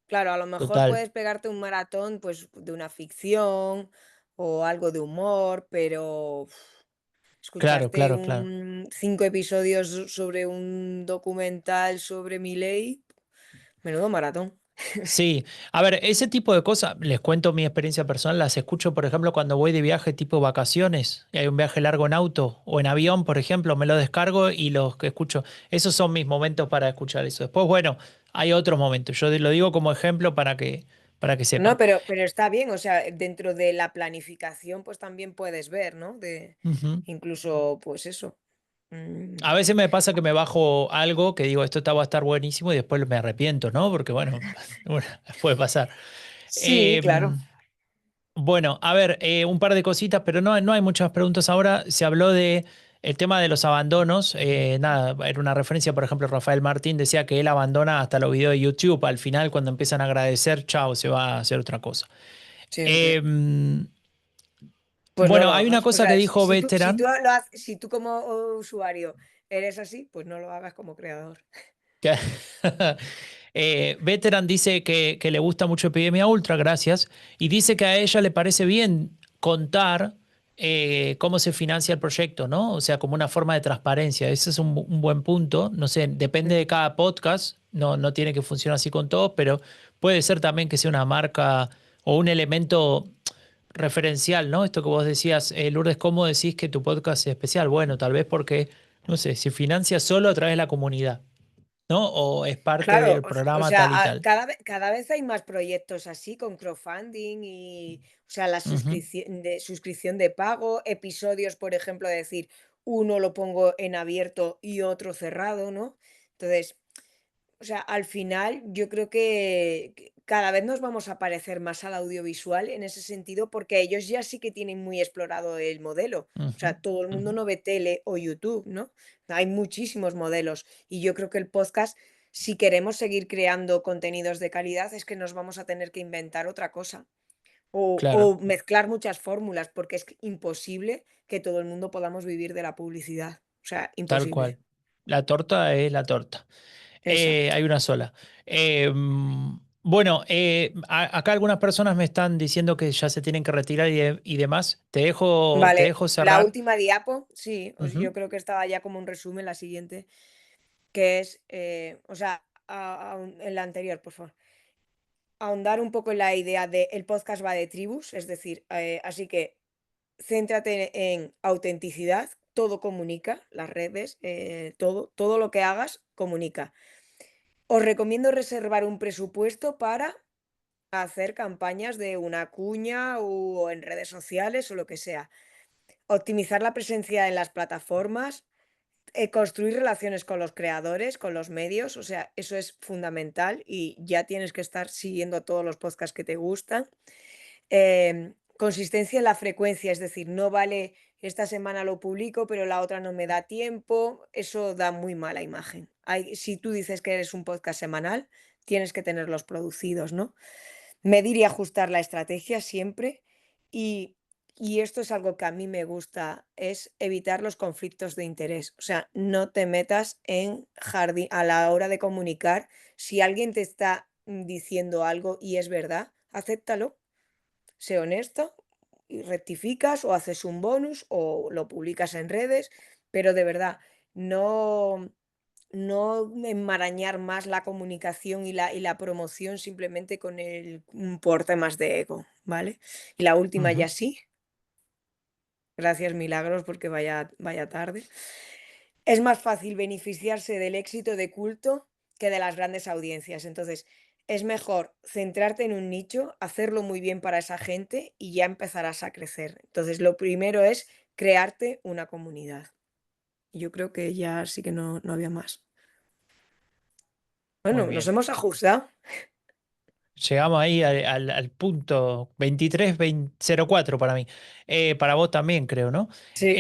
Claro, a lo mejor Total. puedes pegarte un maratón, pues, de una ficción o algo de humor, pero Claro, escucharte claro, claro. 5 episodios sobre un documental sobre Milei, menudo maratón. Sí, a ver, ese tipo de cosas, les cuento mi experiencia personal, las escucho, por ejemplo, cuando voy de viaje tipo vacaciones, y hay un viaje largo en auto o en avión, por ejemplo, me lo descargo y los que escucho, esos son mis momentos para escuchar eso. Después, bueno, hay otros momentos, yo lo digo como ejemplo para que No, sepan. pero está bien, o sea, dentro de la planificación, pues también puedes ver, ¿no? Ujú. Incluso, pues eso. mm, A veces me pasa que me bajo algo que digo, esto va a estar buenísimo y después me arrepiento, ¿no? Porque bueno, bueno, puede pasar. Sí, claro. Em, Bueno, a ver, un par de cositas, pero no hay muchas preguntas ahora. Se habló de el tema de los abandonos. Nada, era una referencia, por ejemplo, Rafael Martín decía que él abandona hasta los videos de YouTube. Al final, cuando empiezan a agradecer, chao, se va a hacer otra cosa. Siempre. Eh, Pues no bueno, lo hay una hagas. O cosa que sea, dijo Veteran, si tú como usuario eres así, pues no lo hagas como creador. que Veteran dice que le gusta mucho Epidemia Ultra, gracias, y dice que a ella le parece bien contar cómo se financia el proyecto, ¿no? O sea, como una forma de transparencia. Ese es un buen punto. No sé, depende de Ujú. cada podcast, no tiene que funcionar así con todos, pero puede ser también que sea una marca o un elemento referencial, ¿no? Esto que vos decías, Lourdes, ¿cómo decís que tu podcast es especial? Bueno, tal vez porque, no sé, se financia solo a través de la comunidad. ¿No? O es parte Claro, del o programa sea, tal y tal. cada vez hay más proyectos así con crowdfunding o sea, la Ujú, suscripción de pago, episodios, por ejemplo, de decir, uno lo pongo en abierto y otro cerrado, ¿no? Entonces, o sea, al final yo creo que cada vez nos vamos a parecer más al audiovisual en ese sentido, porque ellos ya sí que tienen muy explorado el modelo. O ujú, sea, todo el mundo ujú. no ve tele o YouTube, ¿no? Hay muchísimos modelos y yo creo que el podcast, si queremos seguir creando contenidos de calidad, es que nos vamos a tener que inventar otra cosa Claro, o mezclar muchas fórmulas, porque es imposible que todo el mundo podamos vivir de la publicidad. O sea, tal imposible. cual. La torta es la torta. Exacto. Hay una sola. Bueno, acá algunas personas me están diciendo que ya se tienen que retirar y demás. Te Vale, dejo la cerrar. última diapo, sí, Ujú, yo creo que estaba ya como un resumen, la siguiente, que es, o sea, en la anterior, por favor, ahondar un poco en la idea de el podcast va de tribus, es decir, así que céntrate en autenticidad, todo comunica, las redes, todo lo que hagas comunica. Os recomiendo reservar un presupuesto para hacer campañas de una cuña o en redes sociales o lo que sea. Optimizar la presencia en las plataformas, construir relaciones con los creadores, con los medios, o sea, eso es fundamental y ya tienes que estar siguiendo todos los podcasts que te gustan. Consistencia en la frecuencia, es decir, no vale esta semana lo publico, pero la otra no me da tiempo, eso da muy mala imagen. Si tú dices que eres un podcast semanal, tienes que tenerlos producidos, ¿no? Medir y ajustar la estrategia siempre y, y esto es algo que a mí me gusta, es evitar los conflictos de interés. O sea, no te metas en jardín a la hora de comunicar. Si alguien te está diciendo algo y es verdad, acéptalo, sé honesto y rectificas o haces un bonus o lo publicas en redes, pero de verdad, no, no enmarañar más la comunicación y la promoción simplemente con por temas de ego, ¿vale? Y la última Ujú. ya sí, gracias Milagros porque vaya tarde. Es más fácil beneficiarse del éxito de culto que de las grandes audiencias. Entonces, es mejor centrarte en un nicho, hacerlo muy bien para esa gente y ya empezarás a crecer. Entonces, lo primero es crearte una comunidad. Yo creo que ya sí que no había más. Muy Bueno, nos bien. hemos ajustado. Llegamos ahí al punto 23:04 para mí. Para vos también, creo, ¿no? Sí.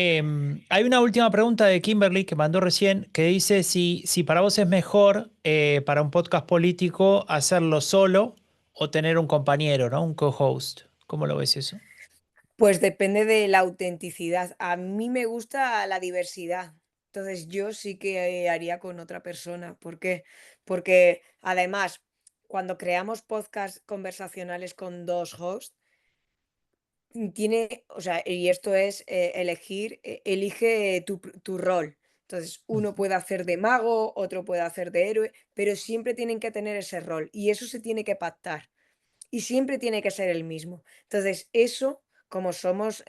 Hay una última pregunta de Kimberly que mandó recién que dice si para vos es mejor para un podcast político hacerlo solo o tener un compañero, ¿no? Un co-host. ¿Cómo lo ves eso? Pues depende de la autenticidad. A mí me gusta la diversidad. Entonces yo sí que haría con otra persona. ¿Por qué? Porque además, cuando creamos podcasts conversacionales con dos hosts, tiene, o sea, y esto es elegir, elige tu rol. Entonces, uno Ujú, puede hacer de mago, otro puede hacer de héroe, pero siempre tienen que tener ese rol y eso se tiene que pactar. Y siempre tiene que ser el mismo. Entonces, eso, como somos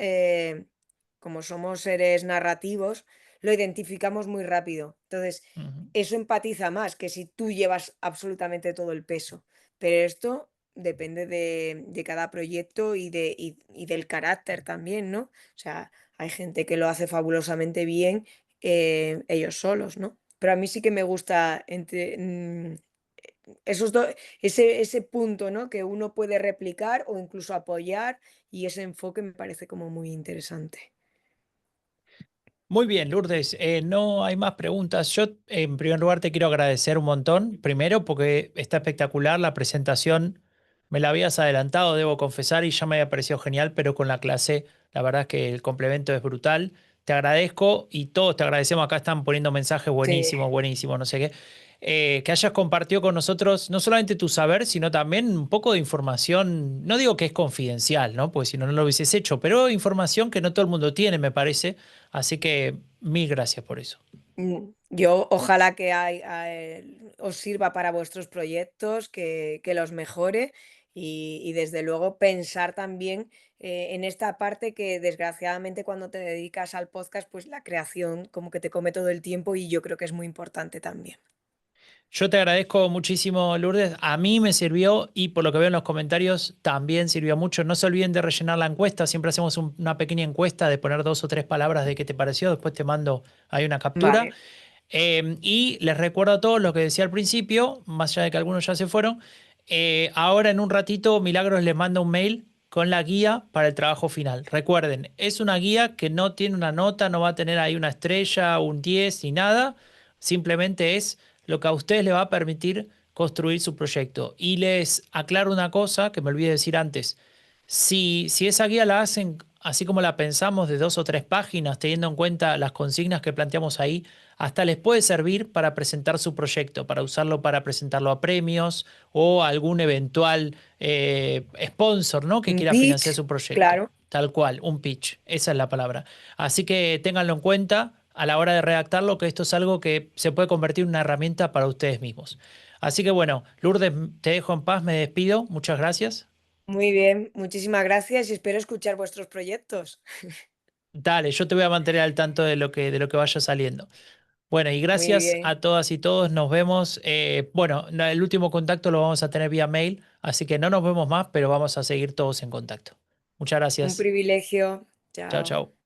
seres narrativos, lo identificamos muy rápido. Entonces, ujú. eso empatiza más que si tú llevas absolutamente todo el peso. Pero esto depende de cada proyecto y del carácter también, ¿no? O sea, hay gente que lo hace fabulosamente bien ellos solos, ¿no? Pero a mí sí que me gusta esos ese punto, ¿no? Que uno puede replicar o incluso apoyar, y ese enfoque me parece como muy interesante. Muy bien, Lourdes. No hay más preguntas. Yo, en primer lugar, te quiero agradecer un montón. Primero, porque está espectacular la presentación. Me la habías adelantado, debo confesar, y ya me había parecido genial, pero con la clase, la verdad es que el complemento es brutal. Te agradezco y todos te agradecemos. Acá están poniendo mensajes Sí. buenísimos, buenísimos, no sé qué. Que hayas compartido con nosotros no solamente tu saber, sino también un poco de información. No digo que es confidencial, ¿no? Porque si no, no lo hubieses hecho, pero información que no todo el mundo tiene, me parece. Así que mil gracias por eso. Yo ojalá que os sirva para vuestros proyectos, que los mejore y desde luego pensar también en esta parte que desgraciadamente cuando te dedicas al podcast, pues la creación como que te come todo el tiempo y yo creo que es muy importante también. Yo te agradezco muchísimo, Lourdes. A mí me sirvió y por lo que veo en los comentarios también sirvió mucho. No se olviden de rellenar la encuesta. Siempre hacemos una pequeña encuesta de poner 2 o 3 palabras de qué te pareció. Después te mando ahí una captura. Vale. Y les recuerdo a todos lo que decía al principio, más allá de que algunos ya se fueron. Ahora en un ratito Milagros les manda un mail con la guía para el trabajo final. Recuerden, es una guía que no tiene una nota, no va a tener ahí una estrella, un 10 ni nada. Simplemente es lo que a ustedes les va a permitir construir su proyecto. Y les aclaro una cosa que me olvidé decir antes. Si esa guía la hacen así como la pensamos de 2 o 3 páginas, teniendo en cuenta las consignas que planteamos ahí, hasta les puede servir para presentar su proyecto, para usarlo para presentarlo a premios o a algún eventual sponsor, ¿no? Que Un quiera financiar pitch, su proyecto. claro. Tal cual, un pitch, esa es la palabra. Así que ténganlo en cuenta a la hora de redactarlo, que esto es algo que se puede convertir en una herramienta para ustedes mismos. Así que bueno, Lourdes, te dejo en paz, me despido. Muchas gracias. Muy bien, muchísimas gracias y espero escuchar vuestros proyectos. Dale, yo te voy a mantener al tanto de lo que vaya saliendo. Bueno, y Muy gracias bien. a todas y todos. Nos vemos. Bueno, el último contacto lo vamos a tener vía mail, así que no nos vemos más, pero vamos a seguir todos en contacto. Muchas Un gracias. privilegio. Chao, Chao. chao.